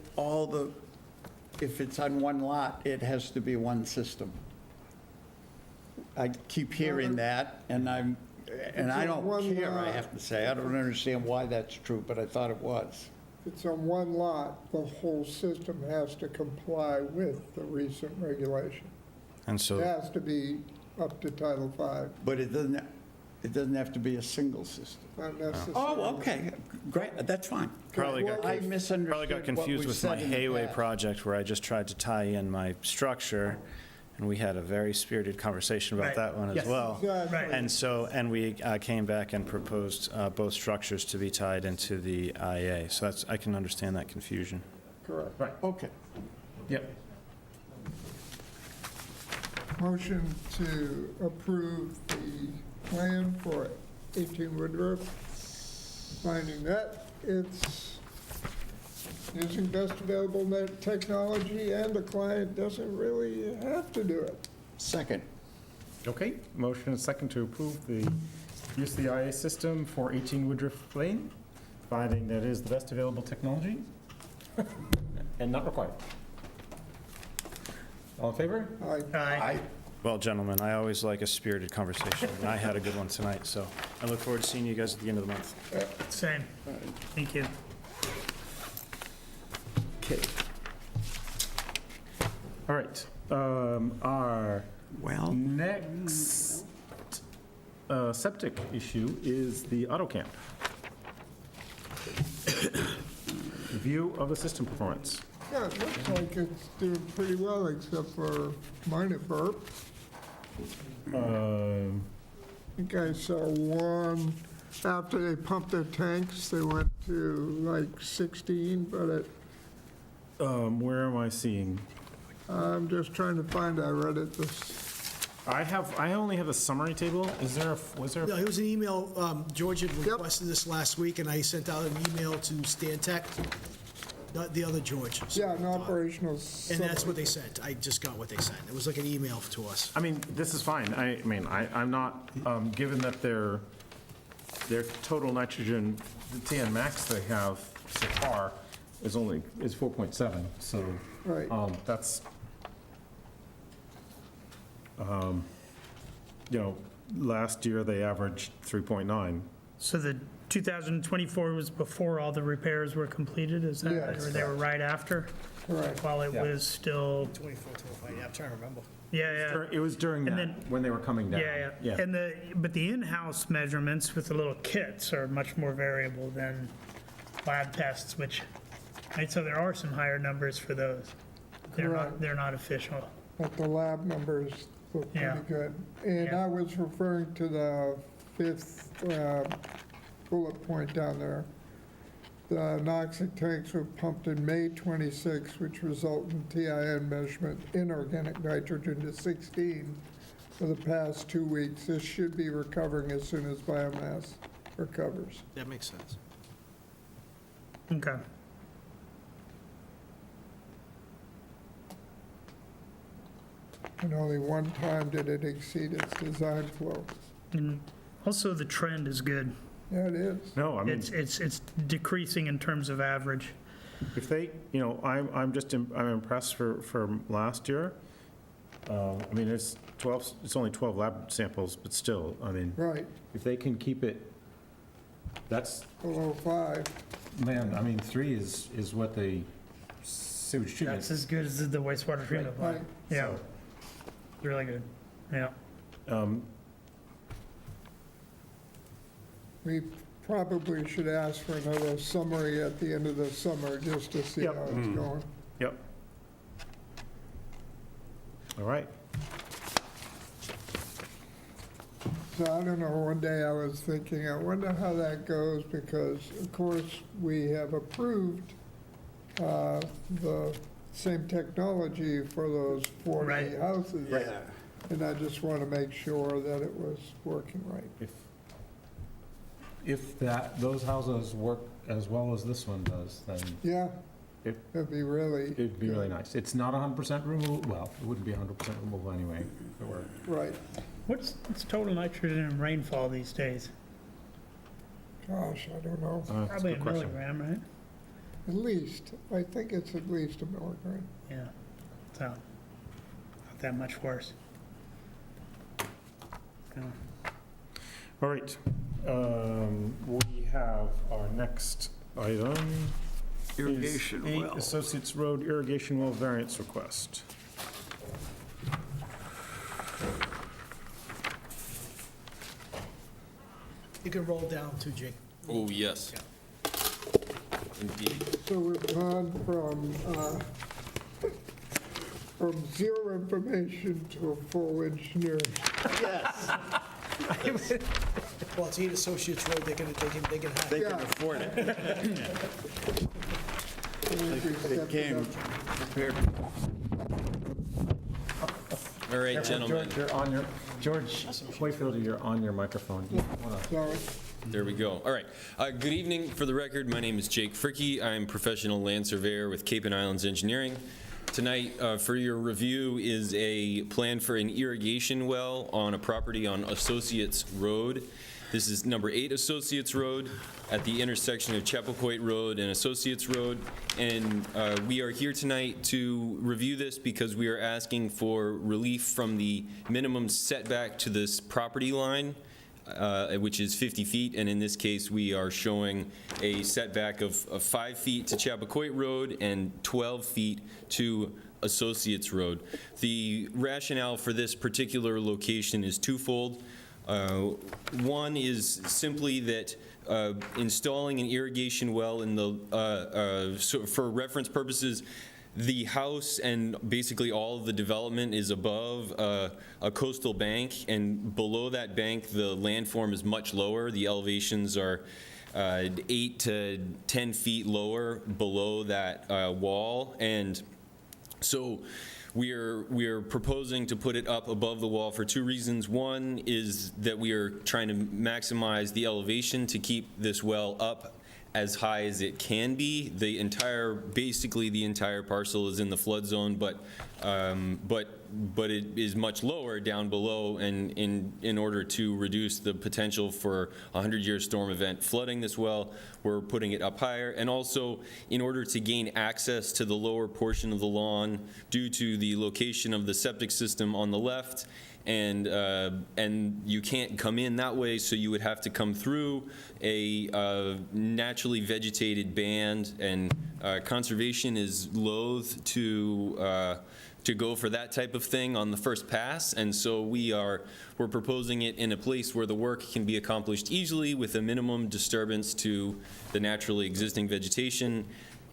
it's on one lot, it has to be one system. I keep hearing that, and I don't care, I have to say. I don't understand why that's true, but I thought it was. It's on one lot, the whole system has to comply with the recent regulation. And so. It has to be up to Title V, But it doesn't have to be a single system. not necessarily. Oh, okay, great, that's fine. Probably got I misunderstood Probably got what confused was with my said in the Hayway past. project, where I just tried to tie in my structure, and we had a very spirited conversation about Right. that one as Yes. well. Exactly. And we came back and proposed both structures to be tied into the IA. So I can understand that confusion. Correct. Right. Okay. Yep. Motion to approve the plan for 18 Woodruff, finding that it's using best available net technology and the client doesn't really have to do it. Second. Okay, motion and second to approve the use of the IA system for 18 Woodruff Lane, finding that it is the best available technology and not required. All in favor? Aye. Well, gentlemen, I always like a spirited conversation, and I had a good one tonight, so I look forward to seeing you guys at the end of the month. Same. Thank you. Okay. All right, our Well, next septic issue is the auto camp. Review of the system performance. Yeah, it looks like it's doing pretty well except for minor burp. I think I saw one, after they pumped their tanks, they went to like 16, but Where am I seeing? I'm just trying to find, I read it this, I only have a summary table. Was there No, it was an email, George had requested this last week, and I sent out an email to Stantec, not the other George. yeah, an operational And summary. that's what they sent. I just got what they sent. It was like an email to us. I mean, this is fine. I'm not, given that their total nitrogen, the TN max they have so far is 4.7, so. Right. That's, last year they averaged 3.9. So the 2024 was before all the repairs were completed, is that, Yes. or they were right after? Correct. While it Yeah. was still, 24, 25, yeah, I'm trying to remember. yeah. It was during And that, then- when they were coming down. Yeah. And but the in-house measurements with the little kits are much more variable than lab tests, which, right, so there are some higher numbers for those. Correct. They're not official. But the lab numbers look Yeah. pretty good. And Yeah. I was referring to the fifth bullet point down there. The anoxic tanks were pumped in May 26, which resulted in TIN measurement inorganic nitrogen to 16 for the past 2 weeks. This should be recovering as soon as biomass recovers. That makes sense. Okay. And only one time did it exceed its design flow. And also, the trend is good. Yeah, it is. No, I mean, It's decreasing in terms of average. if they, I'm impressed for last year. I mean, it's only 12 lab samples, but still, I mean, Right, if they can keep it, that's, below 5. man, I mean, 3 is what the sewage treatment. That's as good as the wastewater treatment plant. Right. Yeah, So, really good. Yeah. We probably should ask for another summary at the end of the summer, just to see how Yep. it's going. Yep. All right. So I don't know, one day I was thinking, I wonder how that goes, because of course, we have approved the same technology for those 40 Right. houses. Yeah. And I just want to make sure that it was working right. If those houses work as well as this one does, then Yeah, It- it'd be really. it'd be really nice. It's not 100% removal, well, it wouldn't be 100% removal anyway, if it were. Right, What's total nitrogen and rainfall these days? gosh, I don't know, That's a Probably a good question. milligram, right? at least, I think it's at least a milligram. Yeah. So, not that much worse. Yeah. All right. We have our next item. Irrigation is 8 well. Associates Road irrigation well variance request. You can roll down too, Jake. Oh, yes. Indeed. So we've gone from zero information to a full engineering. Well, it's 8 Associates Road, they can have. They Yeah. can afford it. They came prepared. All right, gentlemen. George, you're on your, George Hoyfield, you're on your microphone. Do you wanna- Sorry. There we go. All right. Good evening. For the record, my name is Jake Fricky. I'm professional land surveyor with Cape and Islands Engineering. Tonight, for your review, is a plan for an irrigation well on a property on Associates Road. This is number 8 Associates Road at the intersection of Chappaquoit Road and Associates Road. And we are here tonight to review this because we are asking for relief from the minimum setback to this property line, which is 50 feet, and in this case, we are showing a setback of 5 feet to Chappaquoit Road and 12 feet to Associates Road. The rationale for this particular location is twofold. One is simply that installing an irrigation well in the, so for reference purposes, the house and basically all of the development is above a coastal bank, and below that bank, the landform is much lower. The elevations are 8 to 10 feet lower below that wall, and so we are proposing to put it up above the wall for 2 reasons. One is that we are trying to maximize the elevation to keep this well up as high as it can be. Basically the entire parcel is in the flood zone, but it is much lower down below, and in order to reduce the potential for a 100-year storm event flooding this well, we're putting it up higher. And also, in order to gain access to the lower portion of the lawn due to the location of the septic system on the left, and you can't come in that way, so you would have to come through a naturally vegetated band, and conservation is loath to go for that type of thing on the first pass, and so we're proposing it in a place where the work can be accomplished easily with a minimum disturbance to the naturally existing vegetation,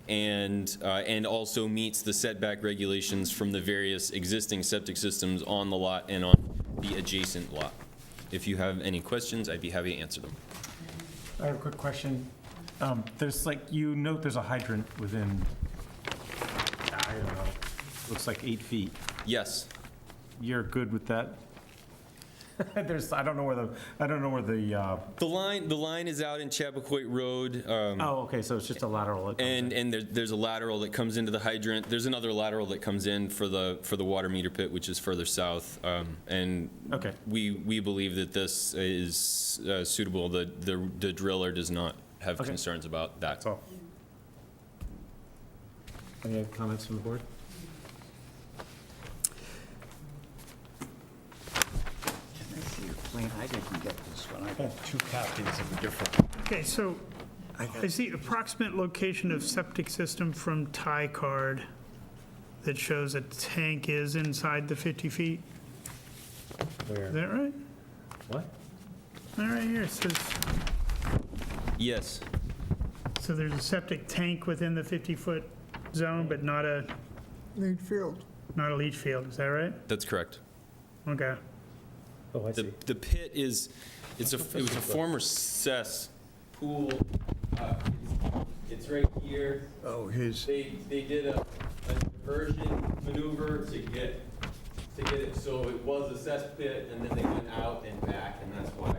and also meets the setback regulations from the various existing septic systems on the lot and on the adjacent lot. If you have any questions, I'd be happy to answer them. I have a quick question. There's you note there's a hydrant within, I don't know, looks like 8 feet. Yes. You're good with that? I don't know where The line is out in Chappaquoit Road. okay, so it's just a lateral. that comes in. And there's a lateral that comes into the hydrant. There's another lateral that comes in for the water meter pit, which is further south. And Okay. we believe that this is suitable. The driller does not have Okay. concerns about that. That's all. Any other comments from the board? I didn't get this one. I got 2 copies of a different. Okay, so I see approximate location of septic system from Thai card that shows a tank is inside the 50 feet. Is Where? that right? What? All right here, it says, Yes, so there's a septic tank within the 50-foot zone, but not a Lead field. leach field, is that right? that's correct. Okay. Oh, I see. The pit is, it was a former cess pool. It's right here. Oh, his. They did a diversion maneuver to get it, so it was a cess pit, and then they went out and back, and that's why.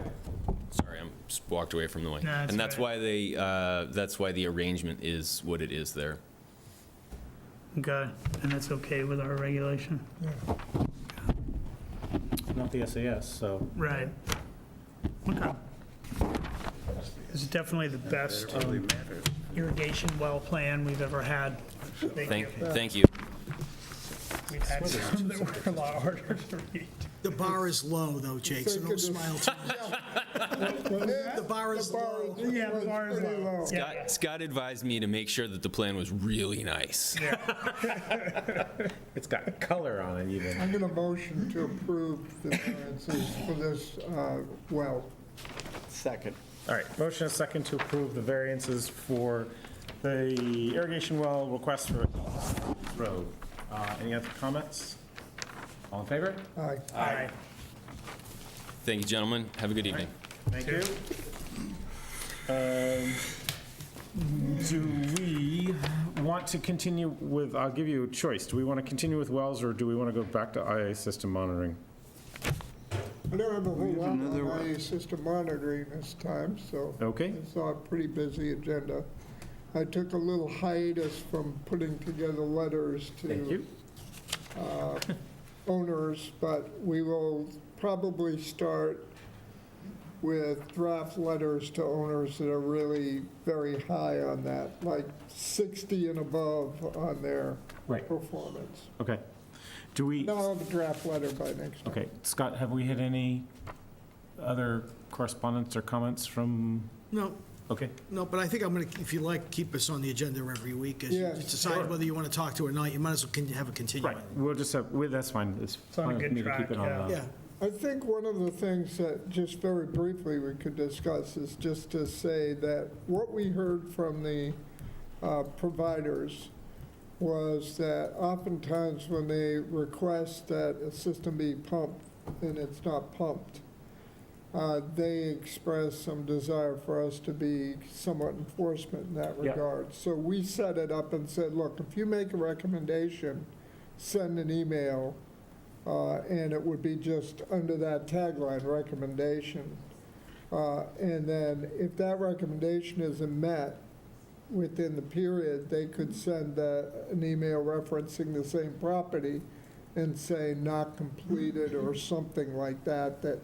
Sorry, I'm just walked away from the mic. No, that's And that's all why that's why the arrangement is what it is there. Okay, and that's okay with our regulation? Not the SAS, so. Right. Okay. This is definitely the best irrigation well plan we've ever had. Thank you. Thank you. We've had some that were a lot harder to read. The bar is low, though, Jake, so don't smile too much. The bar is low. Yeah, the bar is low. Scott advised me to make sure that the plan was really nice. It's got color on it even. I'm going to motion to approve the variances for this well. Second. All right, motion is second to approve the variances for the irrigation well request for road. Any other comments? All in favor? Aye. Aye. Thank you, gentlemen. Have a good evening. Thank you. Do we want to continue with, I'll give you a choice. Do we want to continue with wells, or do we want to go back to IA system monitoring? I don't have a whole lot on IA system monitoring this time, so. Okay. It's a pretty busy agenda. I took a little hiatus from putting together letters Thank to you. owners, but we will probably start with draft letters to owners that are really very high on that, like 60 and above on their Right. performance. Okay. Do we, And I'll have a draft letter by next time. okay, Scott, have we had any other correspondence or comments from, No, okay? no, but I think I'm going to, if you like, keep us on the agenda every week. As you Yes, decide sure. whether you want to talk to or not, you might as well have a continuing. Right, we'll just have, that's fine. It's on a fine with good me to track, keep it on. yeah. Yeah, I think one of the things that, just very briefly, we could discuss is just to say that what we heard from the providers was that oftentimes when they request that a system be pumped and it's not pumped, they express some desire for us to be somewhat enforcement in that Yeah. regard. So we set it up and said, look, if you make a recommendation, send an email, and it would be just under that tagline, recommendation. And then if that recommendation isn't met within the period, they could send an email referencing the same property and say not completed or something like that, that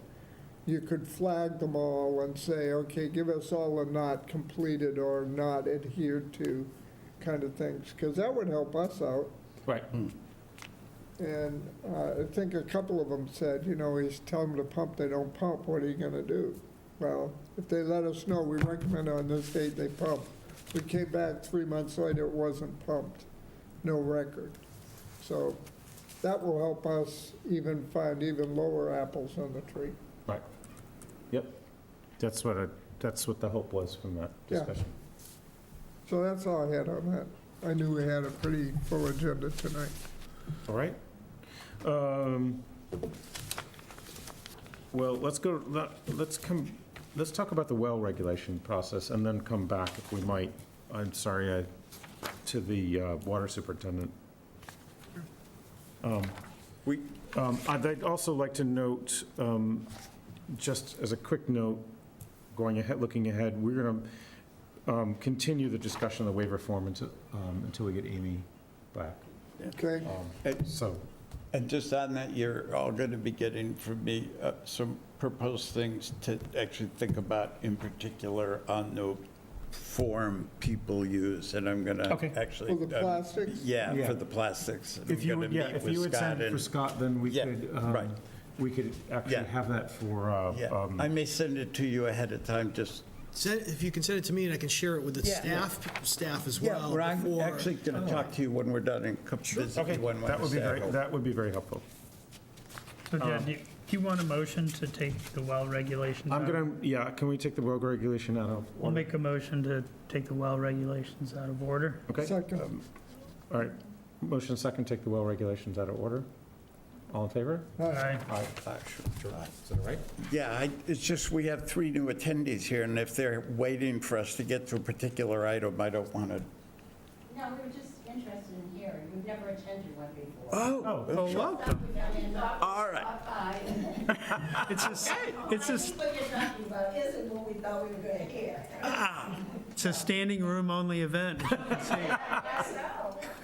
you could flag them all and say, okay, give us all a not completed or not adhered to kind of things, because that would help us out. Right. And I think a couple of them said, you know, he's telling them to pump, they don't pump, what are you going to do? Well, if they let us know, we recommend on this date they pump. We came back 3 months later, it wasn't pumped, no record. So that will help us even find even lower apples on the tree. Right. Yep. That's what the hope was from that Yeah. discussion. So that's all I had on that. I knew we had a pretty full agenda tonight. All right. Well, let's talk about the well regulation process and then come back, if we might, I'm sorry, to the water superintendent. I'd also like to note, just as a quick note, looking ahead, we're going to continue the discussion of the waiver form until we get Amy back. Okay? So, And just on that, you're all going to be getting from me some proposed things to actually think about, in particular on the form people use, and I'm going to Okay. actually. For the plastics? Yeah, Yeah. for the plastics. if you would send it for Scott, then we Yeah, could right. We could actually Yeah. have that for, Yeah, I may send it to you ahead of time, just, If you can send it to me, and I can share it with the Yeah. staff as yeah, well. well, I'm before- actually going to talk to you when we're done and come visit okay, you one that would be Wednesday. very, that would be very helpful. So Jen, do you want a motion to take the well regulations out? I'm gonna, yeah, can we take the road regulation out of? We'll make a motion to take the well regulations out of order. Okay, Second. all right. Motion second, take the well regulations out of order. All in favor? Aye. Yeah, it's just, we have 3 new attendees here, and if they're waiting for us to get to a particular item, I don't want to. No, we were just interested in hearing. We've never attended one before. Oh, welcome. all right. It's just, What you're talking about isn't what we thought we were going to hear. it's a standing room only event. I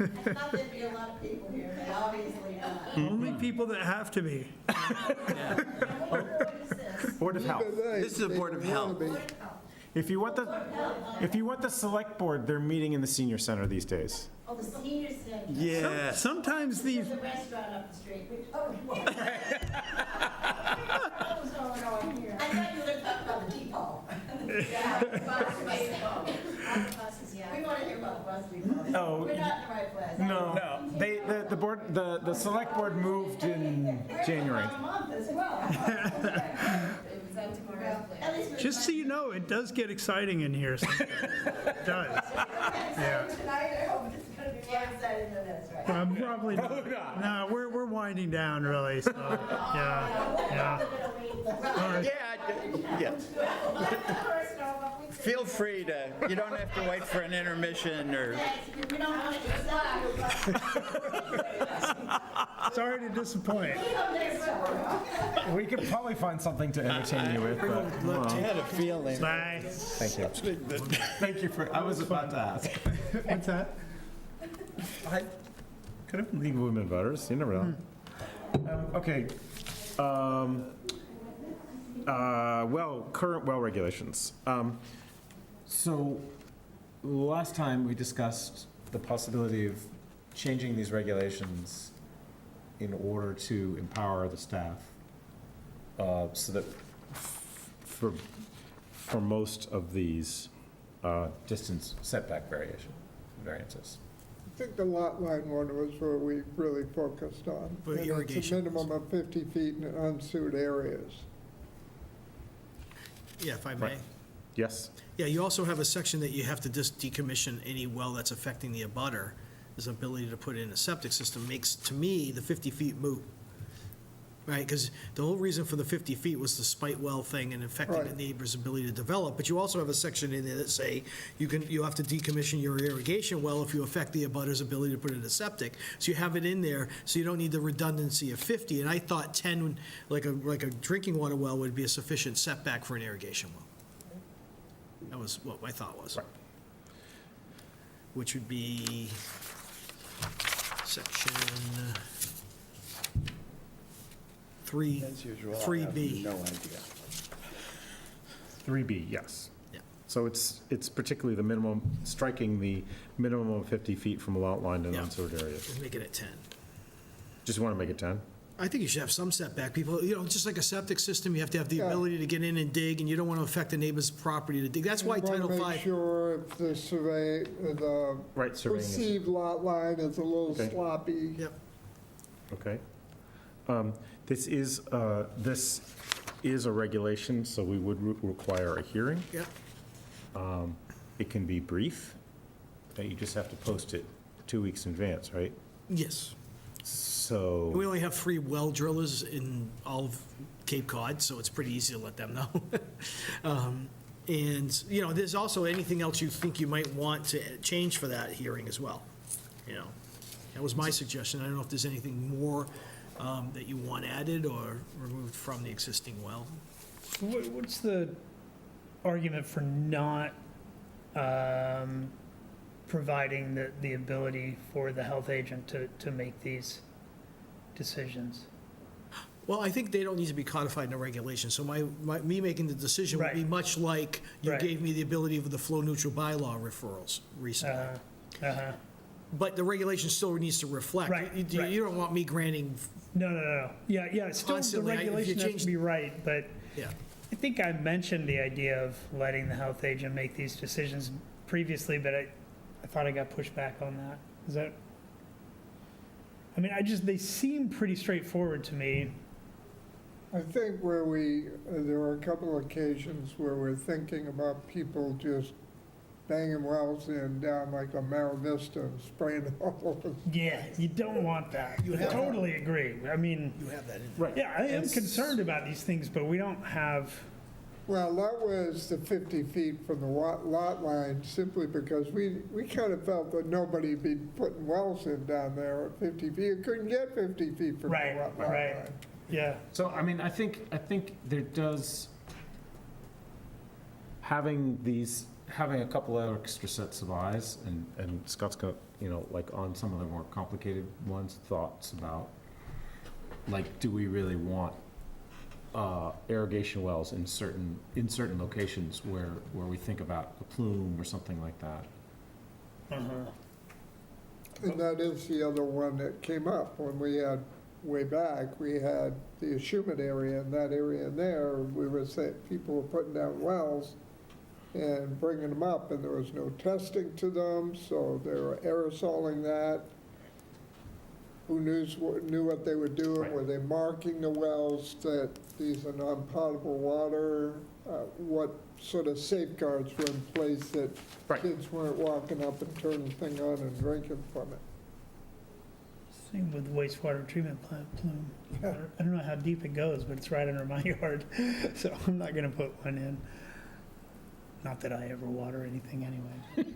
thought there'd be a lot of people here, but obviously not. Only people that have to be. Board of Health. This is the Board of Health. If you want the select board, they're meeting in the senior center these days. Oh, the senior center. Yeah. Sometimes these, There's a restaurant up the street. What was going on here? I thought you were going to talk about the depot. Yeah, the bus depot. We want to hear about the bus depot. No. We're not in the right place. No, they, the board, the select board moved in January. A month as well. It was on tomorrow's place. At least we're just so you know, it does get exciting in here. sometimes. It does. Yeah. tonight. I hope it's going to be more exciting than this, right? I'm probably not. No, we're winding down really, so, yeah. All right. Yeah. Feel free to, you don't have to wait for an intermission or, We don't want to Sorry to disappoint. We could probably find something to entertain you with, but, I had a feeling. Bye. thank you. Thank you for, I was about to ask. What's that? Could have been League of Women Voters, you never know. Okay. Current well regulations. So last time we discussed the possibility of changing these regulations in order to empower the staff, so that for most of these distance setback variances. I think the lot line one was where we really focused on. For And it's irrigation. a minimum of 50 feet in unsuited areas. Yeah, if I may. Right. Yes? Yeah, you also have a section that you have to just decommission any well that's affecting the abutter. His ability to put in a septic system makes, to me, the 50 feet moot. Right, because the whole reason for the 50 feet was the spite well thing and affecting the Right. neighbor's ability to develop. But you also have a section in there that say you have to decommission your irrigation well if you affect the abutter's ability to put in a septic. So you have it in there, so you don't need the redundancy of 50. And I thought 10, like a drinking water well would be a sufficient setback for an irrigation well. That was what my thought was. Right. Which would be section 3, As usual, I 3B. have no idea. 3B, yes. Yeah. So it's particularly the minimum, striking the minimum of 50 feet from lot line in Yeah. unserved areas. Just make it at 10. Just want to make it 10? I think you should have some setback. People, just like a septic system, you have to have the Yeah. ability to get in and dig, and you don't want to affect the neighbor's property to dig. That's why Title Want to make V. sure if the survey, the Right, surveying is, perceived lot line is a little Okay. sloppy. Yep. okay. This is a regulation, so we would require a hearing. Yep. It can be brief, but you just have to post it 2 weeks in advance, right? Yes. So, We only have 3 well drillers in all of Cape Cod, so it's pretty easy to let them know. And, there's also anything else you think you might want to change for that hearing as well. That was my suggestion. I don't know if there's anything more that you want added or removed from the existing well. What's the argument for not providing the ability for the health agent to make these decisions? Well, I think they don't need to be codified in a regulation, so me making the decision would be Right. much like you Right. gave me the ability of the flow neutral bylaw referrals recently. Uh-huh. but the regulation still needs to reflect. Right, You right. you don't want me granting, No. Yeah, still, the Constantly, if you regulation has change- to be right, but yeah. I think I mentioned the idea of letting the health agent make these decisions previously, but I thought I got pushed back on that. Is that? I mean, they seem pretty straightforward to me. I think there were a couple of occasions where we're thinking about people just banging wells in down like a Mara Vista and spraying it all over. Yeah, you don't want that. You I have- totally agree. I mean, You have that in there. Right. yeah, I am concerned about these things, but we don't have, Well, that was the 50 feet from the lot line, simply because we kind of felt that nobody'd be putting wells in down there at 50 feet. You couldn't get 50 feet from the Right, lot right. line. yeah. So, I mean, I think there does, having a couple of extra sets of eyes, and Scott's got, like on some of the more complicated ones, thoughts about, like, do we really want irrigation wells in certain locations where we think about a plume or something like that? And that is the other one that came up when we had, way back, we had the Ashumet area, and that area in there, we were saying, people were putting down wells and bringing them up, and there was no testing to them, so they were aerosoling that. Who knew what they were doing? Right. Were they marking the wells that these are non-potable water? What sort of safeguards were in place that Right. kids weren't walking up and turning the thing on and drinking from it? Same with wastewater treatment plant plume. I don't know how deep it goes, but it's right under my yard, so I'm not gonna put one in. Not that I ever water anything anyway.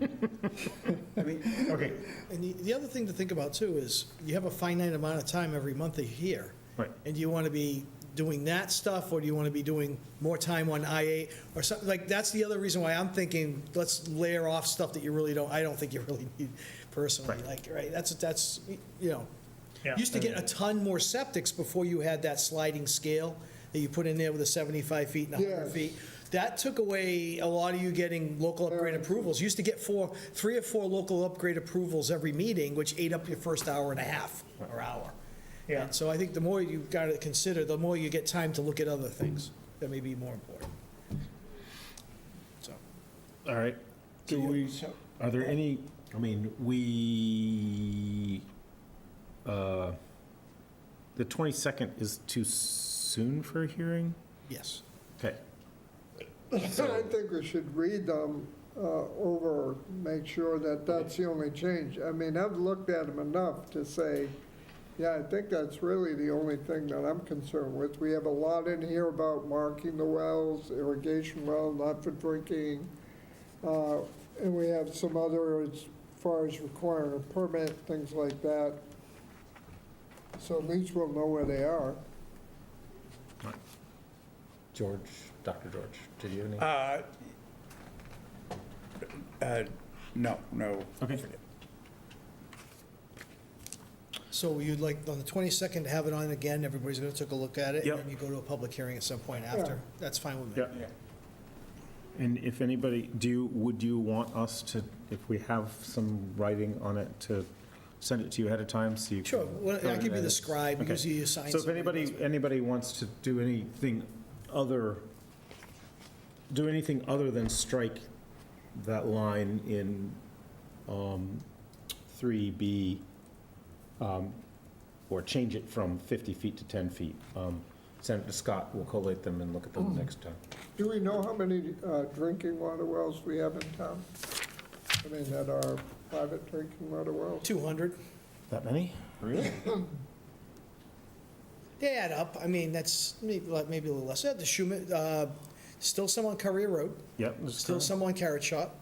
I mean, Okay. and the other thing to think about too is you have a finite amount of time every month that you're here. Right. And do you want to be doing that stuff, or do you want to be doing more time on I-8 or something? Like, that's the other reason why I'm thinking, let's layer off stuff that I don't think you really need personally. Right. Like, right, that's, Yeah. used to get a ton more septics before you had that sliding scale that you put in there with the 75 feet and 100 Yes. feet. That took away a lot of you getting local upgrade approvals. You used to get 3 or 4 local upgrade approvals every meeting, which ate up your first hour and a half or hour. Yeah. And so I think the more you've got to consider, the more you get time to look at other things that may be more important. So, All right. Are there any, I mean, the 22nd is too soon for a hearing? yes. Okay. I think we should read them over, make sure that that's the only change. I mean, I've looked at them enough to say, yeah, I think that's really the only thing that I'm concerned with. We have a lot in here about marking the wells, irrigation well, not for drinking. And we have some other, as far as requiring a permit, things like that. So at least we'll know where they are. Dr. George, did you have any? No. Okay. So you'd like, on the 22nd, to have it on again, everybody's going to take a look at it, and Yep. then you go to a public hearing at some point after. That's fine with me. Yeah. And if anybody, would you want us to, if we have some writing on it, to send it to you ahead of time so you can? Sure, well, I'll give you the edit? scribe, Okay. usually you sign. So if something. anybody wants to do anything other than strike that line in 3B, or change it from 50 feet to 10 feet, send it to Scott, we'll collate them and look at them next time. Do we know how many drinking water wells we have in town? I mean, that are private drinking water wells? 200. That many? Really? They add up. I mean, that's maybe a little less. The Schumett, still some on Courier Road, Yep. still some on Carrot Shop.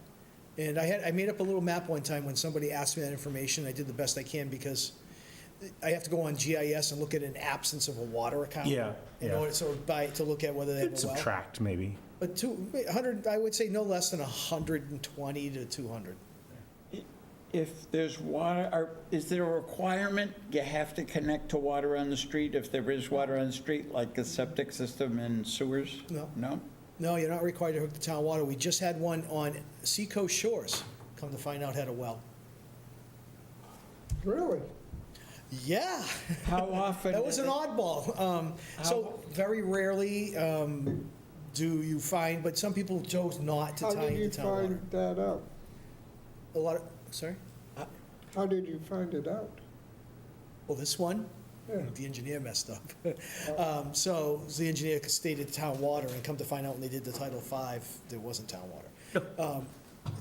And I made up a little map one time when somebody asked me that information. I did the best I can because I have to go on GIS and look at an absence of a water account. Yeah, In yeah. order to look at whether they have a well. Subtract, maybe. But 100, I would say no less than 120 to 200. If there's water, is there a requirement you have to connect to water on the street if there is water on the street, like a septic system and sewers? No. No? No, you're not required to hook to town water. We just had one on Seacoast Shores, come to find out had a well. Really? Yeah. How often? That was an oddball. So very rarely do you find, but some people chose not to How tie did you into town water. find that out? A lot of, sorry? How did you find it out? Well, this one, Yeah. the engineer messed up. So the engineer stated town water, and come to find out when they did the Title V, there wasn't town water.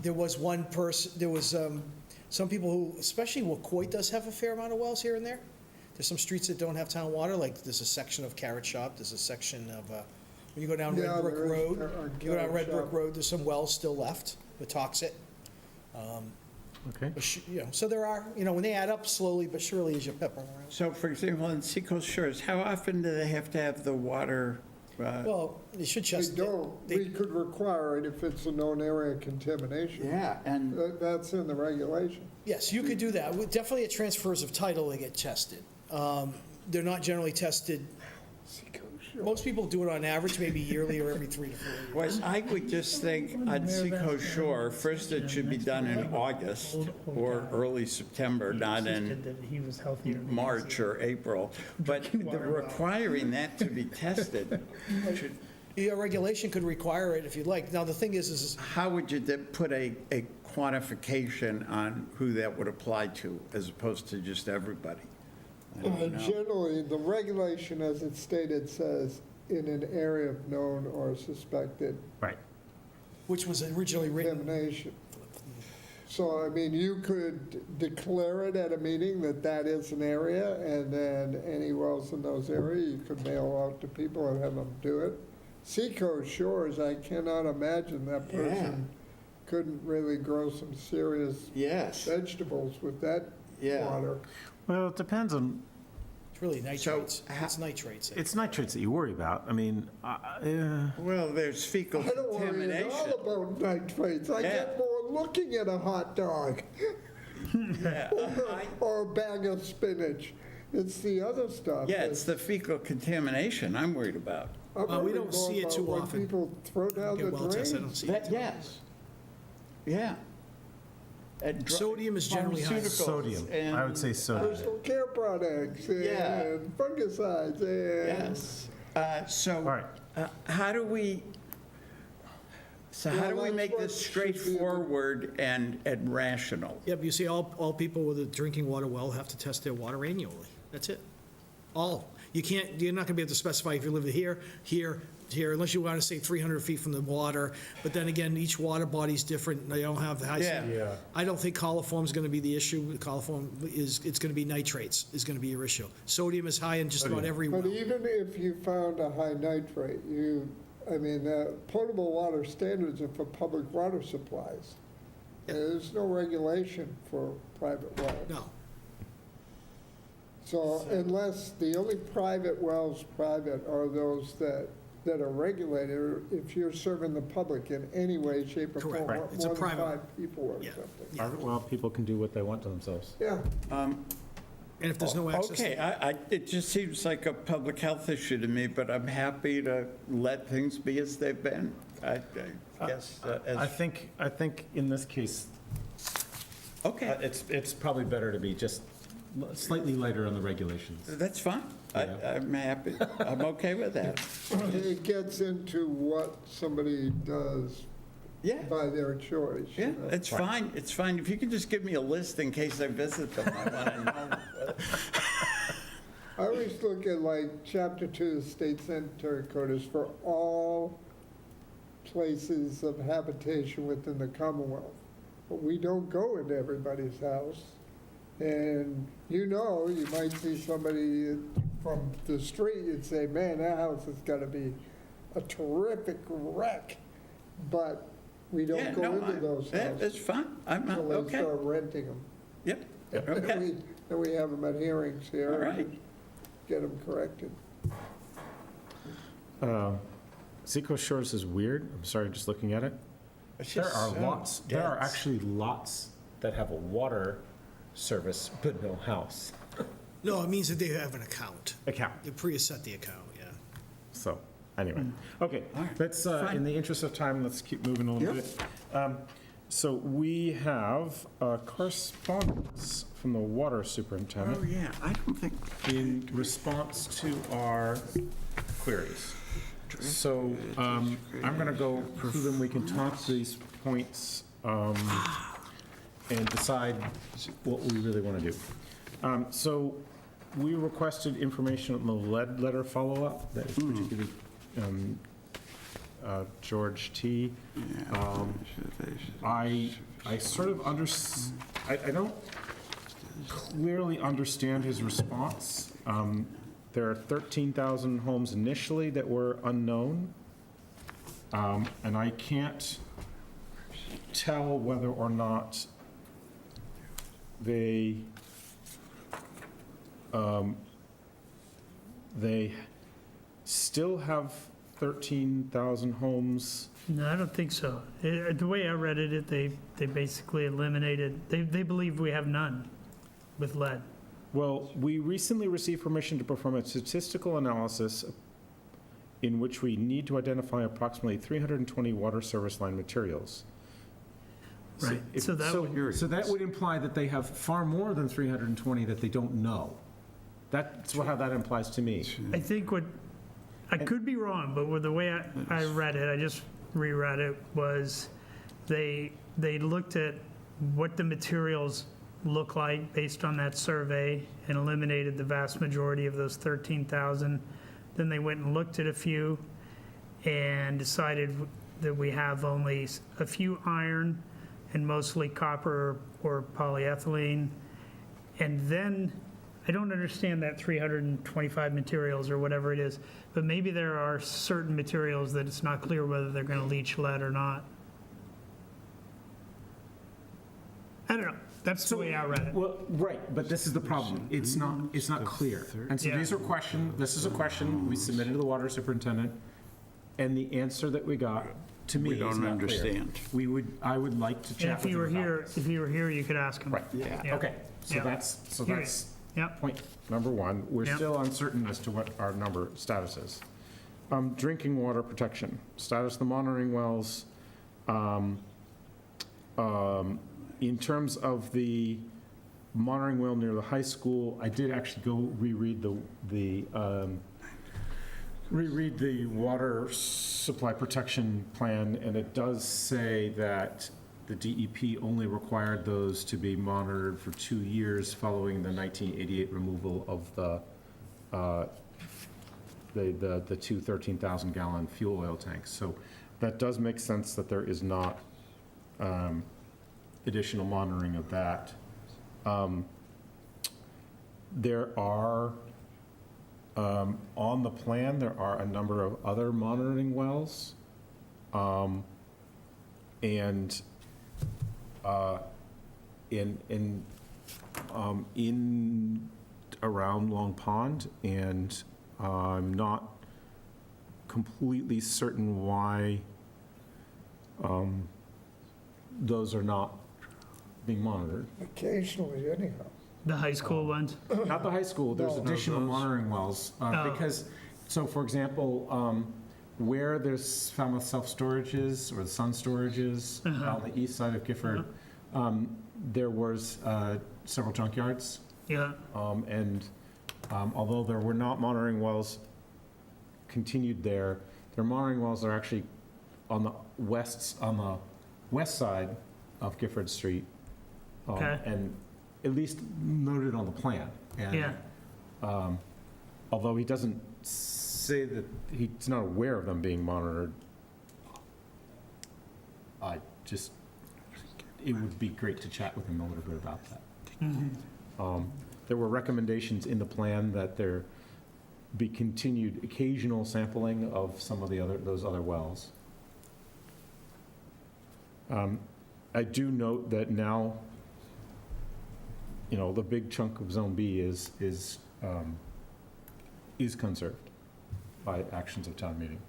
There was one person, there was some people who, especially Wacoit does have a fair amount of wells here and there. There's some streets that don't have town water, like there's a section of Carrot Shop, there's a section of, when you go down Yeah, Red Brick there is, Road, on you go down Carrot Red Brick Shop. Road, there's some wells still left with Toxit. Okay. You know, so there are, you know, when they add up slowly but surely as you pepper them around. So, for example, in Seacoast Shores, how often do they have to have the water? Well, you should They just. don't. We could require it if it's a known area of contamination. Yeah, and That's in the regulation. Yes, you could do that. Definitely at transfers of title, they get tested. They're not generally tested, most people do it on average, maybe yearly or every 3 to 4 years. well, I would just think on Seacoast Shore, first it should be done in August or early September, not in He was healthier. March or April. But requiring that to be tested, should, The regulation could require it if you'd like. Now, the thing is how would you put a quantification on who that would apply to, as opposed to just everybody? I don't know. Generally, the regulation, as it's stated, says in an area of known or suspected Right. which was originally written. contamination. So, I mean, you could declare it at a meeting that that is an area, and then any wells in those areas, you could mail out to people and have them do it. Seacoast Shores, I cannot imagine that person couldn't really grow some serious Yes, vegetables with that yeah. water. Well, it depends on, It's really nitrates. So, It's nitrates. it's nitrates that you worry about. I mean, Well, there's fecal I don't worry at contamination. all about nitrates. I get Yeah. more looking at a hot dog Yeah, or a bag of spinach. It's the other stuff. yeah, it's the fecal contamination I'm worried about. I'm we worried don't see more it about too when often. people throw down the Get well tested, I drain. don't see it. That, yes. Yeah. And Sodium is generally high. pharmaceuticals sodium. I would say and, sodium. Personal care products Yeah. and fungicides and. Yes. So, All right. how do we, Well, that's make what this should be the- straightforward and rational? Yep, you see, all people with a drinking water well have to test their water annually. That's it. All. You can't, you're not gonna be able to specify if you live here, unless you want to say 300 feet from the water. But then again, each water body's different. They don't have the high. Yeah. I don't think coliform's gonna be the issue. Coliform it's gonna be nitrates is gonna be your issue. Sodium is high in just about every well. But even if you found a high nitrate, potable water standards are for public water supplies. There's no regulation for private wells. No. So unless, the only private wells private are those that are regulated, if you're serving the public in any way, shape, or Correct. form, Right. It's a more than private- 5 people or Yeah. something. Private well, people can do what they want to themselves. Yeah, And if there's no access. Okay, it just seems like a public health issue to me, but I'm happy to let things be as they've been. I guess, I think in this case, okay, it's probably better to be just slightly lighter on the regulations. that's fine. Yeah. I'm happy. I'm okay with that. it gets into what somebody does Yeah. by their choice. you Yeah, know. it's fine, it's fine. If you could just give me a list in case I visit them, I want to know. I always look at like Chapter 2 of the State Sanitary Code is for all places of habitation within the Commonwealth. But we don't go into everybody's house. And you might see somebody from the street and say, man, that house has got to be a terrific wreck. But we Yeah, don't go no, into those That's houses fine, I'm until they okay. start renting them. Yep, And okay, we have them at hearings here. all right. and get them corrected. Seacoast Shores is weird. I'm sorry, just looking at it. It's There just are so lots, there are dense. actually lots that have a water service, but no house No, it means that they have an account. account. They pre-set the account, yeah. So, anyway, okay, let's, Fine. in the interest of time, let's keep moving a little Yep. bit. So we have correspondence from the water superintendent Oh, yeah, I don't think, in response to our queries. So I'm going to go through them. We can talk these points and decide what we really want to do. So we requested information on the lead letter follow-up. That is particularly George T. I sort of I don't clearly understand his response. There are 13,000 homes initially that were unknown, and I can't tell whether or not they still have 13,000 homes. No, I don't think so. The way I read it, they basically eliminated, they believe we have none with lead. Well, we recently received permission to perform a statistical analysis in which we need to identify approximately 320 water service line materials. Right, so that would imply that they have far more than 320 that they don't know. That's how that implies to me. I think I could be wrong, but with the way I read it, I just reread it, was they looked at what the materials look like based on that survey and eliminated the vast majority of those 13,000. Then they went and looked at a few and decided that we have only a few iron and mostly copper or polyethylene. And then, I don't understand that 325 materials or whatever it is, but maybe there are certain materials that it's not clear whether they're going to leach lead or not. I don't know. That's the way I read it. Well, right, but this is the problem. It's not clear. And so this is a question we submitted to the water superintendent, and the answer that we got, to me, we is don't not clear. understand. I would like to And chat if with you him were about here, this. if you were here, you could ask him. Right, Yeah. okay. So Yeah. that's Yep. point number one. We're Yep. still uncertain as to what our number status is. Drinking water protection, status of the monitoring wells. In terms of the monitoring well near the high school, I did actually go reread the water supply protection plan, and it does say that the DEP only required those to be monitored for 2 years following the 1988 removal of the two 13,000-gallon fuel oil tanks. So that does make sense that there is not additional monitoring of that. There are, on the plan, there are a number of other monitoring wells. And in around Long Pond, and I'm not completely certain why those are not being monitored. Occasionally, anyhow. The high school ones? Not the high school, there's No. additional monitoring wells, because, so for example, where there's Falmouth Self-Storage is, or the Sun Storage is, on the east side of Gifford, there was several junkyards, Yeah. and although there were not monitoring wells continued there, their monitoring wells are actually on the west side of Gifford Street. Okay. And at least noted on the plan. And, Yeah. although he doesn't say that he's not aware of them being monitored, it would be great to chat with him a little bit about that. There were recommendations in the plan that there be continued occasional sampling of some of those other wells. I do note that now, the big chunk of Zone B is conserved by actions of town meeting.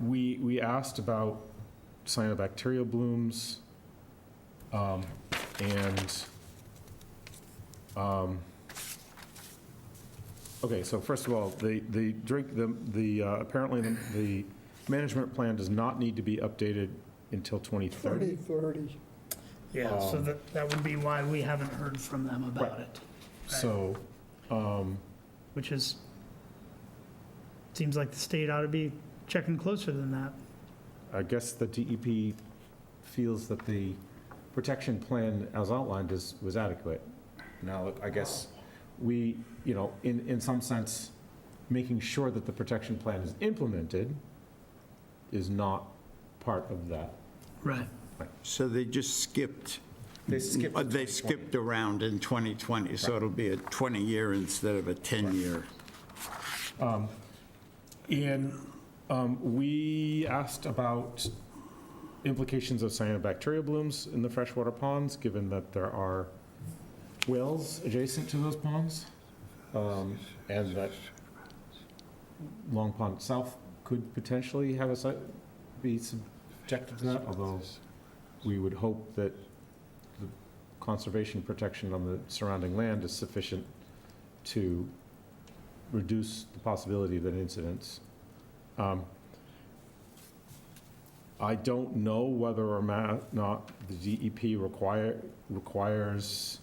We asked about cyanobacterial blooms, and Okay, so first of all, apparently the management plan does not need to be updated until 2030. 2030. Yeah, so that would be why we haven't heard from them about Right. it. So, Which is, seems like the state ought to be checking closer than that. I guess the DEP feels that the protection plan as outlined was adequate. Now, look, I guess we, in some sense, making sure that the protection plan is implemented is not part of that. Right. So they just skipped. They skipped to They skipped around in 2020, so it'll be a 20-year instead of a 10-year. And we asked about implications of cyanobacteria blooms in the freshwater ponds, given that there are wells adjacent to those ponds, and that Long Pond South could potentially have be subjected to that, although we would hope that the conservation protection on the surrounding land is sufficient to reduce the possibility of an incident. I don't know whether or not the DEP requires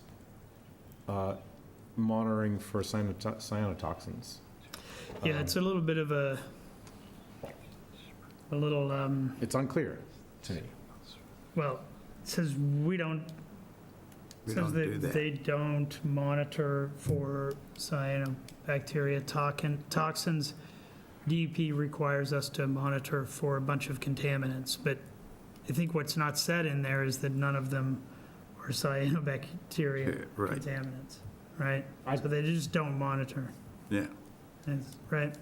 monitoring for cyanotoxins. Yeah, it's a little bit of a little, It's unclear to me. well, it says we don't, We says don't do that that. they don't monitor for cyanobacteria toxins. DEP requires us to monitor for a bunch of contaminants, but I think what's not said in there is that none of them are cyanobacteria Right. contaminants, right? So they just don't monitor, Yeah. right?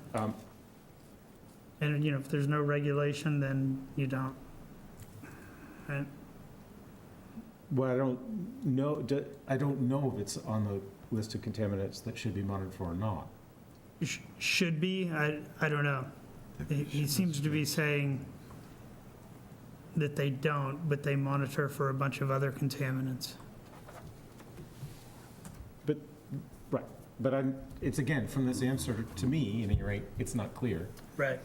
And, if there's no regulation, then you don't, right? Well, I don't know if it's on the list of contaminants that should be monitored for or not. Should be, I don't know. He seems to be saying that they don't, but they monitor for a bunch of other contaminants. But it's again, from this answer to me, at any rate, it's not clear. Right.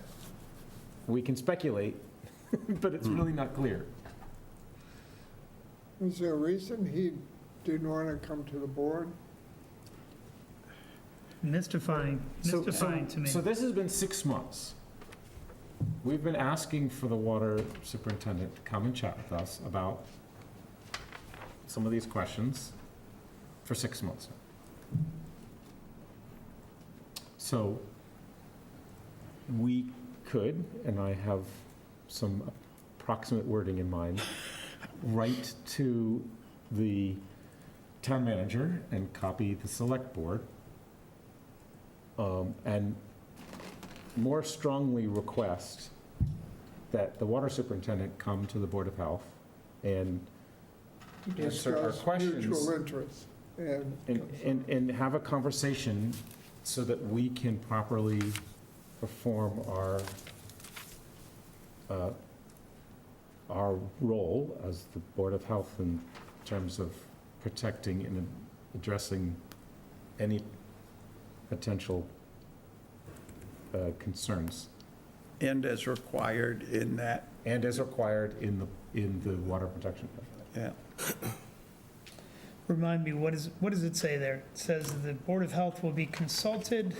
We can speculate, but it's really not clear. Was there a reason he didn't want to come to the board? Mystifying to me. So this has been 6 months. We've been asking for the water superintendent to come and chat with us about some of these questions for 6 months now. So we could, and I have some approximate wording in mind, write to the town manager and copy the select board, and more strongly request that the water superintendent come to the Board of Health and answer our Discuss questions. mutual interests And have a conversation so that we can properly perform our role as the Board of Health in terms of protecting and addressing any potential concerns. And as required in that, And as required in the water protection plan. yeah. Remind me, what does it say there? It says the Board of Health will be consulted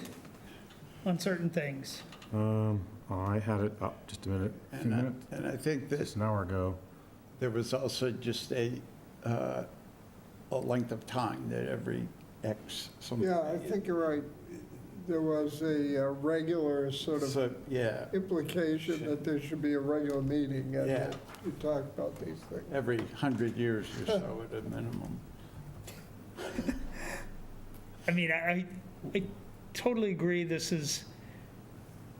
on certain things. I had it up just a minute, a few minutes, And I think that just an hour ago. there was also just a length of time that every X. Yeah, I think you're right. There was a regular sort of So, yeah, implication that there should be a regular meeting and Yeah. that you talk about these things. every 100 years or so at a minimum. I mean, I totally agree this is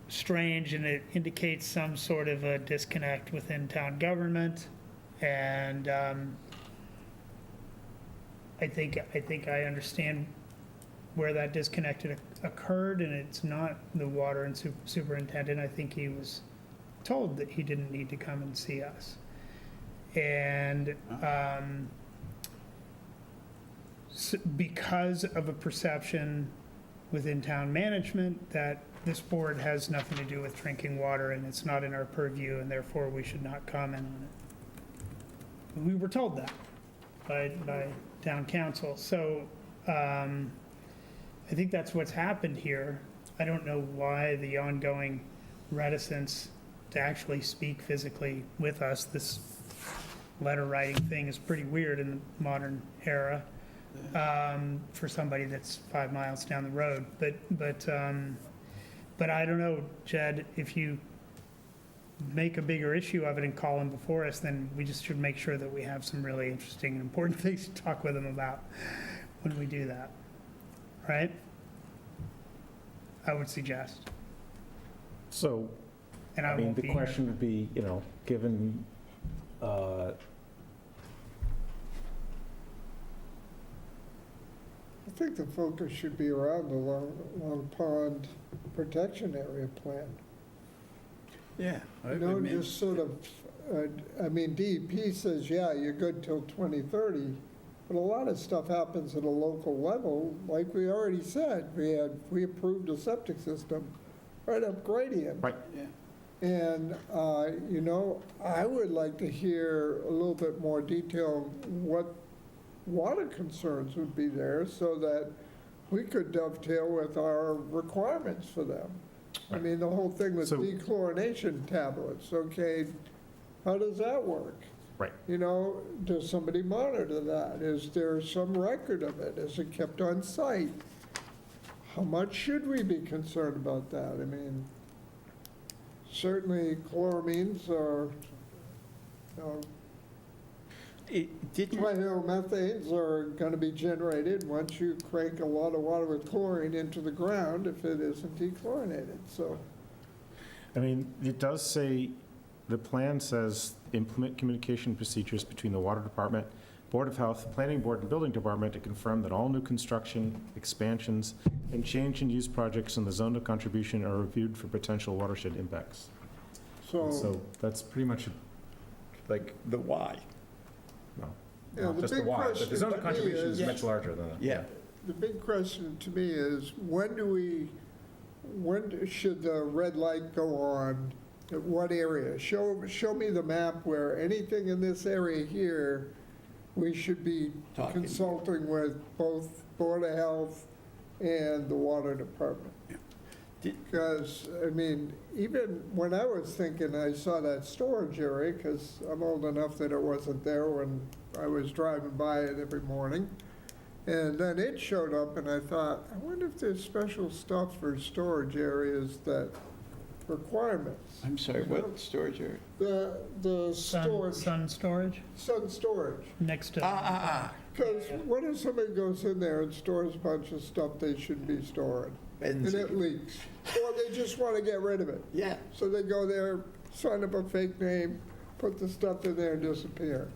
strange and it indicates some sort of a disconnect within town government. And I think I understand where that disconnect occurred, and it's not the water and superintendent. I think he was told that he didn't need to come and see us. And because of a perception within town management that this board has nothing to do with drinking water and it's not in our purview and therefore we should not comment on it. We were told that by town council. So I think that's what's happened here. I don't know why the ongoing reticence to actually speak physically with us. This letter writing thing is pretty weird in the modern era for somebody that's 5 miles down the road. But I don't know, Jed, if you make a bigger issue of it and call them before us, then we just should make sure that we have some really interesting and important things to talk with them about when we do that, right? I would suggest. So, And I mean, won't the be question would be, given, I think the focus should be around the Long Pond Protection Area plan. Yeah. Just sort of, DEP says, yeah, you're good till 2030, but a lot of stuff happens at a local level. Like we already said, we approved a septic system right up gradient. Right. Yeah. And, I would like to hear a little bit more detail what water concerns would be there so that we could dovetail with our requirements for them. I mean, the whole thing with So- dechlorination tablets, okay, how does that work? Right. Does somebody monitor that? Is there some record of it? Is it kept on site? How much should we be concerned about that? I mean, certainly chloramines are, methanes are going to be generated once you crank a lot of water with chlorine into the ground if it isn't dechlorinated, so. I mean, it does say, the plan says, implement communication procedures between the Water Department, Board of Health, Planning Board, and Building Department to confirm that all new construction, expansions, and change in use projects in the zone of contribution are reviewed for potential watershed impacts. So that's pretty much, like, The why. Yeah, not the just the big why, but the question zone to of me contribution is is- much larger than that. Yeah. The big question to me is, when should the red light go on? At what area? Show me the map where anything in this area here, we should be Talking. consulting with both Board of Health and the Water Department. Because, even when I was thinking, I saw that storage area, because I'm old enough that it wasn't there when I was driving by it every morning. And then it showed up, and I thought, I wonder if there's special stuff for storage areas that, requirements. I'm sorry, what storage area? The storage, sun storage sun storage. next to. Because what if somebody goes in there and stores a bunch of stuff they shouldn't be storing? And it leaks, or they just want to get rid of it. Yeah. So they go there, sign up a fake name, put the stuff in there and disappear.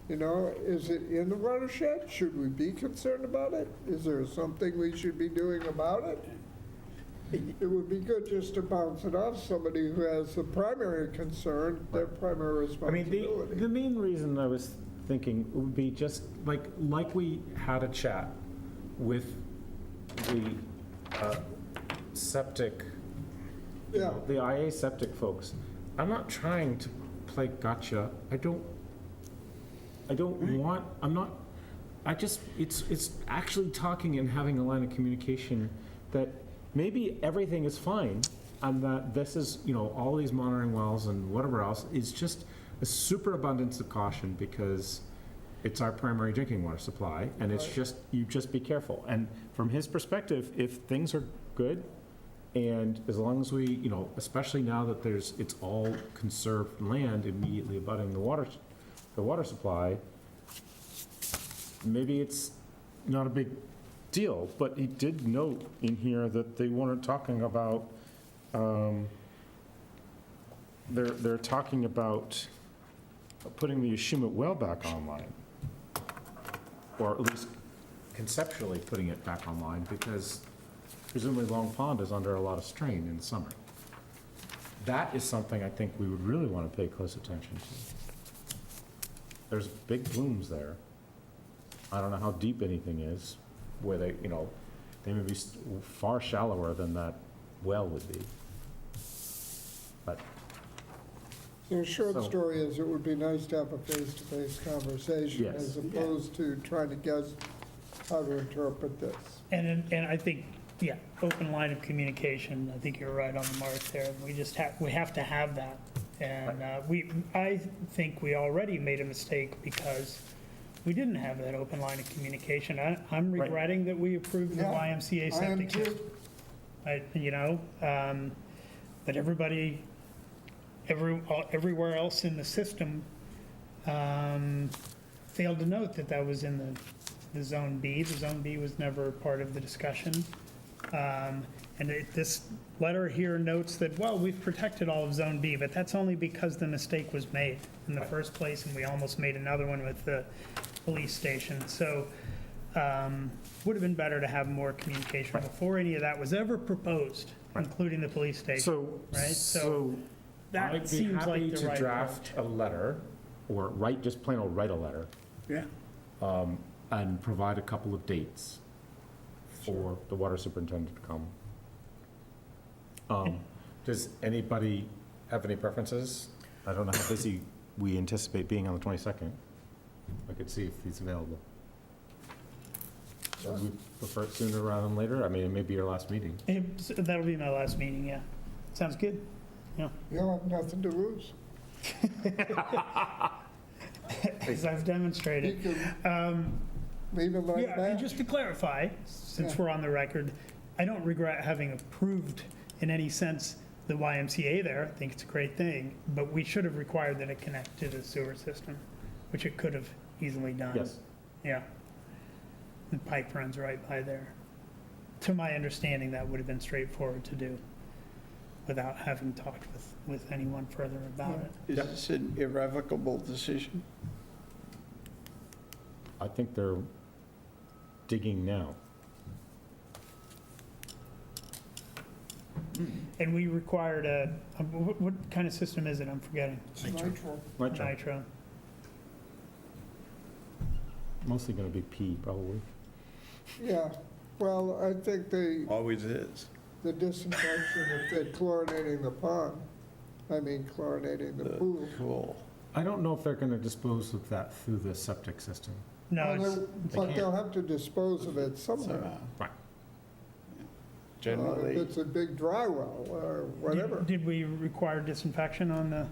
Is it in the watershed? Should we be concerned about it? Is there something we should be doing about it? It would be good just to bounce it off somebody who has the primary concern, their primary I mean, responsibility. the main reason I was thinking would be just like we had a chat with the septic, Yeah. the IA septic folks. I'm not trying to play gotcha. I don't want, it's actually talking and having a line of communication that maybe everything is fine and that this is, all these monitoring wells and whatever else is just a super abundance of caution because it's our primary drinking water supply and it's just, you just be careful. And from his perspective, if things are good and as long as we, especially now that it's all conserved land immediately abutting the water supply, maybe it's not a big deal, but he did note in here that they weren't talking about, they're talking about putting the Ashimut well back online, or at least conceptually putting it back online, because presumably Long Pond is under a lot of strain in the summer. That is something I think we would really want to pay close attention to. There's big blooms there. I don't know how deep anything is, where they, They may be far shallower than that well would be. But, So the short So- story is, it would be nice to have a face-to-face conversation Yes. as opposed to trying to guess how to interpret this. And I think, yeah, open line of communication, I think you're right on the mark there. We have to have that. And I think we already made a mistake because we didn't have that open line of communication. I'm Right. regretting that we approved the Yeah, YMCA I am septic too. system. But everybody, everywhere else in the system failed to note that that was in the Zone B. The Zone B was never part of the discussion. This letter here notes that, well, we've protected all of Zone B, but that's only because the mistake was made in the first place, and we almost made another one with the police station. So would have been better to have more communication before any of that was ever proposed, including the police station. so, Right, so that I'd be seems like happy the to right draft a letter, or just plain old write a letter, Yeah. and provide a couple of dates for the water superintendent to come. Does anybody have any preferences? I don't know how busy we anticipate being on the 22nd. I could see if he's available. Would we prefer it sooner rather than later? I mean, it may be your last meeting. That'll be my last meeting, yeah. Sounds good. You'll have nothing to lose. As I've demonstrated. You can leave it like Yeah, and that. just to clarify, since Yeah. we're on the record, I don't regret having approved in any sense the YMCA there. I think it's a great thing, but we should have required that it connect to the sewer system, which it could have easily done. Yes. Yeah. The pipe runs right by there. To my understanding, that would have been straightforward to do without having talked with anyone further about it. Is this an irrevocable decision? I think they're digging now. And we required what kind of system is it? I'm forgetting. Nitro. Nitro. Mostly going to be P, probably. Yeah, well, I think Always is. the disinfection, if they're chlorinating the pond, chlorinating the pool. Cool. I don't know if they're going to dispose of that through the septic system. No, Well, it's, But can't. they'll have to dispose of it somewhere. Right. If Generally, it's a big dry well or whatever. did we require disinfection on the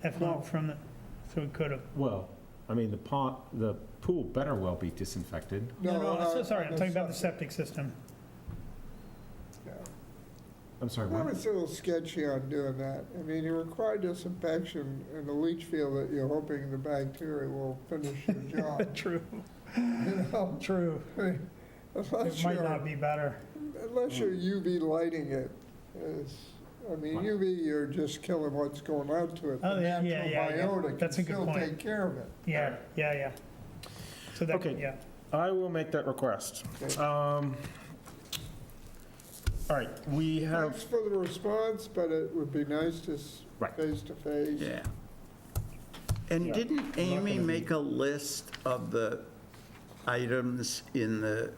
effluent from the, so we could have? Well, I mean, the pool better well be disinfected. No, so sorry, I'm talking about the septic system. Yeah. I'm sorry, I what? was a little sketchy on doing that. I mean, you require disinfection in a leach field that you're hoping the bacteria will finish your job. True, You know, true. I mean, It unless might not you're, be better. unless you're UV lighting it, UV, you're just killing what's going out to it. Oh, The yeah, natural yeah. biota can That's a good still point. take care of it. Yeah. So that, Okay. yeah. I will make that request. Okay. All right, we have, Thanks for the response, but it would be nice to Right. face to face. yeah. And Yeah. didn't Amy make a list of the items in the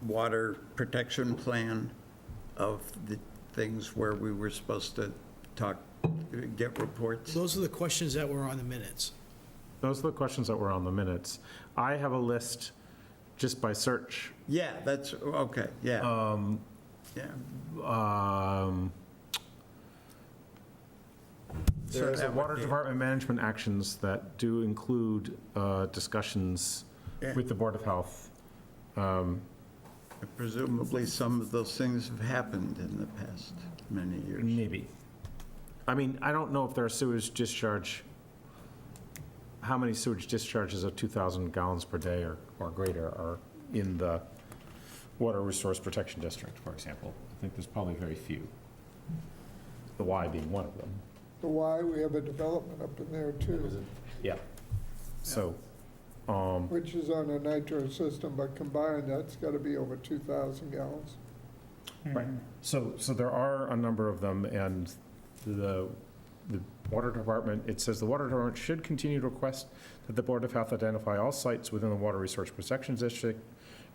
water protection plan of the things where we were supposed to get reports? Those are the questions that were on the minutes. those are the questions that were on the minutes. I have a list just by search. Yeah, that's, okay, yeah. Yeah. There's that would water be- department management actions that do include discussions Yeah. with the Board of Health. Presumably, some of those things have happened in the past many years. Maybe. I mean, I don't know if there are sewage discharge, how many sewage discharges of 2,000 gallons per day or greater are in the Water Resource Protection District, for example. I think there's probably very few. The Y being one of them. The Y, we have a development up in there too, Yeah. So, which is on a nitro system, but combined, that's got to be over 2,000 gallons. right. So there are a number of them, and the Water Department, it says the Water Department should continue to request that the Board of Health identify all sites within the Water Resource Protection District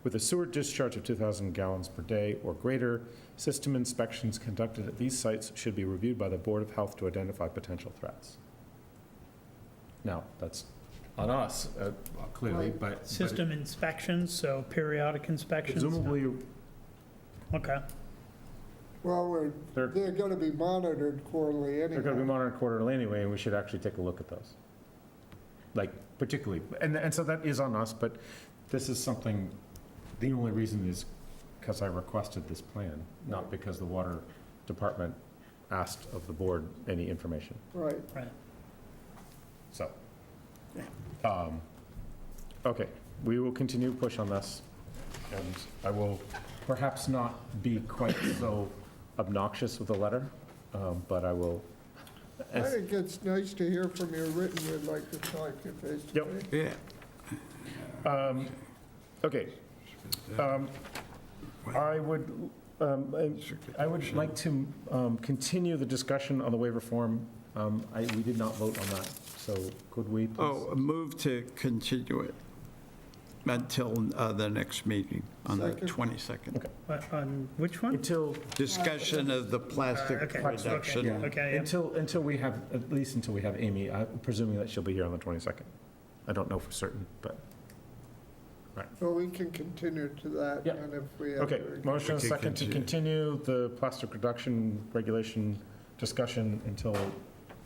with a sewer discharge of 2,000 gallons per day or greater. System inspections conducted at these sites should be reviewed by the Board of Health to identify potential threats. Now, that's on us, clearly, but. System inspections, so periodic inspections? Presumably, Okay. Well, they're going to be monitored quarterly anyway. they're going to be monitored quarterly anyway, and we should actually take a look at those. Like, particularly, and so that is on us, but this is something, the only reason is because I requested this plan, not because the water department asked of the board any information. Right. Right. So, okay, we will continue to push on this, and I will perhaps not be quite so obnoxious with a letter, but I will. I think it's nice to hear from you written. We'd like to talk to you face to face. Yeah. Okay. I would like to continue the discussion on the waiver form. We did not vote on that, so could we please? Oh, move to continue it until the next meeting on the Second. 22nd. Okay. On which one? Until, Discussion of the plastic Okay, reduction. Okay, yeah. until we have, at least until we have Amy, presuming that she'll be here on the 22nd. I don't know for certain, but, So we can continue to that, Yeah. and if we have. okay. to- Motion Okay, second to continue the plastic reduction regulation discussion until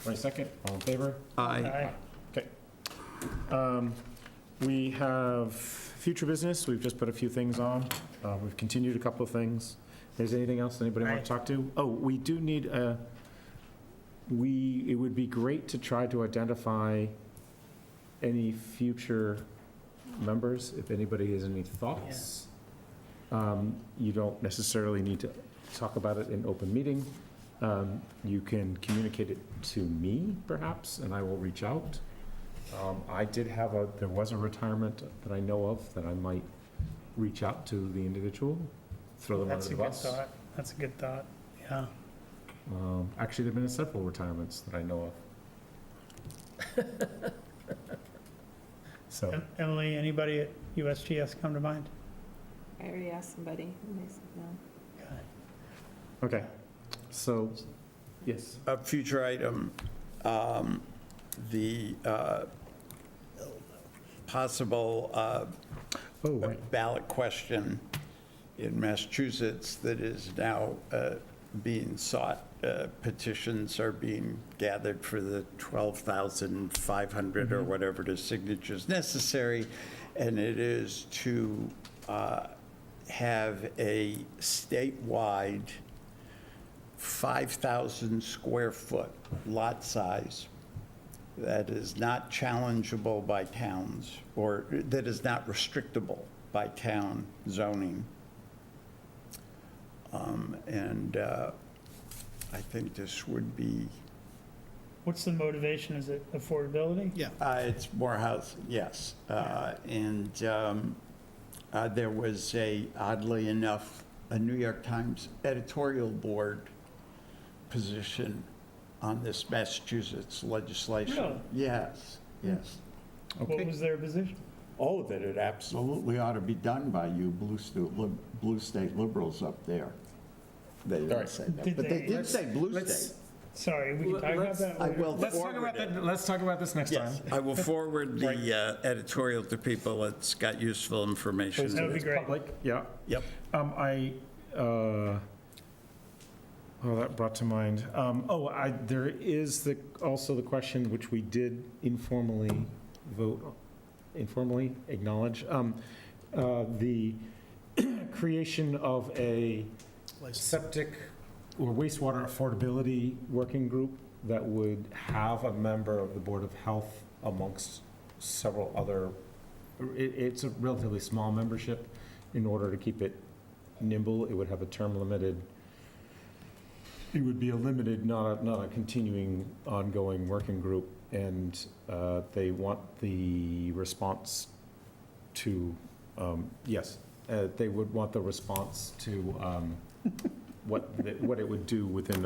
22nd. All in favor? Aye. Aye. Okay. We have future business. We've just put a few things on. We've continued a couple of things. Is there anything else anybody want Right. to talk to? Oh, we do need it would be great to try to identify any future members, if anybody has any thoughts. You don't necessarily need to talk about it in open meeting. You can communicate it to me, perhaps, and I will reach out. I did have there was a retirement that I know of that I might reach out to the individual, throw them under That's a the good bus. thought. That's a good thought, yeah. Actually, there've been several retirements that I know of. So, Emily, anybody at USGS come to mind? I already asked somebody, and they said no. okay, so, yes. A future item, the possible Oh, right. ballot question in Massachusetts that is now being sought. Petitions are being gathered for the 12,500 or whatever the signatures necessary, and it is to have a statewide 5,000 square foot lot size that is not challengeable by towns, or that is not restrictable by town zoning. And I think this would be, What's the motivation? Is it affordability? Yeah. it's more housing, yes. And there was oddly enough, a New York Times editorial board position on this Massachusetts legislation. Really? Yes, yes. What was their position? Oh, that it absolutely ought to be done by you blue state liberals up there. They didn't say that, Did but they they- did say blue let's- state. Sorry, we can talk about that I later. will Let's talk forward about it. that, let's talk about this next time. Yes, I will forward the editorial to people. It's got useful information. That would be It's great. public, yeah. Yep. That brought to mind, there is also the question, which we did informally acknowledge, the creation of a septic or wastewater affordability working group that would have a member of the Board of Health amongst several other, it's a relatively small membership. In order to keep it nimble, it would have a term limited. It would be a limited, not a continuing, ongoing working group, and they want the response to, they would want the response to what it would do within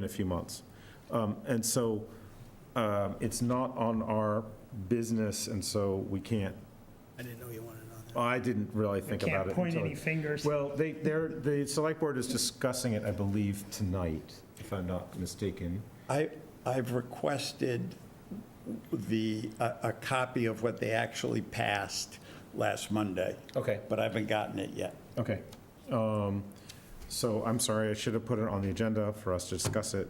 a few months. And so it's not on our business, and so we can't. I didn't know you wanted on I didn't really think about it. Can't point until any fingers. Well, the select board is discussing it, I believe, tonight, if I'm not mistaken. I've requested a copy of what they actually passed last Monday. Okay. But I haven't gotten it yet. Okay. So I'm sorry, I should have put it on the agenda for us to discuss it.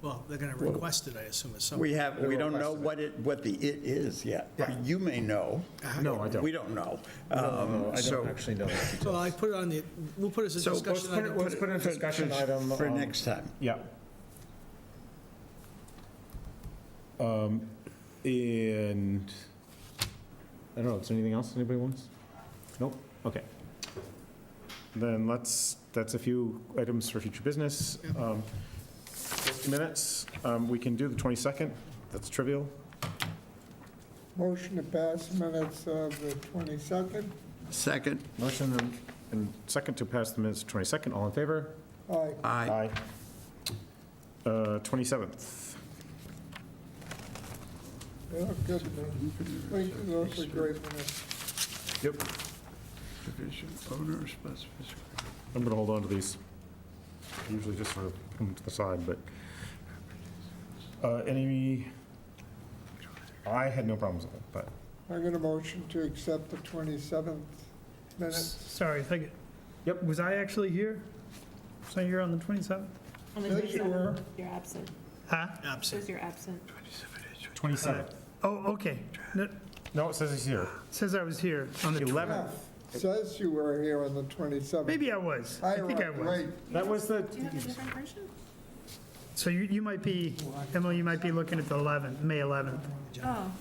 Well, they're going to request it, I assume, at some We point. we don't know what the it is yet. You may know. No, I don't. We don't know. I So- don't actually know. So I put it on the, we'll put it as a So discussion item. Let's put it in a discussion item. For next time. Yeah. And, I don't know, is there anything else anybody wants? Nope, okay. Then that's a few items for future business. Minutes, we can do the 22nd, that's trivial. Motion to pass minutes of the 22nd. Second? Motion and second to pass the minutes 22nd, all in favor? Aye. Aye. 27th. Yeah, good to me. Thank you, those are great minutes. Yep. Division owner specific. I'm gonna hold on to these. Usually just sort of put them to the side, but, I had no problems with it, but. I'm going to motion to accept the 27th minutes. Sorry, thank you. Yep. Was I actually here? Was I here on the 27th? On the Yes, you were. 27th, you're absent. Huh? Says you're absent. 27th. Oh, okay. No, it No, it says he's here. says I was here on the 11th. Says you were here on the 27th. Maybe I was. I think I arrived was. late. That was the, Do you have a different version? So you might be, Emily, you might be looking at the 11th, May 11th, Oh,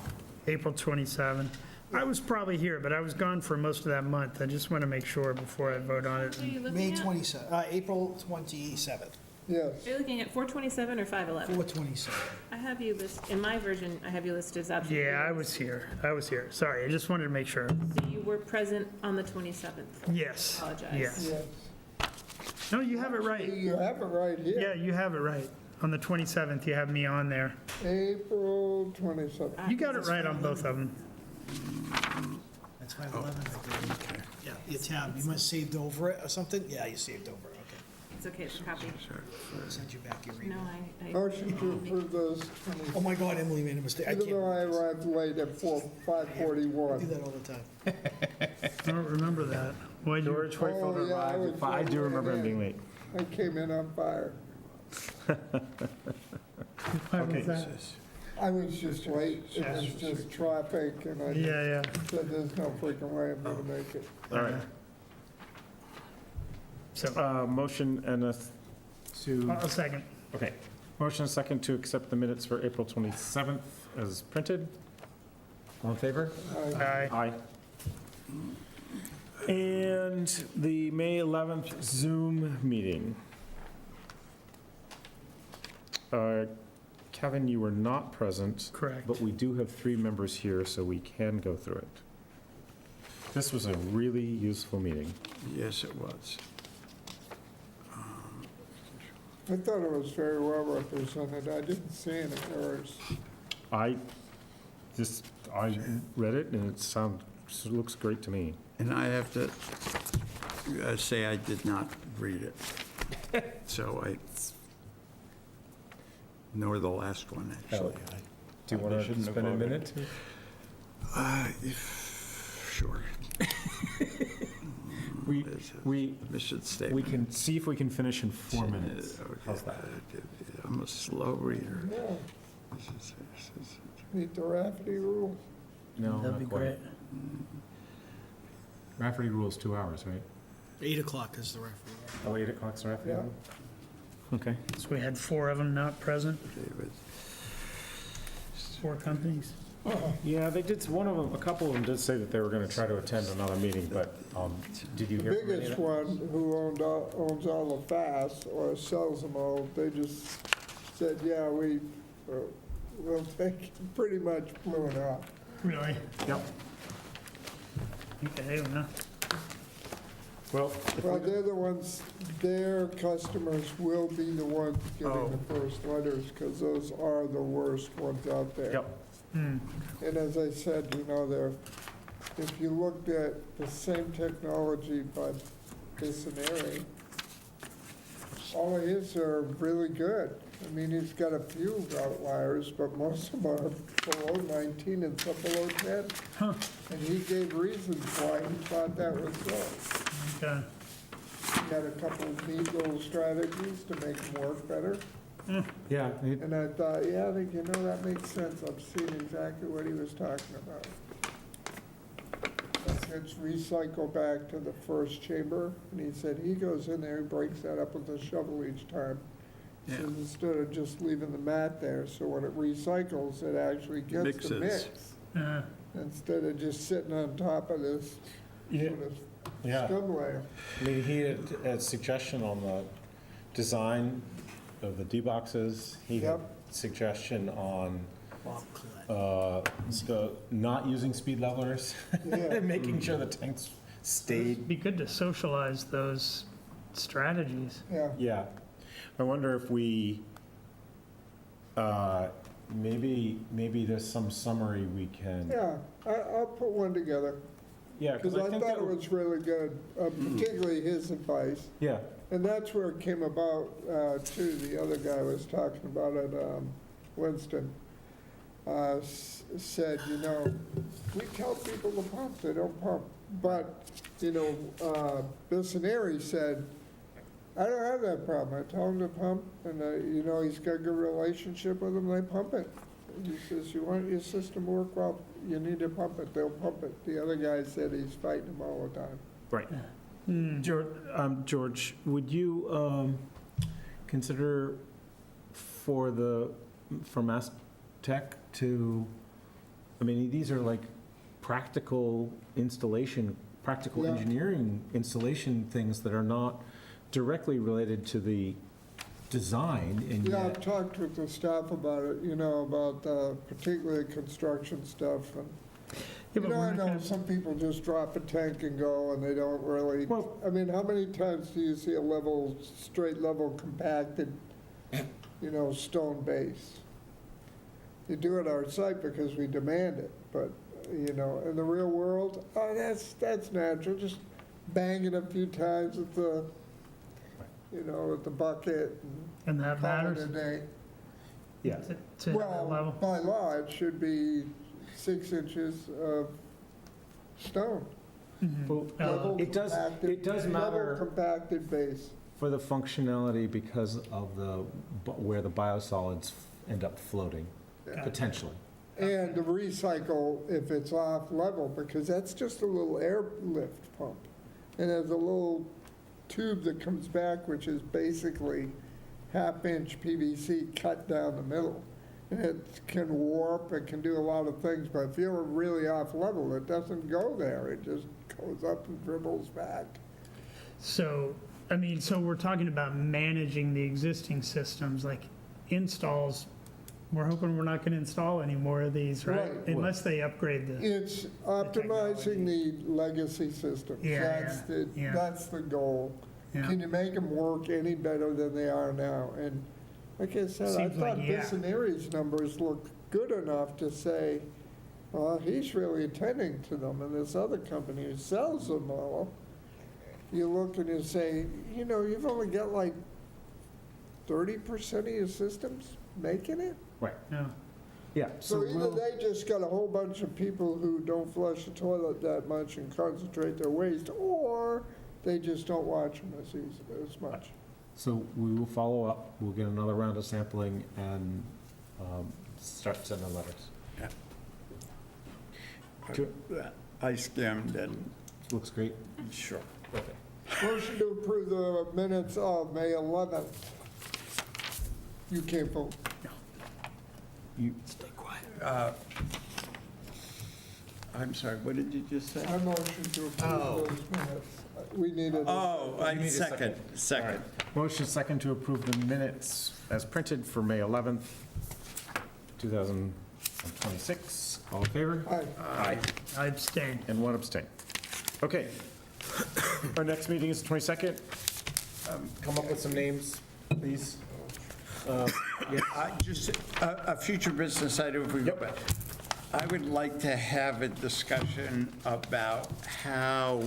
April 27. I was probably here, but I was gone for most of that month. I just want to make sure before I vote on it. what are you looking May at? 27th, April 27th, Yes. Are you looking at 427 or 511? 427. I have you in my version, I have you listed as absent. Yeah, I was here. Sorry, I just wanted to make sure. So you were present on the 27th. Yes. Apologize. Yes. Yes. No, you have it right. You have it right here. Yeah, you have it right. On the 27th, you have me on there. April 27th. You got it right on both of them. That's 511, I think. Yeah, your tab, you must have saved over it or something? Yeah, you saved over it, okay. It's okay, it's a copy. I'll send you back your No, email. I. Motion to approve those Oh my God, Emily made a mistake. I Even can't. though I arrived late at I do 5:41. that all the time. I don't remember that. Why'd you? George Whitefield Oh, yeah, I arrived. was I do right remember him in. being late. I came in on fire. Why was Okay. that? I was just late. It was just traffic, and I Yeah, yeah. said, there's no freaking way I'm gonna make it. All right. So, Motion and to, a second. okay. Motion and second to accept the minutes for April 27th as printed. All in favor? Aye. Aye. And the May 11th Zoom meeting. Kevin, you were not present. Correct. But we do have 3 members here, so we can go through it. This was a really useful meeting. Yes, it was. I thought it was very well represented. I didn't see any errors. I read it and it looks great to me. And I have to say I did not read it. So nor the last one, actually. Do you want to spend a minute? Sure. We Mission statement. we can see if we can finish in 4 minutes. How's that? I'm a slow reader. Yeah. Meet the Rafferty rule. No, That'd not be quite. great. Rafferty rule is 2 hours, right? 8 o'clock is the referee. Oh, 8 o'clock's the Rafferty Yeah. rule? Okay. So we had 4 of them not present, David. 4 companies. Yeah, they did, one of them, a couple of them did say that they were going to try to attend another meeting, but did you The hear from any of biggest them? one, who owns all the FAS or sells them all, they just said, yeah, we'll take, it." Pretty much blew it off. Really? Yep. Okay, well, Well, Well, they're the ones, their customers will be the ones getting the first letters, because those are the worst ones out there. yep. And as I said, they're if you looked at the same technology by Bicentennial, all of his are really good. I mean, he's got a few outliers, but most of them are below 19 and some below 10. And he gave reasons why he thought that was so. Okay. He had a couple of neat little strategies to make them work better. Yeah, And I thought, yeah, I think, that makes sense. I'm seeing exactly what he was talking about. It's recycle back to the first chamber, and he said he goes in there, he breaks that up with a shovel each time. He says instead of just leaving the mat there, so when it recycles, it actually gets the Mixes. mix. Instead of just sitting on top of this sort of scum layer. I mean, he had a suggestion on the design of the D-boxes. He had suggestion on the not using speed levelers, and making sure the tanks stayed. It'd be good to socialize those strategies. Yeah. I wonder if we, maybe there's some summary we can. Yeah, I'll put one together, Yeah, because I thought it was really good, particularly his advice. Yeah, And that's where it came about, too. The other guy was talking about it, Winston, said, we tell people to pump, they don't pump. But, Bicentennial said, I don't have that problem. I tell them to pump, and, he's got a good relationship with them, they pump it. He says, you want your system to work well, you need to pump it, they'll pump it. The other guy said he's fighting them all the time. right. George, would you consider for Mass Tech to, I mean, these are like practical engineering installation things that are not directly related to the design, and Yeah, yet, I've talked with the staff about it, about particularly construction stuff. And I know some people just drop a tank and go, and they don't really, I mean, how many times do you see a straight level compacted, stone base? You do it our site because we demand it, but, in the real world, that's natural, just bang it a few times with the, with the bucket And that call it matters? a day. yeah. To that level? By law, it should be 6 inches of stone. Well, Level it does compacted- matter Level compacted base. for the functionality because of where the biosolids end up floating, potentially. And the recycle if it's off level, because that's just a little airlift pump. And there's a little tube that comes back, which is basically half-inch PVC cut down the middle. And it can warp, it can do a lot of things, but if you're really off level, it doesn't go there. It just goes up and dribbles back. So we're talking about managing the existing systems, like installs. We're hoping we're not going to install any more of these, right? Right. Unless they upgrade the, It's optimizing the legacy systems. That's the goal. Yeah. Can you make them work any better than they are now? And like I said, I Seems like, thought yeah. Bicentennial's numbers looked good enough to say, well, he's really attending to them, and this other company who sells them all, you look and you say, you've only got like 30% of your systems making it? Right. no. Yeah. So either they just got a whole bunch of people who don't flush the toilet that much and concentrate their waste, or they just don't watch them as much. So we will follow up, we'll get another round of sampling and start sending letters. I skimmed and, Looks great. sure. Okay. Motion to approve the minutes of May 11th. You can't vote. Stay quiet. I'm sorry, what did you just say? I motion to approve those minutes. We needed. I second. Motion second to approve the minutes as printed for May 11th, 2026. All in favor? Aye. I abstain. And one abstain. Okay. Our next meeting is the 22nd. Come up with some names, please. Just a future business item if we go back. I would like to have a discussion about how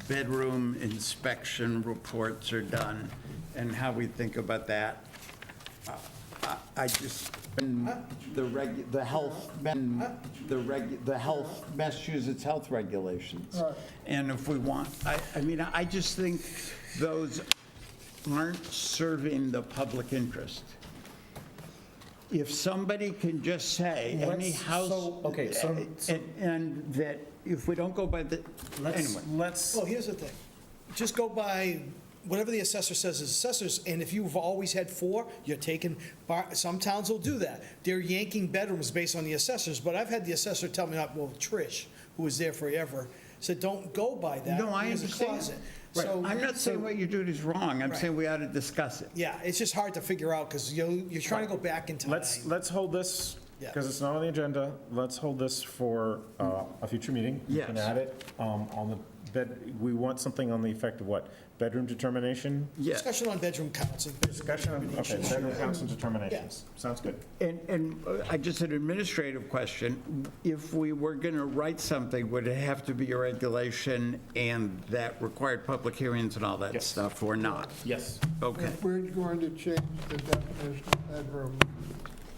bedroom inspection reports are done and how we think about that. I just, the health, Massachusetts health regulations. And if we want, I mean, I just think those aren't serving the public interest. If somebody can just say, any house, and that if we don't go by the, anyway. Well, here's the thing. Just go by whatever the assessor says is assessors, and if you've always had 4, you're taking, some towns will do that. They're yanking bedrooms based on the assessors, but I've had the assessor tell me, well, Trish, who was there forever, said, don't go by that. No, I Here's a understand. closet. Right. So- I'm not saying what you're doing is wrong. I'm Right. saying we ought to discuss it. Yeah, it's just hard to figure out, because you're trying to go back in time. Let's hold this, Yeah. because it's not on the agenda, let's hold this for a future meeting. We can Yes. add it on the bed, we want something on the effect of what? Bedroom determination? Yeah. Discussion on bedroom counts. And Discussion of, okay, bedroom counts and determinations. Sounds good. And I just an administrative question. If we were going to write something, would it have to be a regulation and that required public hearings and all that Yes. stuff, or not? Yes. Okay. If we're going to change the definition of bedroom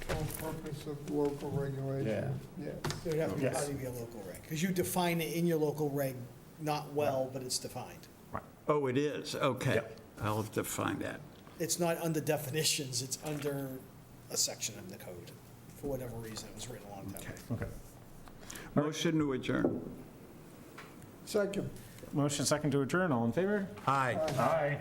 for purpose of local regulation, yes. It would have to Yes. be a local reg, because you define it in your local reg, not well, but it's defined. Oh, it is? Okay. Yep. I'll have to find that. It's not under definitions, it's under a section of the code, for whatever reason, it was written a long time ago. Okay. Motion to adjourn. Second. Motion second to adjourn, all in favor? Aye. Aye.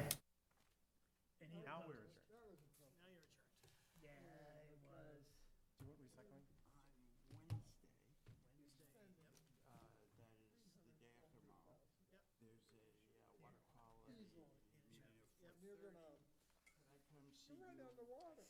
You're right on the water.